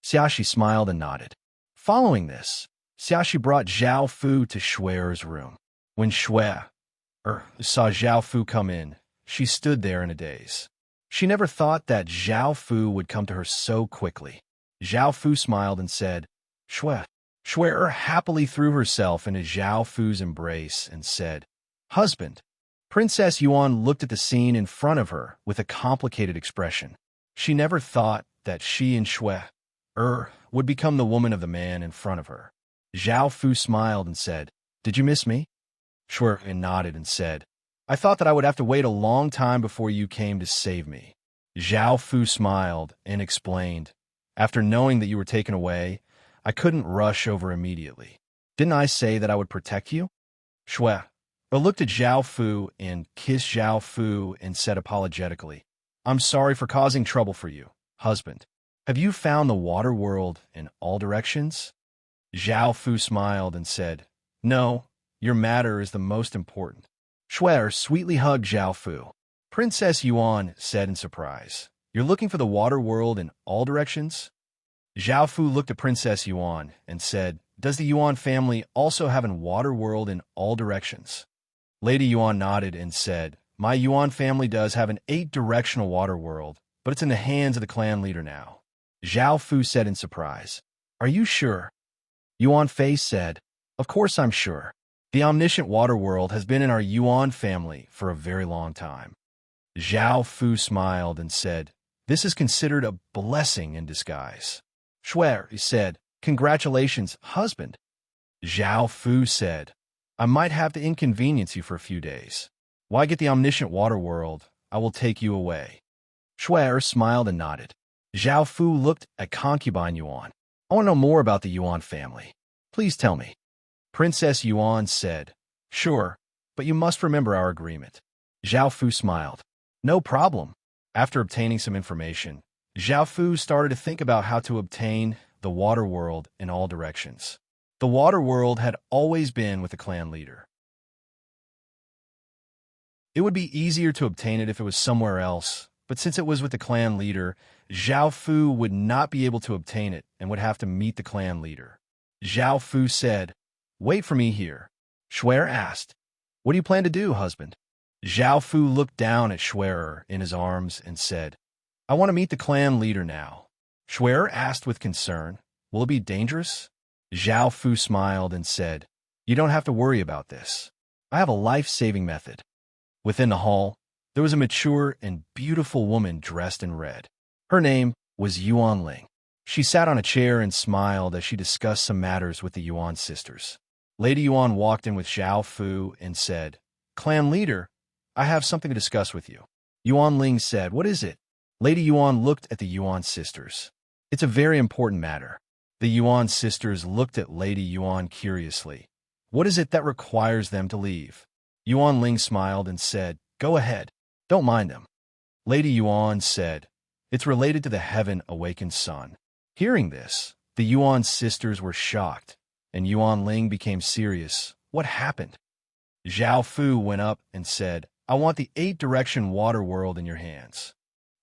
[SPEAKER 1] Xiaxi smiled and nodded. Following this, Xiaxi brought Zhao Fu to Shui's room. When Shui saw Zhao Fu come in, she stood there in a daze. She never thought that Zhao Fu would come to her so quickly. Zhao Fu smiled and said, Shui. Shui happily threw herself into Zhao Fu's embrace and said, husband. Princess Yuan looked at the scene in front of her with a complicated expression. She never thought that she and Shui would become the woman of the man in front of her. Zhao Fu smiled and said, did you miss me? Shui nodded and said, I thought that I would have to wait a long time before you came to save me. Zhao Fu smiled and explained, after knowing that you were taken away, I couldn't rush over immediately. Didn't I say that I would protect you? Shui looked at Zhao Fu and kissed Zhao Fu and said apologetically, I'm sorry for causing trouble for you, husband. Have you found the water world in all directions? Zhao Fu smiled and said, no, your matter is the most important. Shui sweetly hugged Zhao Fu. Princess Yuan said in surprise, you're looking for the water world in all directions? Zhao Fu looked at Princess Yuan and said, does the Yuan family also have a water world in all directions? Lady Yuan nodded and said, my Yuan family does have an 8-directional water world, but it's in the hands of the clan leader now. Zhao Fu said in surprise, are you sure? Yuan Fei said, of course I'm sure. The omniscient water world has been in our Yuan family for a very long time. Zhao Fu smiled and said, this is considered a blessing in disguise. Shui said, congratulations, husband. Zhao Fu said, I might have to inconvenience you for a few days. Why get the omniscient water world? I will take you away. Shui smiled and nodded. Zhao Fu looked at concubine Yuan. I want to know more about the Yuan family. Please tell me. Princess Yuan said, sure, but you must remember our agreement. Zhao Fu smiled. No problem. After obtaining some information, Zhao Fu started to think about how to obtain the water world in all directions. The water world had always been with the clan leader. It would be easier to obtain it if it was somewhere else, but since it was with the clan leader, Zhao Fu would not be able to obtain it and would have to meet the clan leader. Zhao Fu said, wait for me here. Shui asked, what do you plan to do, husband? Zhao Fu looked down at Shui in his arms and said, I want to meet the clan leader now. Shui asked with concern, will it be dangerous? Zhao Fu smiled and said, you don't have to worry about this. I have a life-saving method. Within the hall, there was a mature and beautiful woman dressed in red. Her name was Yuan Ling. She sat on a chair and smiled as she discussed some matters with the Yuan sisters. Lady Yuan walked in with Zhao Fu and said, Clan leader, I have something to discuss with you. Yuan Ling said, what is it? Lady Yuan looked at the Yuan sisters. It's a very important matter. The Yuan sisters looked at Lady Yuan curiously. What is it that requires them to leave? Yuan Ling smiled and said, go ahead. Don't mind them. Lady Yuan said, "It's related to the heaven-awakened sun." Hearing this, the Yuan sisters were shocked, and Yuan Ling became serious. What happened? Zhao Fu went up and said, "I want the 8-direction water world in your hands."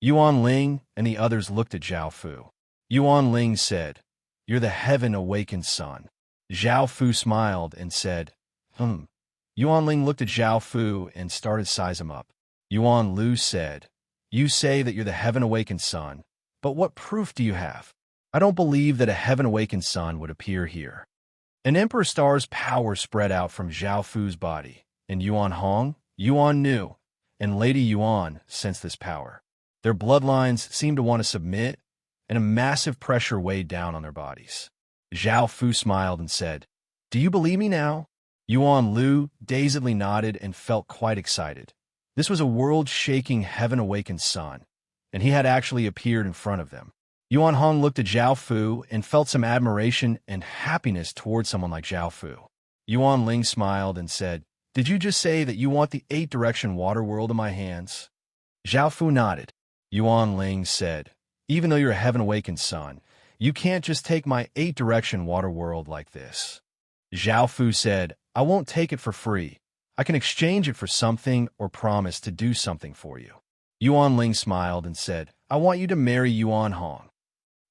[SPEAKER 1] Yuan Ling and the others looked at Zhao Fu. Yuan Ling said, "You're the heaven-awakened sun." Zhao Fu smiled and said, Yuan Ling looked at Zhao Fu and started to size him up. Yuan Lu said, "You say that you're the heaven-awakened sun, but what proof do you have? I don't believe that a heaven-awakened sun would appear here." An Emperor Star's power spread out from Zhao Fu's body, and Yuan Hong, Yuan Nu, and Lady Yuan sensed this power. Their bloodlines seemed to want to submit, and a massive pressure weighed down on their bodies. Zhao Fu smiled and said, "Do you believe me now?" Yuan Lu dazedly nodded and felt quite excited. This was a world-shaking heaven-awakened sun, and he had actually appeared in front of them. Yuan Hong looked at Zhao Fu and felt some admiration and happiness towards someone like Zhao Fu. Yuan Ling smiled and said, "Did you just say that you want the 8-direction water world in my hands?" Zhao Fu nodded. Yuan Ling said, "Even though you're a heaven-awakened sun, you can't just take my 8-direction water world like this." Zhao Fu said, "I won't take it for free. I can exchange it for something or promise to do something for you." Yuan Ling smiled and said, "I want you to marry Yuan Hong."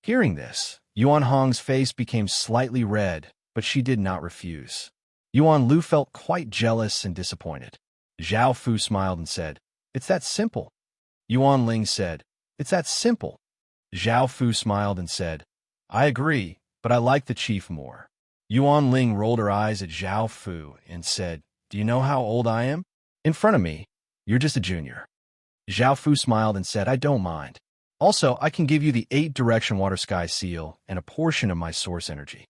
[SPEAKER 1] Hearing this, Yuan Hong's face became slightly red, but she did not refuse. Yuan Lu felt quite jealous and disappointed. Zhao Fu smiled and said, "It's that simple." Yuan Ling said, "It's that simple." Zhao Fu smiled and said, "I agree, but I like the chief more." Yuan Ling rolled her eyes at Zhao Fu and said, "Do you know how old I am? In front of me, you're just a junior." Zhao Fu smiled and said, "I don't mind. Also, I can give you the 8-direction water sky seal and a portion of my source energy.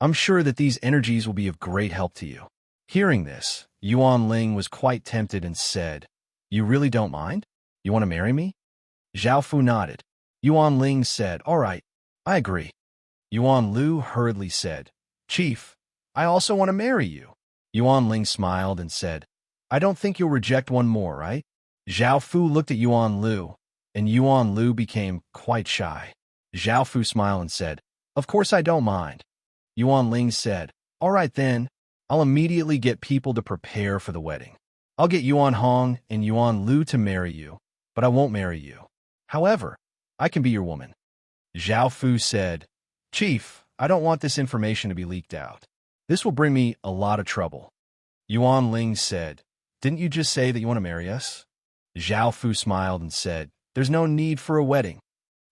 [SPEAKER 1] I'm sure that these energies will be of great help to you." Hearing this, Yuan Ling was quite tempted and said, "You really don't mind? You want to marry me?" Zhao Fu nodded. Yuan Ling said, "All right, I agree." Yuan Lu hurriedly said, "Chief, I also want to marry you." Yuan Ling smiled and said, "I don't think you'll reject one more, right?" Zhao Fu looked at Yuan Lu, and Yuan Lu became quite shy. Zhao Fu smiled and said, "Of course I don't mind." Yuan Ling said, "All right then, I'll immediately get people to prepare for the wedding. I'll get Yuan Hong and Yuan Lu to marry you, but I won't marry you. However, I can be your woman." Zhao Fu said, "Chief, I don't want this information to be leaked out. This will bring me a lot of trouble." Yuan Ling said, "Didn't you just say that you want to marry us?" Zhao Fu smiled and said, "There's no need for a wedding."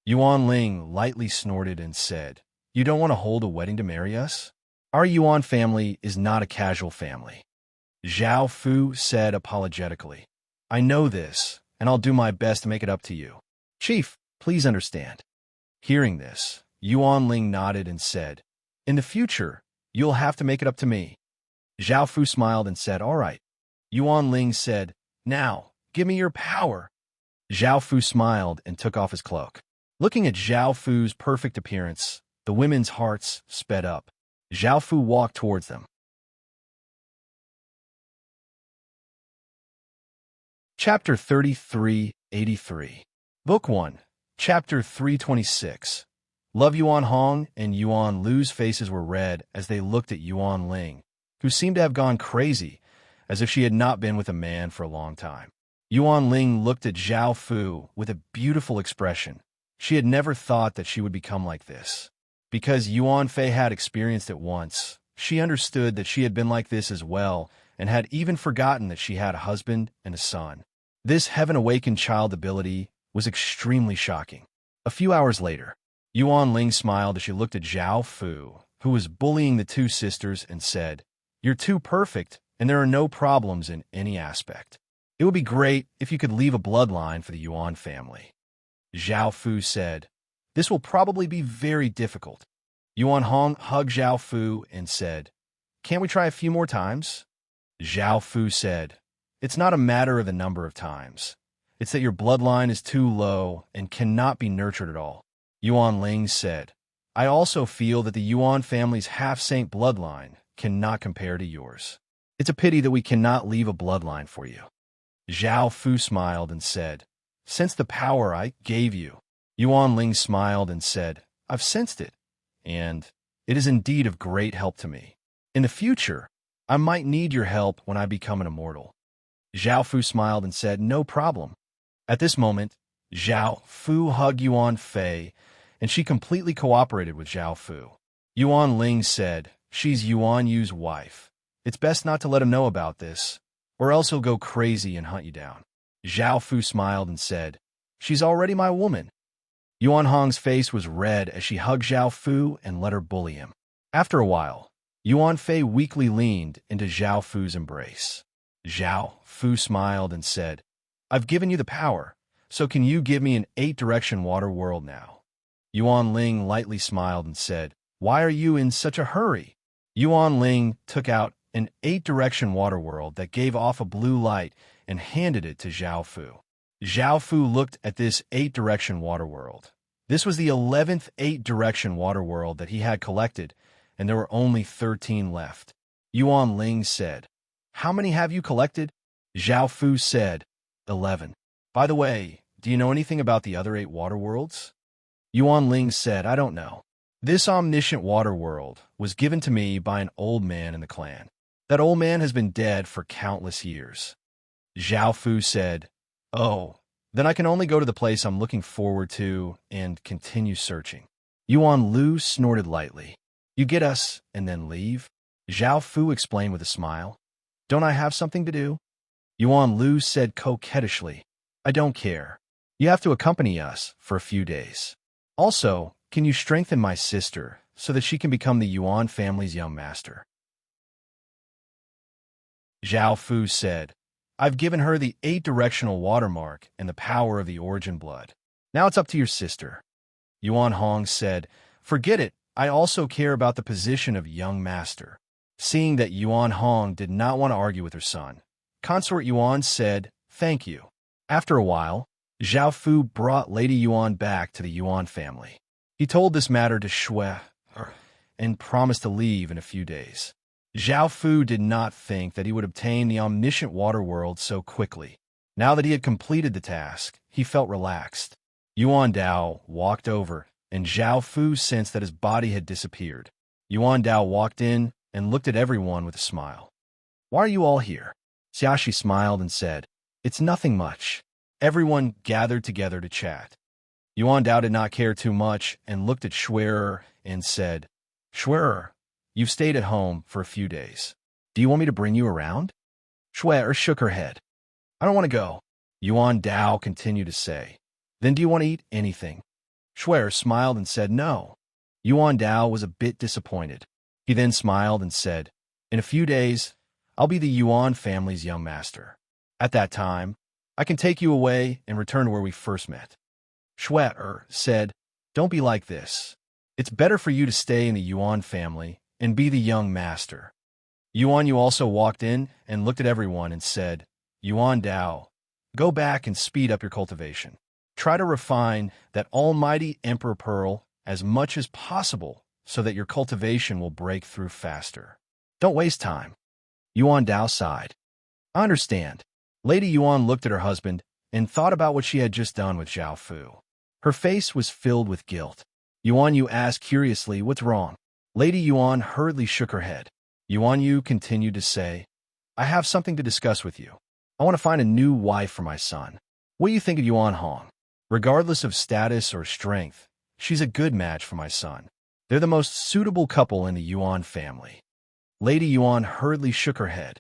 [SPEAKER 1] Yuan Ling lightly snorted and said, "You don't want to hold a wedding to marry us? Our Yuan family is not a casual family." Zhao Fu said apologetically, "I know this, and I'll do my best to make it up to you. Chief, please understand." Hearing this, Yuan Ling nodded and said, "In the future, you'll have to make it up to me." Zhao Fu smiled and said, "All right." Yuan Ling said, "Now, give me your power." Zhao Fu smiled and took off his cloak. Looking at Zhao Fu's perfect appearance, the women's hearts sped up. Zhao Fu walked towards them. Chapter 3383. Book 1, Chapter 326. Love. Yuan Hong and Yuan Lu's faces were red as they looked at Yuan Ling, who seemed to have gone crazy, as if she had not been with a man for a long time. Yuan Ling looked at Zhao Fu with a beautiful expression. She had never thought that she would become like this. Because Yuan Fei had experienced it once, she understood that she had been like this as well and had even forgotten that she had a husband and a son. This heaven-awakened child ability was extremely shocking. A few hours later, Yuan Ling smiled as she looked at Zhao Fu, who was bullying the two sisters, and said, "You're too perfect, and there are no problems in any aspect. It would be great if you could leave a bloodline for the Yuan family." Zhao Fu said, "This will probably be very difficult." Yuan Hong hugged Zhao Fu and said, "Can't we try a few more times?" Zhao Fu said, "It's not a matter of the number of times. It's that your bloodline is too low and cannot be nurtured at all." Yuan Ling said, "I also feel that the Yuan family's half-saint bloodline cannot compare to yours. It's a pity that we cannot leave a bloodline for you." Zhao Fu smiled and said, "Sense the power I gave you." Yuan Ling smiled and said, "I've sensed it, and it is indeed of great help to me. In the future, I might need your help when I become an immortal." Zhao Fu smiled and said, "No problem." At this moment, Zhao Fu hugged Yuan Fei, and she completely cooperated with Zhao Fu. Yuan Ling said, "She's Yuan Yu's wife. It's best not to let him know about this, or else he'll go crazy and hunt you down." Zhao Fu smiled and said, "She's already my woman." Yuan Hong's face was red as she hugged Zhao Fu and let her bully him. After a while, Yuan Fei weakly leaned into Zhao Fu's embrace. Zhao Fu smiled and said, "I've given you the power, so can you give me an 8-direction water world now?" Yuan Ling lightly smiled and said, "Why are you in such a hurry?" Yuan Ling took out an 8-direction water world that gave off a blue light and handed it to Zhao Fu. Zhao Fu looked at this 8-direction water world. This was the 11th 8-direction water world that he had collected, and there were only 13 left. Yuan Ling said, "How many have you collected?" Zhao Fu said, 11. "By the way, do you know anything about the other 8 water worlds?" Yuan Ling said, "I don't know. This omniscient water world was given to me by an old man in the clan. That old man has been dead for countless years." Zhao Fu said, "Oh, then I can only go to the place I'm looking forward to and continue searching." Yuan Lu snorted lightly. "You get us and then leave?" Zhao Fu explained with a smile. "Don't I have something to do?" Yuan Lu said coquettishly, "I don't care. You have to accompany us for a few days. Also, can you strengthen my sister so that she can become the Yuan family's young master?" Zhao Fu said, "I've given her the 8-directional watermark and the power of the origin blood. Now it's up to your sister." Yuan Hong said, "Forget it. I also care about the position of young master." Seeing that Yuan Hong did not want to argue with her son, Consort Yuan said, "Thank you." After a while, Zhao Fu brought Lady Yuan back to the Yuan family. He told this matter to Shui and promised to leave in a few days. Zhao Fu did not think that he would obtain the omniscient water world so quickly. Now that he had completed the task, he felt relaxed. Yuan Dao walked over, and Zhao Fu sensed that his body had disappeared. Yuan Dao walked in and looked at everyone with a smile. "Why are you all here?" Xiaxi smiled and said, "It's nothing much." Everyone gathered together to chat. Yuan Dao did not care too much and looked at Shui and said, "Shui, you've stayed at home for a few days. Do you want me to bring you around?" Shui shook her head. "I don't want to go." Yuan Dao continued to say, "Then do you want to eat anything?" Shui smiled and said no. Yuan Dao was a bit disappointed. He then smiled and said, "In a few days, I'll be the Yuan family's young master. At that time, I can take you away and return to where we first met." Shui said, "Don't be like this. It's better for you to stay in the Yuan family and be the young master." Yuan Yu also walked in and looked at everyone and said, "Yuan Dao, go back and speed up your cultivation. Try to refine that almighty Emperor Pearl as much as possible so that your cultivation will break through faster. Don't waste time." Yuan Dao sighed. "I understand." Lady Yuan looked at her husband and thought about what she had just done with Zhao Fu. Her face was filled with guilt. Yuan Yu asked curiously, "What's wrong?" Lady Yuan hurriedly shook her head. Yuan Yu continued to say, "I have something to discuss with you. I want to find a new wife for my son. What do you think of Yuan Hong? Regardless of status or strength, she's a good match for my son. They're the most suitable couple in the Yuan family." Lady Yuan hurriedly shook her head.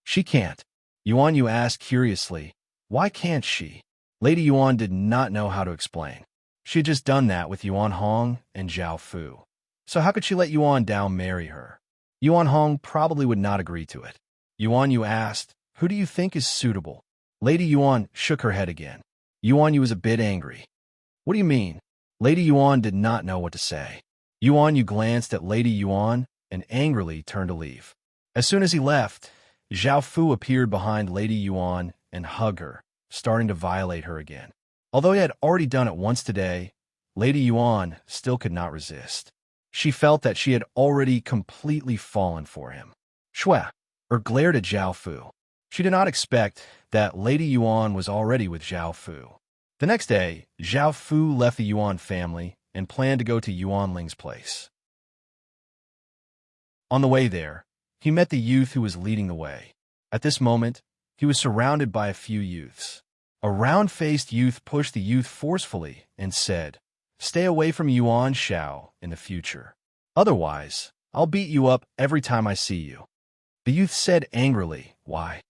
[SPEAKER 1] "She can't." Yuan Yu asked curiously, "Why can't she?" Lady Yuan did not know how to explain. She had just done that with Yuan Hong and Zhao Fu. So how could she let Yuan Dao marry her? Yuan Hong probably would not agree to it. Yuan Yu asked, "Who do you think is suitable?" Lady Yuan shook her head again. Yuan Yu was a bit angry. "What do you mean?" Lady Yuan did not know what to say. Yuan Yu glanced at Lady Yuan and angrily turned to leave. As soon as he left, Zhao Fu appeared behind Lady Yuan and hugged her, starting to violate her again. Although he had already done it once today, Lady Yuan still could not resist. She felt that she had already completely fallen for him. Shui glared at Zhao Fu. She did not expect that Lady Yuan was already with Zhao Fu. The next day, Zhao Fu left the Yuan family and planned to go to Yuan Ling's place. On the way there, he met the youth who was leading the way. At this moment, he was surrounded by a few youths. A round-faced youth pushed the youth forcefully and said, "Stay away from Yuan Shao in the future. Otherwise, I'll beat you up every time I see you." The youth said angrily, "Why?"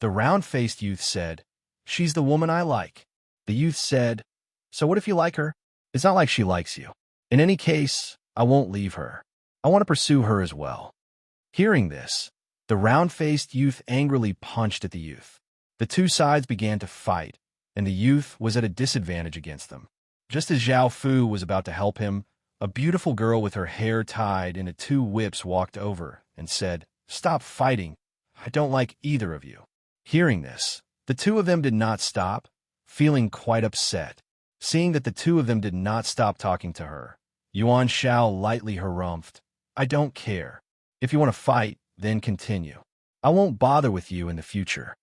[SPEAKER 1] The round-faced youth said, "She's the woman I like." The youth said, "So what if you like her? It's not like she likes you. In any case, I won't leave her. I want to pursue her as well." Hearing this, the round-faced youth angrily punched at the youth. The two sides began to fight, and the youth was at a disadvantage against them. Just as Zhao Fu was about to help him, a beautiful girl with her hair tied into two whips walked over and said, "Stop fighting. I don't like either of you." Hearing this, the two of them did not stop, feeling quite upset. Seeing that the two of them did not stop talking to her, Yuan Shao lightly harumphed, "I don't care. If you want to fight, then continue. I won't bother with you in the future."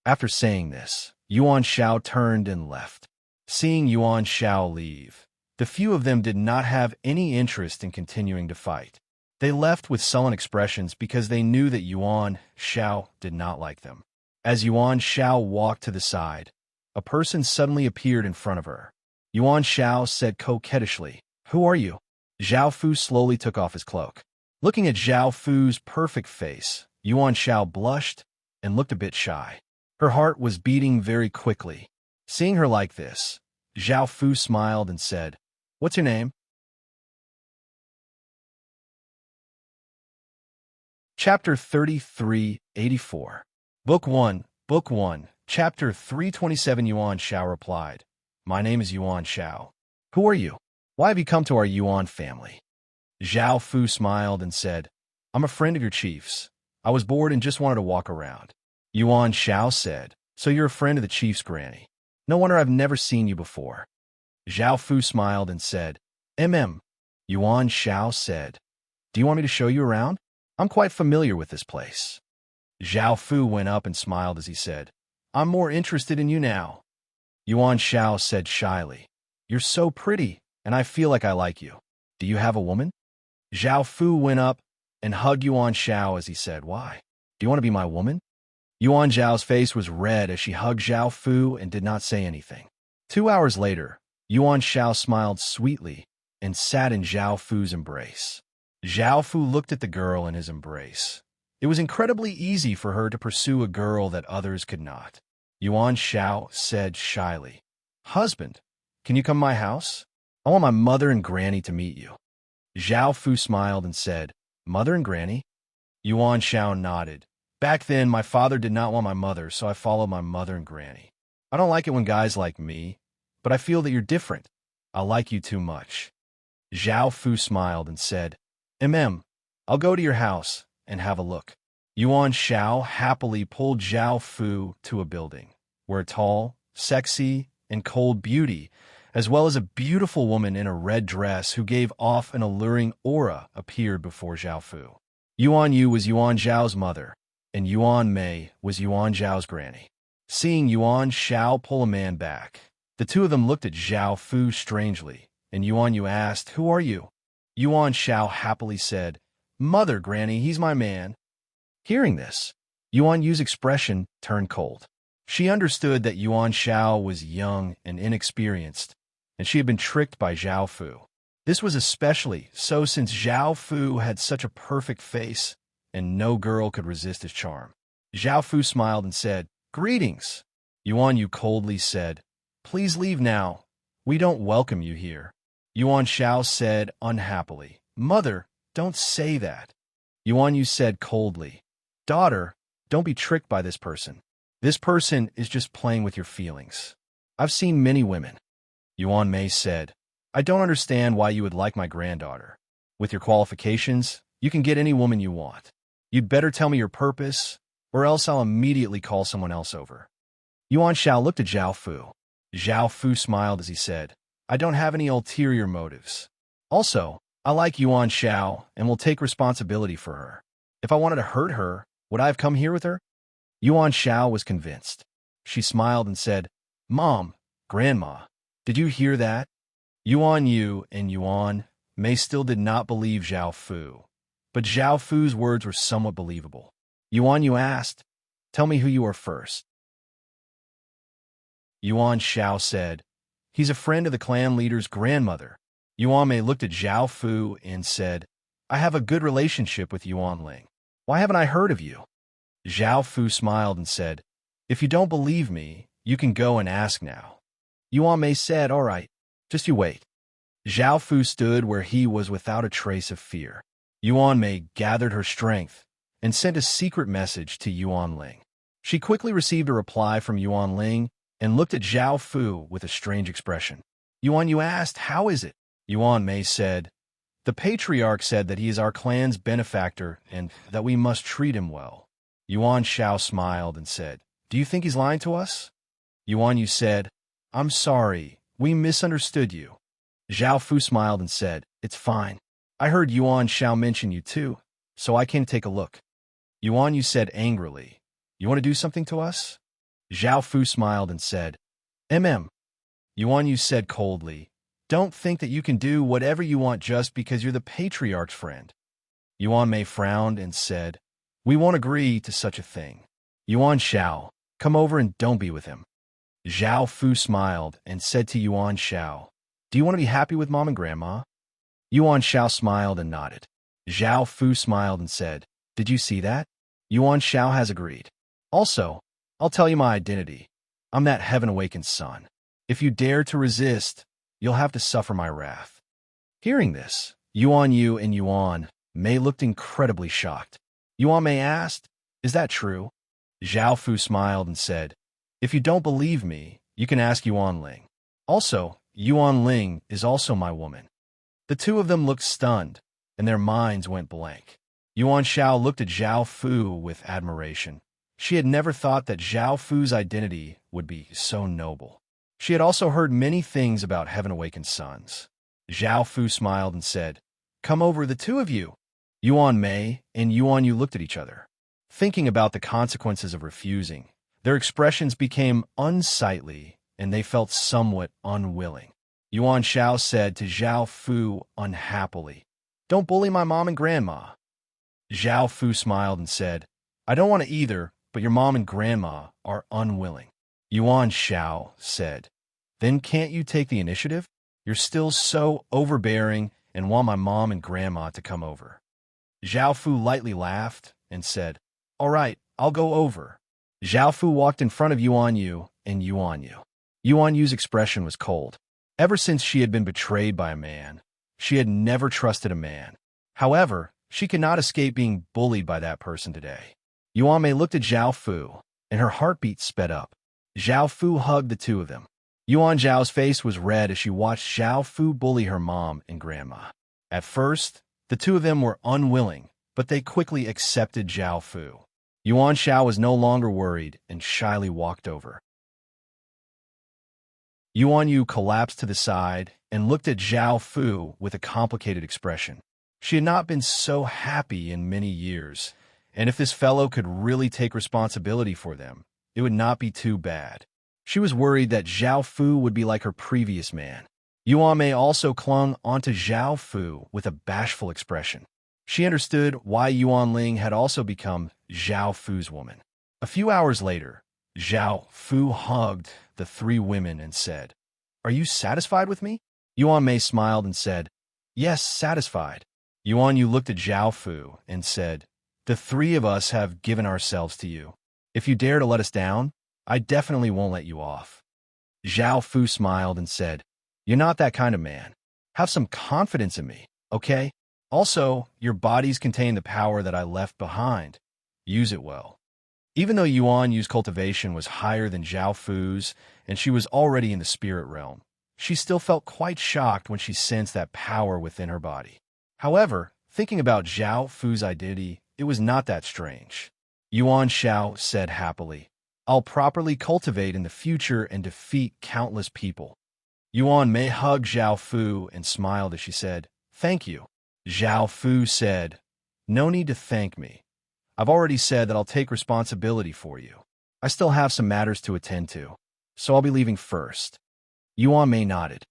[SPEAKER 1] After saying this, Yuan Shao turned and left. Seeing Yuan Shao leave, the few of them did not have any interest in continuing to fight. They left with sullen expressions because they knew that Yuan Shao did not like them. As Yuan Shao walked to the side, a person suddenly appeared in front of her. Yuan Shao said coquettishly, "Who are you?" Zhao Fu slowly took off his cloak. Looking at Zhao Fu's perfect face, Yuan Shao blushed and looked a bit shy. Her heart was beating very quickly. Seeing her like this, Zhao Fu smiled and said, "What's your name?" Chapter 3384. Book 1, Chapter 327. Yuan Shao replied, "My name is Yuan Shao. Who are you? Why have you come to our Yuan family?" Zhao Fu smiled and said, "I'm a friend of your chief's. I was bored and just wanted to walk around." Yuan Shao said, "So you're a friend of the chief's granny. No wonder I've never seen you before." Zhao Fu smiled and said, Yuan Shao said, "Do you want me to show you around? I'm quite familiar with this place." Zhao Fu went up and smiled as he said, "I'm more interested in you now." Yuan Shao said shyly, "You're so pretty, and I feel like I like you. Do you have a woman?" Zhao Fu went up and hugged Yuan Shao as he said, "Why? Do you want to be my woman?" Yuan Zhao's face was red as she hugged Zhao Fu and did not say anything. 2 hours later, Yuan Shao smiled sweetly and sat in Zhao Fu's embrace. Zhao Fu looked at the girl in his embrace. It was incredibly easy for her to pursue a girl that others could not. Yuan Shao said shyly, "Husband, can you come to my house? I want my mother and granny to meet you." Zhao Fu smiled and said, "Mother and granny?" Yuan Shao nodded. "Back then, my father did not want my mother, so I followed my mother and granny. I don't like it when guys like me, but I feel that you're different. I like you too much." Zhao Fu smiled and said, I'll go to your house and have a look." Yuan Shao happily pulled Zhao Fu to a building, where a tall, sexy, and cold beauty, as well as a beautiful woman in a red dress who gave off an alluring aura, appeared before Zhao Fu. Yuan Yu was Yuan Zhao's mother, and Yuan Mei was Yuan Zhao's granny. Seeing Yuan Shao pull a man back, the two of them looked at Zhao Fu strangely, and Yuan Yu asked, "Who are you?" Yuan Shao happily said, "Mother, granny, he's my man." Hearing this, Yuan Yu's expression turned cold. She understood that Yuan Shao was young and inexperienced, and she had been tricked by Zhao Fu. This was especially so since Zhao Fu had such a perfect face, and no girl could resist his charm. Zhao Fu smiled and said, "Greetings." Yuan Yu coldly said, "Please leave now. We don't welcome you here." Yuan Shao said unhappily, "Mother, don't say that." Yuan Yu said coldly, "Daughter, don't be tricked by this person. This person is just playing with your feelings. I've seen many women." Yuan Mei said, "I don't understand why you would like my granddaughter. With your qualifications, you can get any woman you want. You'd better tell me your purpose, or else I'll immediately call someone else over." Yuan Shao looked at Zhao Fu. Zhao Fu smiled as he said, "I don't have any ulterior motives. Also, I like Yuan Shao and will take responsibility for her. If I wanted to hurt her, would I have come here with her?" Yuan Shao was convinced. She smiled and said, Mom, Grandma, did you hear that? Yuan Yu and Yuan Mei still did not believe Zhao Fu, but Zhao Fu's words were somewhat believable. Yuan Yu asked, Tell me who you are first. Yuan Shao said, He's a friend of the clan leader's grandmother. Yuan Mei looked at Zhao Fu and said, I have a good relationship with Yuan Ling. Why haven't I heard of you? Zhao Fu smiled and said, If you don't believe me, you can go and ask now. Yuan Mei said, All right, just you wait. Zhao Fu stood where he was without a trace of fear. Yuan Mei gathered her strength and sent a secret message to Yuan Ling. She quickly received a reply from Yuan Ling and looked at Zhao Fu with a strange expression. Yuan Yu asked, How is it? Yuan Mei said, The patriarch said that he is our clan's benefactor and that we must treat him well. Yuan Shao smiled and said, Do you think he's lying to us? Yuan Yu said, I'm sorry, we misunderstood you. Zhao Fu smiled and said, It's fine. I heard Yuan Shao mention you too, so I came to take a look. Yuan Yu said angrily, You want to do something to us? Zhao Fu smiled and said, Yuan Yu said coldly, Don't think that you can do whatever you want just because you're the patriarch's friend. Yuan Mei frowned and said, We won't agree to such a thing. Yuan Shao, come over and don't be with him. Zhao Fu smiled and said to Yuan Shao, Do you want to be happy with Mom and Grandma? Yuan Shao smiled and nodded. Zhao Fu smiled and said, Did you see that? Yuan Shao has agreed. Also, I'll tell you my identity. I'm that heaven-awakened son. If you dare to resist, you'll have to suffer my wrath. Hearing this, Yuan Yu and Yuan Mei looked incredibly shocked. Yuan Mei asked, Is that true? Zhao Fu smiled and said, If you don't believe me, you can ask Yuan Ling. Also, Yuan Ling is also my woman. The two of them looked stunned, and their minds went blank. Yuan Shao looked at Zhao Fu with admiration. She had never thought that Zhao Fu's identity would be so noble. She had also heard many things about heaven-awakened sons. Zhao Fu smiled and said, Come over, the two of you. Yuan Mei and Yuan Yu looked at each other. Thinking about the consequences of refusing, their expressions became unsightly, and they felt somewhat unwilling. Yuan Shao said to Zhao Fu unhappily, Don't bully my mom and grandma. Zhao Fu smiled and said, I don't want to either, but your mom and grandma are unwilling. Yuan Shao said, Then can't you take the initiative? You're still so overbearing and want my mom and grandma to come over. Zhao Fu lightly laughed and said, All right, I'll go over. Zhao Fu walked in front of Yuan Yu and Yuan Yu. Yuan Yu's expression was cold. Ever since she had been betrayed by a man, she had never trusted a man. However, she could not escape being bullied by that person today. Yuan Mei looked at Zhao Fu, and her heartbeat sped up. Zhao Fu hugged the two of them. Yuan Zhao's face was red as she watched Zhao Fu bully her mom and grandma. At first, the two of them were unwilling, but they quickly accepted Zhao Fu. Yuan Shao was no longer worried and shyly walked over. Yuan Yu collapsed to the side and looked at Zhao Fu with a complicated expression. She had not been so happy in many years, and if this fellow could really take responsibility for them, it would not be too bad. She was worried that Zhao Fu would be like her previous man. Yuan Mei also clung onto Zhao Fu with a bashful expression. She understood why Yuan Ling had also become Zhao Fu's woman. A few hours later, Zhao Fu hugged the three women and said, Are you satisfied with me? Yuan Mei smiled and said, Yes, satisfied. Yuan Yu looked at Zhao Fu and said, The three of us have given ourselves to you. If you dare to let us down, I definitely won't let you off. Zhao Fu smiled and said, You're not that kind of man. Have some confidence in me, okay? Also, your bodies contain the power that I left behind. Use it well. Even though Yuan Yu's cultivation was higher than Zhao Fu's, and she was already in the spirit realm, she still felt quite shocked when she sensed that power within her body. However, thinking about Zhao Fu's identity, it was not that strange. Yuan Shao said happily, I'll properly cultivate in the future and defeat countless people. Yuan Mei hugged Zhao Fu and smiled as she said, Thank you. Zhao Fu said, No need to thank me. I've already said that I'll take responsibility for you. I still have some matters to attend to, so I'll be leaving first. Yuan Mei nodded.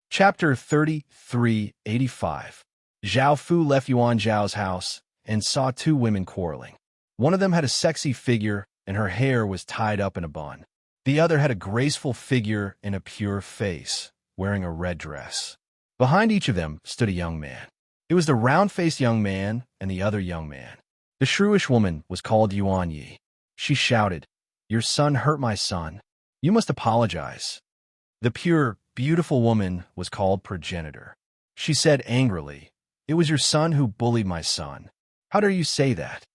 [SPEAKER 1] Chapter 3385. Zhao Fu left Yuan Zhao's house and saw two women quarreling. One of them had a sexy figure, and her hair was tied up in a bun. The other had a graceful figure and a pure face, wearing a red dress. Behind each of them stood a young man. It was the round-faced young man and the other young man. The shrewish woman was called Yuan Yi. She shouted, "Your son hurt my son. You must apologize." The pure, beautiful woman was called Progenitor. She said angrily, "It was your son who bullied my son. How dare you say that?"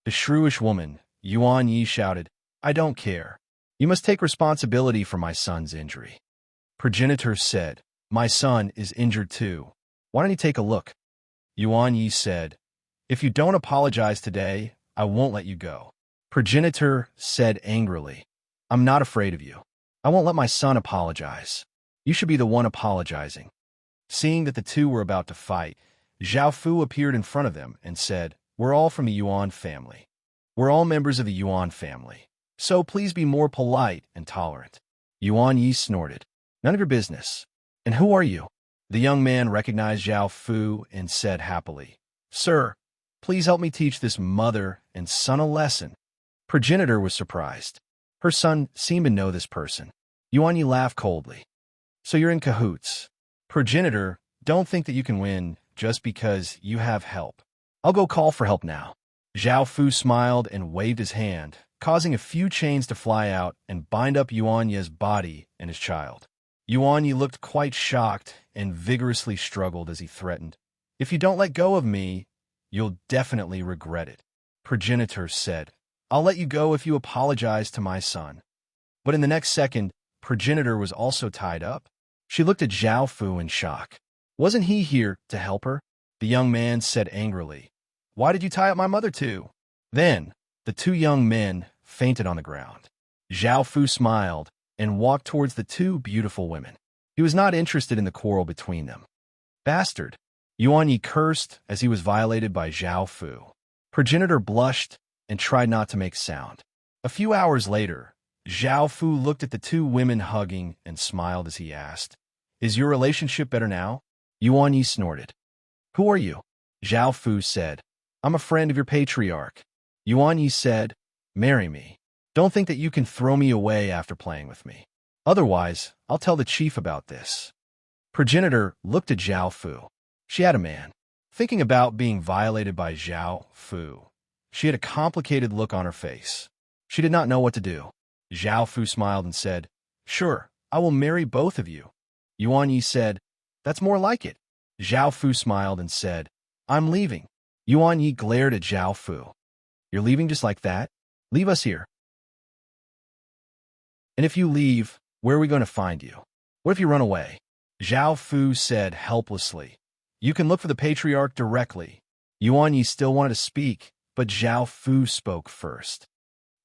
[SPEAKER 1] The shrewish woman, Yuan Yi, shouted, "I don't care. You must take responsibility for my son's injury." Progenitor said, "My son is injured too. Why don't you take a look?" Yuan Yi said, "If you don't apologize today, I won't let you go." Progenitor said angrily, "I'm not afraid of you. I won't let my son apologize. You should be the one apologizing." Seeing that the two were about to fight, Zhao Fu appeared in front of them and said, "We're all from the Yuan family. We're all members of the Yuan family. So please be more polite and tolerant." Yuan Yi snorted, "None of your business. And who are you?" The young man recognized Zhao Fu and said happily, "Sir, please help me teach this mother and son a lesson." Progenitor was surprised. Her son seemed to know this person. Yuan Yi laughed coldly. "So you're in cahoots. Progenitor, don't think that you can win just because you have help. I'll go call for help now." Zhao Fu smiled and waved his hand, causing a few chains to fly out and bind up Yuan Yi's body and his child. Yuan Yi looked quite shocked and vigorously struggled as he threatened, "If you don't let go of me, you'll definitely regret it." Progenitor said, "I'll let you go if you apologize to my son." But in the next second, Progenitor was also tied up. She looked at Zhao Fu in shock. Wasn't he here to help her? The young man said angrily, "Why did you tie up my mother too?" Then, the two young men fainted on the ground. Zhao Fu smiled and walked towards the two beautiful women. He was not interested in the quarrel between them. "Bastard!" Yuan Yi cursed as he was violated by Zhao Fu. Progenitor blushed and tried not to make sound. A few hours later, Zhao Fu looked at the two women hugging and smiled as he asked, "Is your relationship better now?" Yuan Yi snorted. "Who are you?" Zhao Fu said, "I'm a friend of your patriarch." Yuan Yi said, "Marry me. Don't think that you can throw me away after playing with me. Otherwise, I'll tell the chief about this." Progenitor looked at Zhao Fu. She had a man. Thinking about being violated by Zhao Fu, she had a complicated look on her face. She did not know what to do. Zhao Fu smiled and said, "Sure, I will marry both of you." Yuan Yi said, "That's more like it." Zhao Fu smiled and said, "I'm leaving." Yuan Yi glared at Zhao Fu. "You're leaving just like that? Leave us here. And if you leave, where are we going to find you? What if you run away?" Zhao Fu said helplessly, "You can look for the patriarch directly." Yuan Yi still wanted to speak, but Zhao Fu spoke first.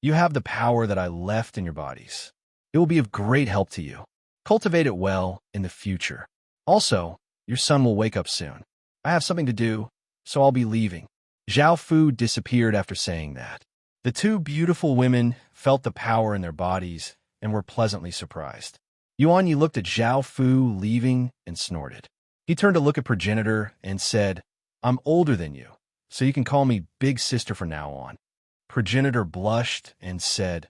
[SPEAKER 1] "You have the power that I left in your bodies. It will be of great help to you. Cultivate it well in the future. Also, your son will wake up soon. I have something to do, so I'll be leaving." Zhao Fu disappeared after saying that. The two beautiful women felt the power in their bodies and were pleasantly surprised. Yuan Yi looked at Zhao Fu leaving and snorted. He turned to look at Progenitor and said, "I'm older than you, so you can call me Big Sister from now on." Progenitor blushed and said,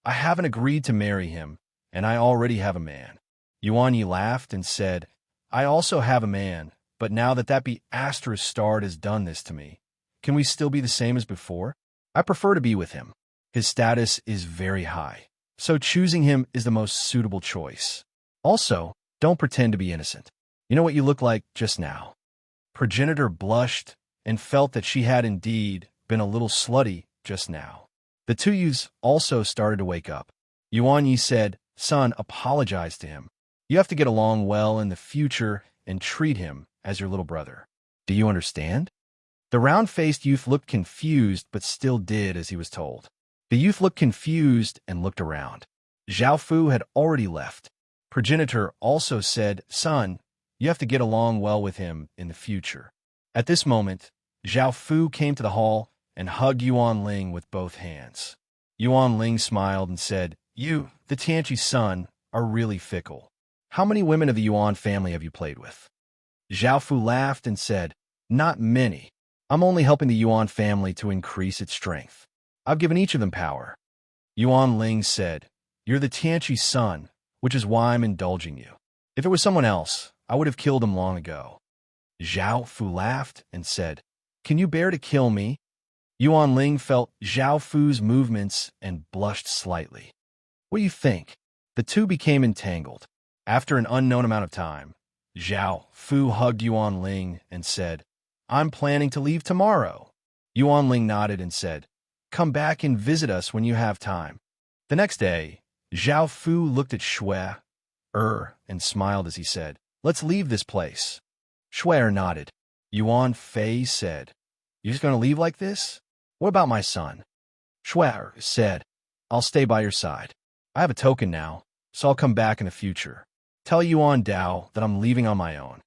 [SPEAKER 1] "I haven't agreed to marry him, and I already have a man." Yuan Yi laughed and said, "I also have a man, but now that that asterisk star has done this to me, can we still be the same as before? I prefer to be with him. His status is very high, so choosing him is the most suitable choice. Also, don't pretend to be innocent. You know what you look like just now." Progenitor blushed and felt that she had indeed been a little slutty just now. The two youths also started to wake up. Yuan Yi said, "Son, apologize to him. You have to get along well in the future and treat him as your little brother. Do you understand?" The round-faced youth looked confused but still did as he was told. The youth looked confused and looked around. Zhao Fu had already left. Progenitor also said, "Son, You have to get along well with him in the future. At this moment, Zhao Fu came to the hall and hugged Yuan Ling with both hands. Yuan Ling smiled and said, "You, the Tianqi's son, are really fickle. How many women of the Yuan family have you played with?" Zhao Fu laughed and said, "Not many. I'm only helping the Yuan family to increase its strength. I've given each of them power." Yuan Ling said, "You're the Tianqi's son, which is why I'm indulging you. If it was someone else, I would have killed him long ago." Zhao Fu laughed and said, "Can you bear to kill me?" Yuan Ling felt Zhao Fu's movements and blushed slightly. "What do you think?" The two became entangled. After an unknown amount of time, Zhao Fu hugged Yuan Ling and said, "I'm planning to leave tomorrow." Yuan Ling nodded and said, "Come back and visit us when you have time." The next day, Zhao Fu looked at Shui and smiled as he said, "Let's leave this place." Shui nodded. Yuan Fei said, "You're just going to leave like this? What about my son?" Shui said, "I'll stay by your side. I have a token now, so I'll come back in the future. Tell Yuan Dao that I'm leaving on my own."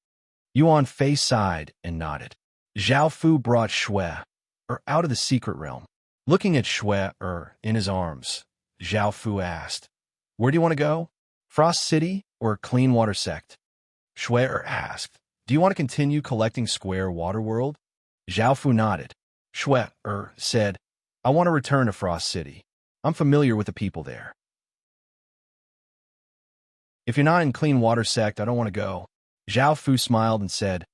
[SPEAKER 1] Yuan Fei sighed and nodded. Zhao Fu brought Shui out of the secret realm. Looking at Shui in his arms, Zhao Fu asked, "Where do you want to go? Frost City or Clean Water Sect?" Shui asked, "Do you want to continue collecting Square Water World?" Zhao Fu nodded. Shui said, "I want to return to Frost City. I'm familiar with the people there." "If you're not in Clean Water Sect, I don't want to go." Zhao Fu smiled and said,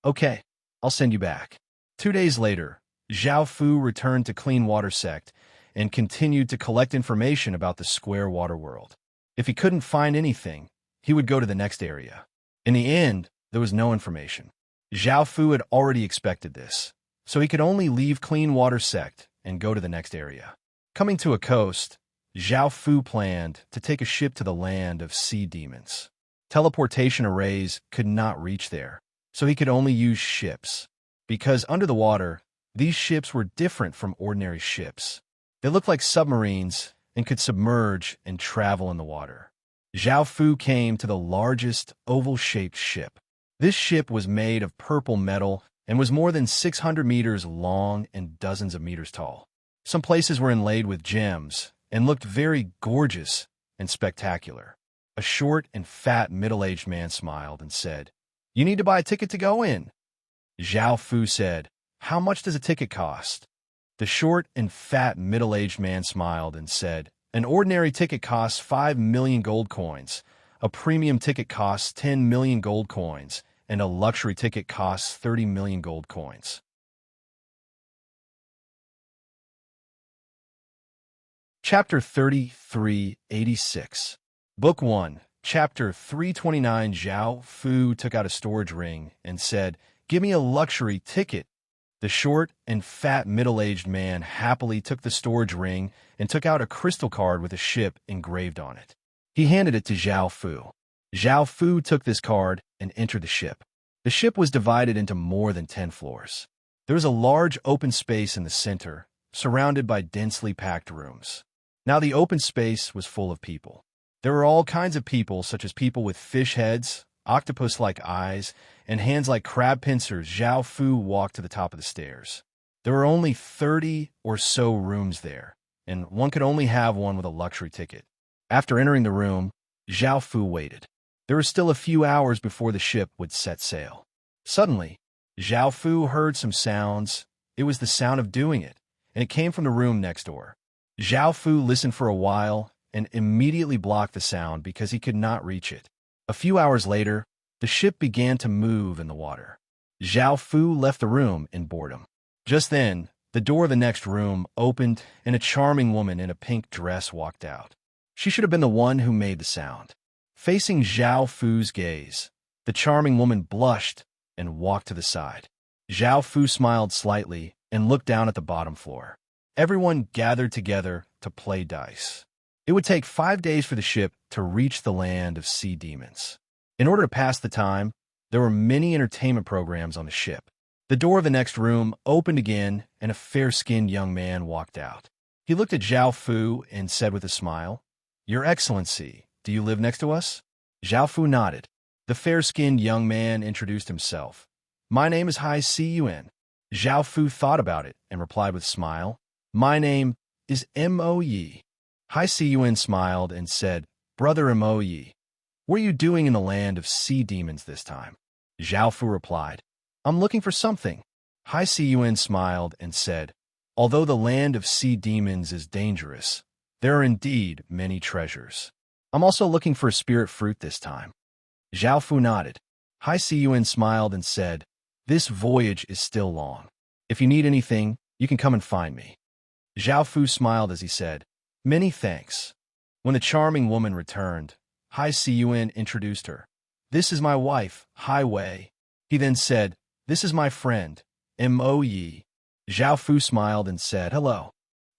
[SPEAKER 1] "Okay, I'll send you back." 2 days later, Zhao Fu returned to Clean Water Sect and continued to collect information about the Square Water World. If he couldn't find anything, he would go to the next area. In the end, there was no information. Zhao Fu had already expected this, so he could only leave Clean Water Sect and go to the next area. Coming to a coast, Zhao Fu planned to take a ship to the land of sea demons. Teleportation arrays could not reach there, so he could only use ships. Because under the water, these ships were different from ordinary ships. They looked like submarines and could submerge and travel in the water. Zhao Fu came to the largest oval-shaped ship. This ship was made of purple metal and was more than 600 meters long and dozens of meters tall. Some places were inlaid with gems and looked very gorgeous and spectacular. A short and fat middle-aged man smiled and said, "You need to buy a ticket to go in." Zhao Fu said, "How much does a ticket cost?" The short and fat middle-aged man smiled and said, "An ordinary ticket costs 5 million gold coins, a premium ticket costs 10 million gold coins, and a luxury ticket costs 30 million gold coins." Chapter 3386. Book 1, Chapter 329. Zhao Fu took out a storage ring and said, "Give me a luxury ticket." The short and fat middle-aged man happily took the storage ring and took out a crystal card with a ship engraved on it. He handed it to Zhao Fu. Zhao Fu took this card and entered the ship. The ship was divided into more than 10 floors. There was a large open space in the center, surrounded by densely packed rooms. Now the open space was full of people. There were all kinds of people, such as people with fish heads, octopus-like eyes, and hands like crab pincers. Zhao Fu walked to the top of the stairs. There were only 30 or so rooms there, and one could only have one with a luxury ticket. After entering the room, Zhao Fu waited. There were still a few hours before the ship would set sail. Suddenly, Zhao Fu heard some sounds. It was the sound of doing it, and it came from the room next door. Zhao Fu listened for a while and immediately blocked the sound because he could not reach it. A few hours later, the ship began to move in the water. Zhao Fu left the room in boredom. Just then, the door of the next room opened and a charming woman in a pink dress walked out. She should have been the one who made the sound. Facing Zhao Fu's gaze, the charming woman blushed and walked to the side. Zhao Fu smiled slightly and looked down at the bottom floor. Everyone gathered together to play dice. It would take 5 days for the ship to reach the land of sea demons. In order to pass the time, there were many entertainment programs on the ship. The door of the next room opened again, and a fair-skinned young man walked out. He looked at Zhao Fu and said with a smile, "Your Excellency, do you live next to us?" Zhao Fu nodded. The fair-skinned young man introduced himself. My name is Hai Cun. Zhao Fu thought about it and replied with a smile. My name is Mo Yi. Hai Cun smiled and said, Brother Mo Yi, what are you doing in the land of sea demons this time? Zhao Fu replied, I'm looking for something. Hai Cun smiled and said, Although the land of sea demons is dangerous, there are indeed many treasures. I'm also looking for a spirit fruit this time. Zhao Fu nodded. Hai Cun smiled and said, This voyage is still long. If you need anything, you can come and find me. Zhao Fu smiled as he said, Many thanks. When the charming woman returned, Hai Cun introduced her. This is my wife, Hai Wei. He then said, This is my friend, Mo Yi. Zhao Fu smiled and said, Hello.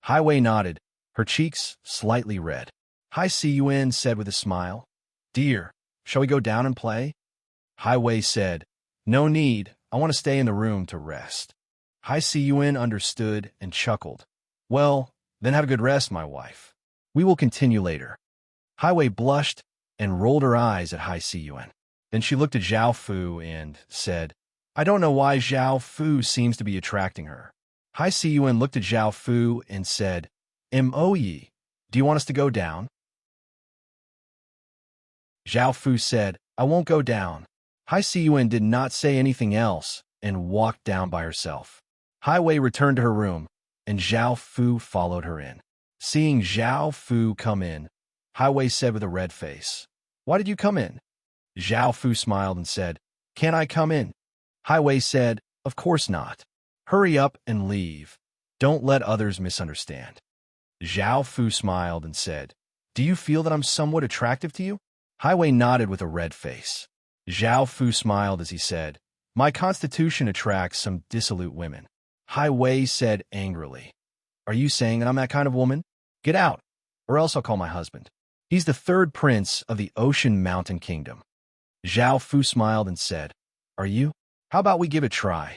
[SPEAKER 1] Hai Wei nodded, her cheeks slightly red. Hai Cun said with a smile, Dear, shall we go down and play? Hai Wei said, No need, I want to stay in the room to rest. Hai Cun understood and chuckled. Well, then have a good rest, my wife. We will continue later. Hai Wei blushed and rolled her eyes at Hai Cun. Then she looked at Zhao Fu and said, I don't know why Zhao Fu seems to be attracting her. Hai Cun looked at Zhao Fu and said, Mo Yi, do you want us to go down? Zhao Fu said, I won't go down. Hai Cun did not say anything else and walked down by herself. Hai Wei returned to her room, and Zhao Fu followed her in. Seeing Zhao Fu come in, Hai Wei said with a red face, Why did you come in? Zhao Fu smiled and said, Can I come in? Hai Wei said, Of course not. Hurry up and leave. Don't let others misunderstand. Zhao Fu smiled and said, Do you feel that I'm somewhat attractive to you? Hai Wei nodded with a red face. Zhao Fu smiled as he said, My constitution attracts some dissolute women. Hai Wei said angrily, Are you saying that I'm that kind of woman? Get out, or else I'll call my husband. He's the third prince of the Ocean Mountain Kingdom. Zhao Fu smiled and said, Are you? How about we give it a try?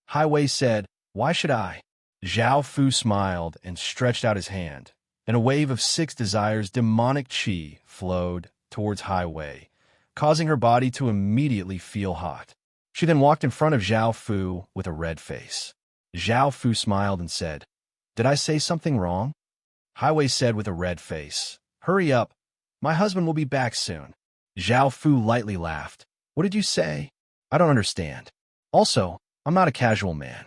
[SPEAKER 1] Hai Wei said, Why should I? Zhao Fu smiled and stretched out his hand, and a wave of 6 desires demonic qi flowed towards Hai Wei, causing her body to immediately feel hot. She then walked in front of Zhao Fu with a red face. Zhao Fu smiled and said, Did I say something wrong? Hai Wei said with a red face, Hurry up, my husband will be back soon. Zhao Fu lightly laughed. What did you say? I don't understand. Also, I'm not a casual man.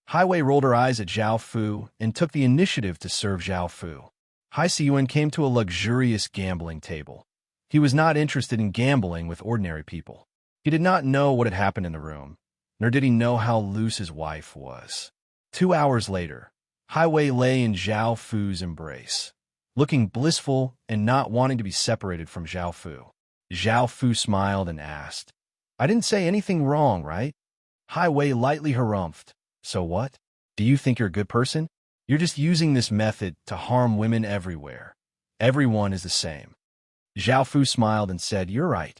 [SPEAKER 1] Hai Wei rolled her eyes at Zhao Fu and took the initiative to serve Zhao Fu. Hai Cun came to a luxurious gambling table. He was not interested in gambling with ordinary people. He did not know what had happened in the room, nor did he know how loose his wife was. 2 hours later, Hai Wei lay in Zhao Fu's embrace, looking blissful and not wanting to be separated from Zhao Fu. Zhao Fu smiled and asked, I didn't say anything wrong, right? Hai Wei lightly harumphed. So what? Do you think you're a good person? You're just using this method to harm women everywhere. Everyone is the same. Zhao Fu smiled and said, You're right.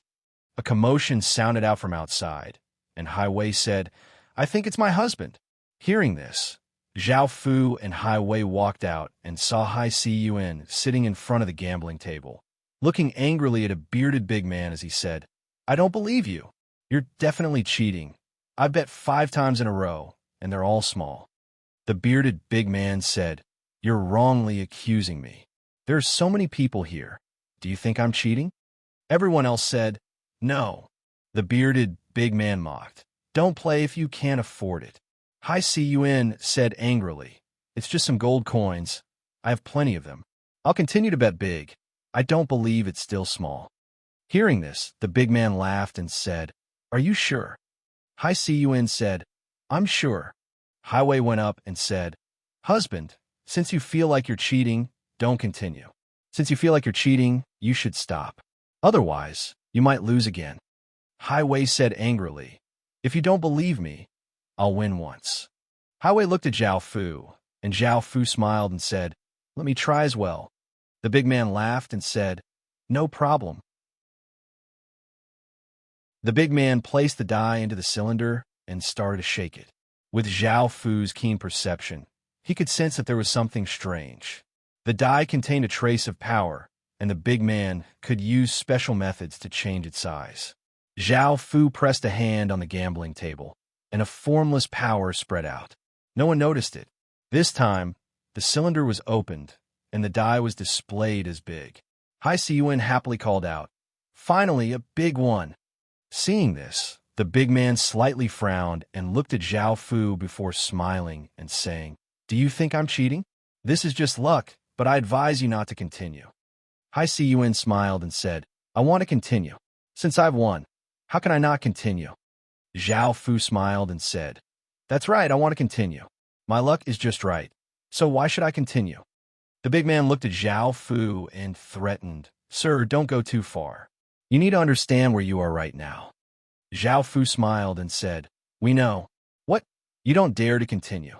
[SPEAKER 1] A commotion sounded out from outside, and Hai Wei said, I think it's my husband. Hearing this, Zhao Fu and Hai Wei walked out and saw Hai Cun sitting in front of the gambling table, looking angrily at a bearded big man as he said, I don't believe you. You're definitely cheating. I've bet 5 times in a row, and they're all small. The bearded big man said, You're wrongly accusing me. There are so many people here. Do you think I'm cheating? Everyone else said, No. The bearded big man mocked. Don't play if you can't afford it. Hai Cun said angrily, It's just some gold coins. I have plenty of them. I'll continue to bet big. I don't believe it's still small. Hearing this, the big man laughed and said, Are you sure? Hai Cun said, I'm sure. Hai Wei went up and said, Husband, since you feel like you're cheating, don't continue. Since you feel like you're cheating, you should stop. Otherwise, you might lose again. Hai Wei said angrily, If you don't believe me, I'll win once. Hai Wei looked at Zhao Fu, and Zhao Fu smiled and said, Let me try as well. The big man laughed and said, No problem. The big man placed the die into the cylinder and started to shake it. With Zhao Fu's keen perception, he could sense that there was something strange. The die contained a trace of power, and the big man could use special methods to change its size. Zhao Fu pressed a hand on the gambling table, and a formless power spread out. No one noticed it. This time, the cylinder was opened, and the die was displayed as big. Hai Siyuan happily called out, "Finally, a big one!" Seeing this, the big man slightly frowned and looked at Zhao Fu before smiling and saying, "Do you think I'm cheating? This is just luck, but I advise you not to continue." Hai Siyuan smiled and said, "I want to continue. Since I've won, how can I not continue?" Zhao Fu smiled and said, "That's right, I want to continue. My luck is just right. So why should I continue?" The big man looked at Zhao Fu and threatened, "Sir, don't go too far. You need to understand where you are right now." Zhao Fu smiled and said, "We know. What? You don't dare to continue."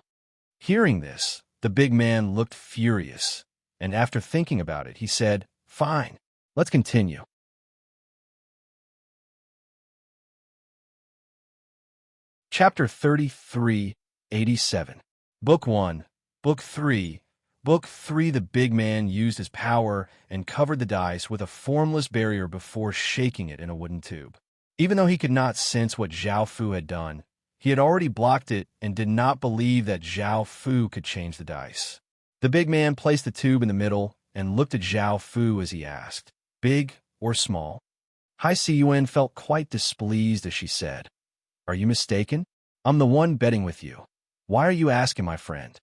[SPEAKER 1] Hearing this, the big man looked furious, and after thinking about it, he said, "Fine, let's continue." Chapter 3387. Book 1, Book 3. Book 3. The big man used his power and covered the dice with a formless barrier before shaking it in a wooden tube. Even though he could not sense what Zhao Fu had done, he had already blocked it and did not believe that Zhao Fu could change the dice. The big man placed the tube in the middle and looked at Zhao Fu as he asked, "Big or small?" Hai Siyuan felt quite displeased as she said, "Are you mistaken? I'm the one betting with you. Why are you asking, my friend?"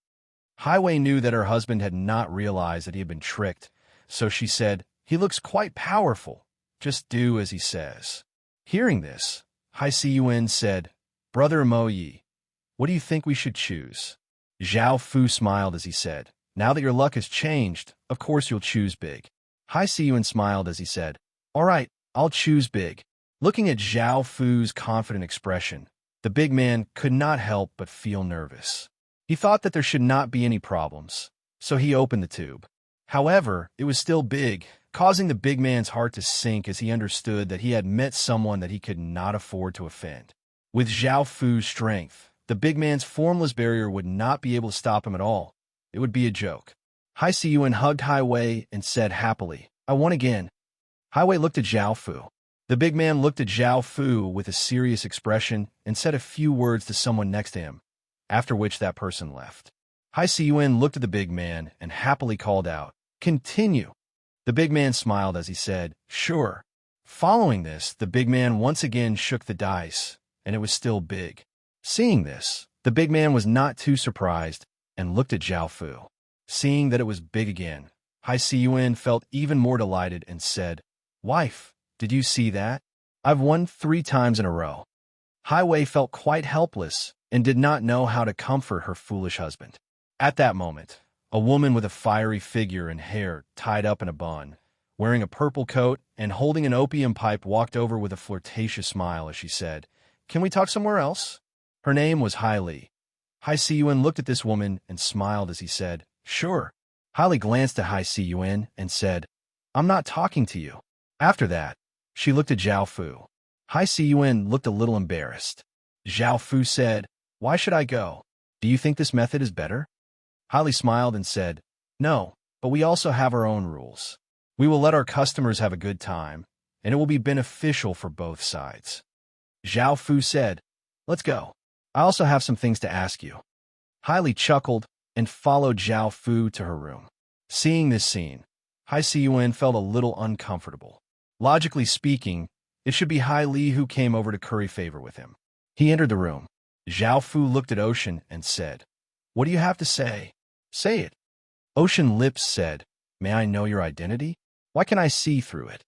[SPEAKER 1] Hai Wei knew that her husband had not realized that he had been tricked, so she said, "He looks quite powerful. Just do as he says." Hearing this, Hai Siyuan said, "Brother Mo Yi, what do you think we should choose?" Zhao Fu smiled as he said, "Now that your luck has changed, of course you'll choose big." Hai Siyuan smiled as he said, "All right, I'll choose big." Looking at Zhao Fu's confident expression, the big man could not help but feel nervous. He thought that there should not be any problems, so he opened the tube. However, it was still big, causing the big man's heart to sink as he understood that he had met someone that he could not afford to offend. With Zhao Fu's strength, the big man's formless barrier would not be able to stop him at all. It would be a joke. Hai Siyuan hugged Hai Wei and said happily, "I won again." Hai Wei looked at Zhao Fu. The big man looked at Zhao Fu with a serious expression and said a few words to someone next to him, after which that person left. Hai Siyuan looked at the big man and happily called out, "Continue." The big man smiled as he said, "Sure." Following this, the big man once again shook the dice, and it was still big. Seeing this, the big man was not too surprised and looked at Zhao Fu. Seeing that it was big again, Hai Siyuan felt even more delighted and said, "Wife, did you see that? I've won 3 times in a row." Hai Wei felt quite helpless and did not know how to comfort her foolish husband. At that moment, a woman with a fiery figure and hair tied up in a bun, wearing a purple coat and holding an opium pipe, walked over with a flirtatious smile as she said, "Can we talk somewhere else?" Her name was Hai Li. Hai Siyuan looked at this woman and smiled as he said, "Sure." Hai Li glanced at Hai Siyuan and said, "I'm not talking to you." After that, she looked at Zhao Fu. Hai Siyuan looked a little embarrassed. Zhao Fu said, "Why should I go? Do you think this method is better?" Hai Li smiled and said, "No, but we also have our own rules. We will let our customers have a good time, and it will be beneficial for both sides." Zhao Fu said, "Let's go. I also have some things to ask you." Hai Li chuckled and followed Zhao Fu to her room. Seeing this scene, Hai Siyuan felt a little uncomfortable. Logically speaking, it should be Hai Li who came over to curry favor with him. He entered the room. Zhao Fu looked at Ocean and said, "What do you have to say? Say it." Ocean lips said, "May I know your identity? Why can I see through it?"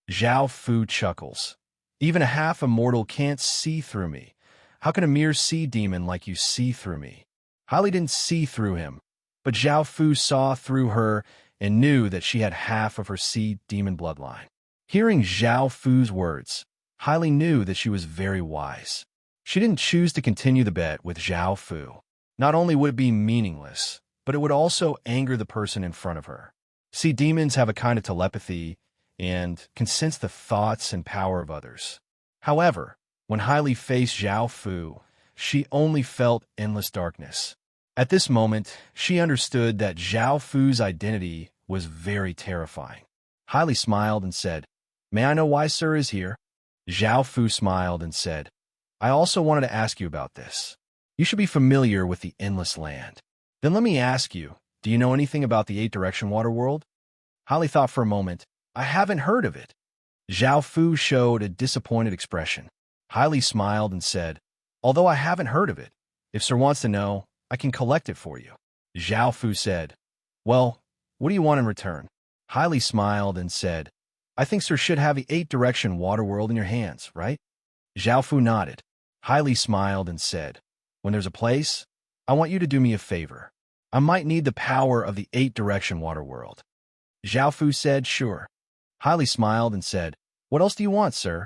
[SPEAKER 1] Zhao Fu chuckles. "Even a half immortal can't see through me. How can a mere sea demon like you see through me?" Hai Li didn't see through him, but Zhao Fu saw through her and knew that she had half of her sea demon bloodline. Hearing Zhao Fu's words, Hai Li knew that she was very wise. She didn't choose to continue the bet with Zhao Fu. Not only would it be meaningless, but it would also anger the person in front of her. Sea demons have a kind of telepathy and can sense the thoughts and power of others. However, when Hai Li faced Zhao Fu, she only felt endless darkness. At this moment, she understood that Zhao Fu's identity was very terrifying. Hai Li smiled and said, May I know why Sir is here? Zhao Fu smiled and said, I also wanted to ask you about this. You should be familiar with the Endless Land. Then let me ask you, do you know anything about the Eight-Direction Water World? Holly thought for a moment. I haven't heard of it. Zhao Fu showed a disappointed expression. Hailey smiled and said, although I haven't heard of it, if Sir wants to know, I can collect it for you. Zhao Fu said, well, what do you want in return? Hailey smiled and said, I think Sir should have the Eight-Direction Water World in your hands, right? Zhao Fu nodded. Hailey smiled and said, when there's a place, I want you to do me a favor. I might need the power of the Eight-Direction Water World. Zhao Fu said, sure. Hailey smiled and said, what else do you want, sir?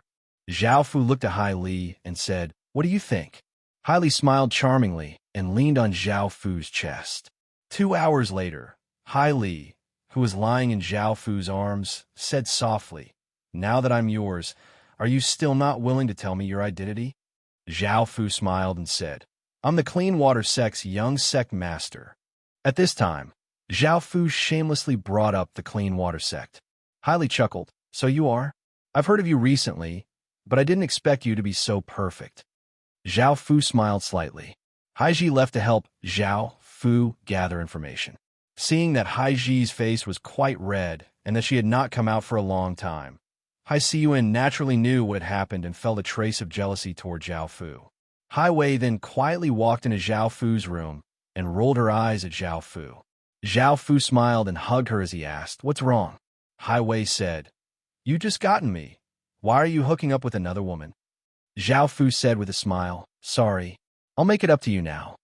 [SPEAKER 1] Zhao Fu looked at Hailey and said, what do you think? Hailey smiled charmingly and leaned on Zhao Fu's chest. 2 hours later, Hailey, who was lying in Zhao Fu's arms, said softly, now that I'm yours, are you still not willing to tell me your identity? Zhao Fu smiled and said, I'm the Clean Water Sect's young sect master. At this time, Zhao Fu shamelessly brought up the Clean Water Sect. Hailey chuckled, so you are? I've heard of you recently, but I didn't expect you to be so perfect. Zhao Fu smiled slightly. Haiji left to help Zhao Fu gather information. Seeing that Haiji's face was quite red and that she had not come out for a long time, Hai Siyuan naturally knew what had happened and felt a trace of jealousy toward Zhao Fu. Hai Wei then quietly walked into Zhao Fu's room and rolled her eyes at Zhao Fu. Zhao Fu smiled and hugged her as he asked, what's wrong? Hai Wei said, you just gotten me. Why are you hooking up with another woman? Zhao Fu said with a smile, sorry, I'll make it up to you now.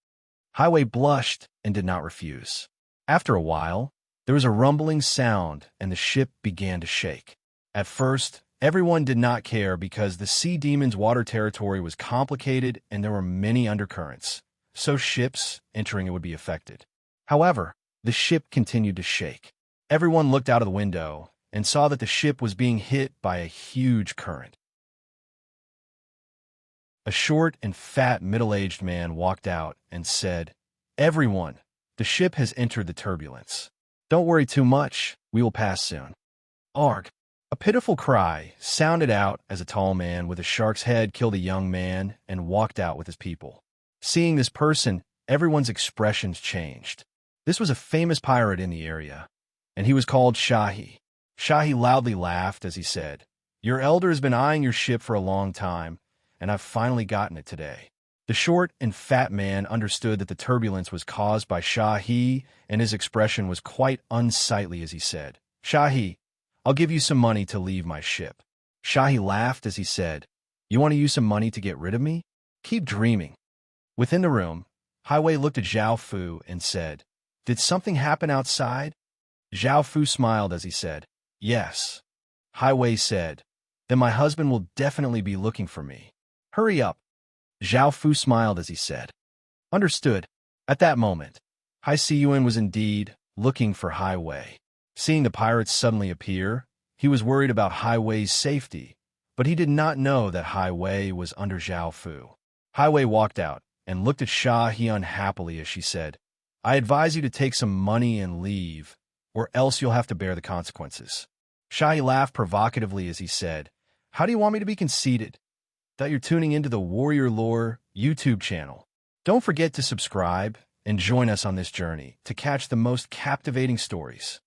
[SPEAKER 1] Hai Wei blushed and did not refuse. After a while, there was a rumbling sound and the ship began to shake. At first, everyone did not care because the sea demon's water territory was complicated and there were many undercurrents, so ships entering it would be affected. However, the ship continued to shake. Everyone looked out of the window and saw that the ship was being hit by a huge current. A short and fat middle-aged man walked out and said, everyone, the ship has entered the turbulence. Don't worry too much, we will pass soon. Arg! A pitiful cry sounded out as a tall man with a shark's head killed a young man and walked out with his people. Seeing this person, everyone's expressions changed. This was a famous pirate in the area, and he was called Shahi. Shahi loudly laughed as he said, your elder has been eyeing your ship for a long time, and I've finally gotten it today. The short and fat man understood that the turbulence was caused by Shahi, and his expression was quite unsightly as he said, Shahi, I'll give you some money to leave my ship. Shahi laughed as he said, you want to use some money to get rid of me? Keep dreaming. Within the room, Hai Wei looked at Zhao Fu and said, did something happen outside? Zhao Fu smiled as he said, yes. Hai Wei said, then my husband will definitely be looking for me. Hurry up. Zhao Fu smiled as he said, understood. At that moment, Hai Siyuan was indeed looking for Hai Wei. Seeing the pirates suddenly appear, he was worried about Hai Wei's safety, but he did not know that Hai Wei was under Zhao Fu. Hai Wei walked out and looked at Shahi unhappily as she said, I advise you to take some money and leave, or else you'll have to bear the consequences. Shahi laughed provocatively as he said, how do you want me to be conceited? That you're tuning into the Warrior Lore YouTube channel. Don't forget to subscribe and join us on this journey to catch the most captivating stories.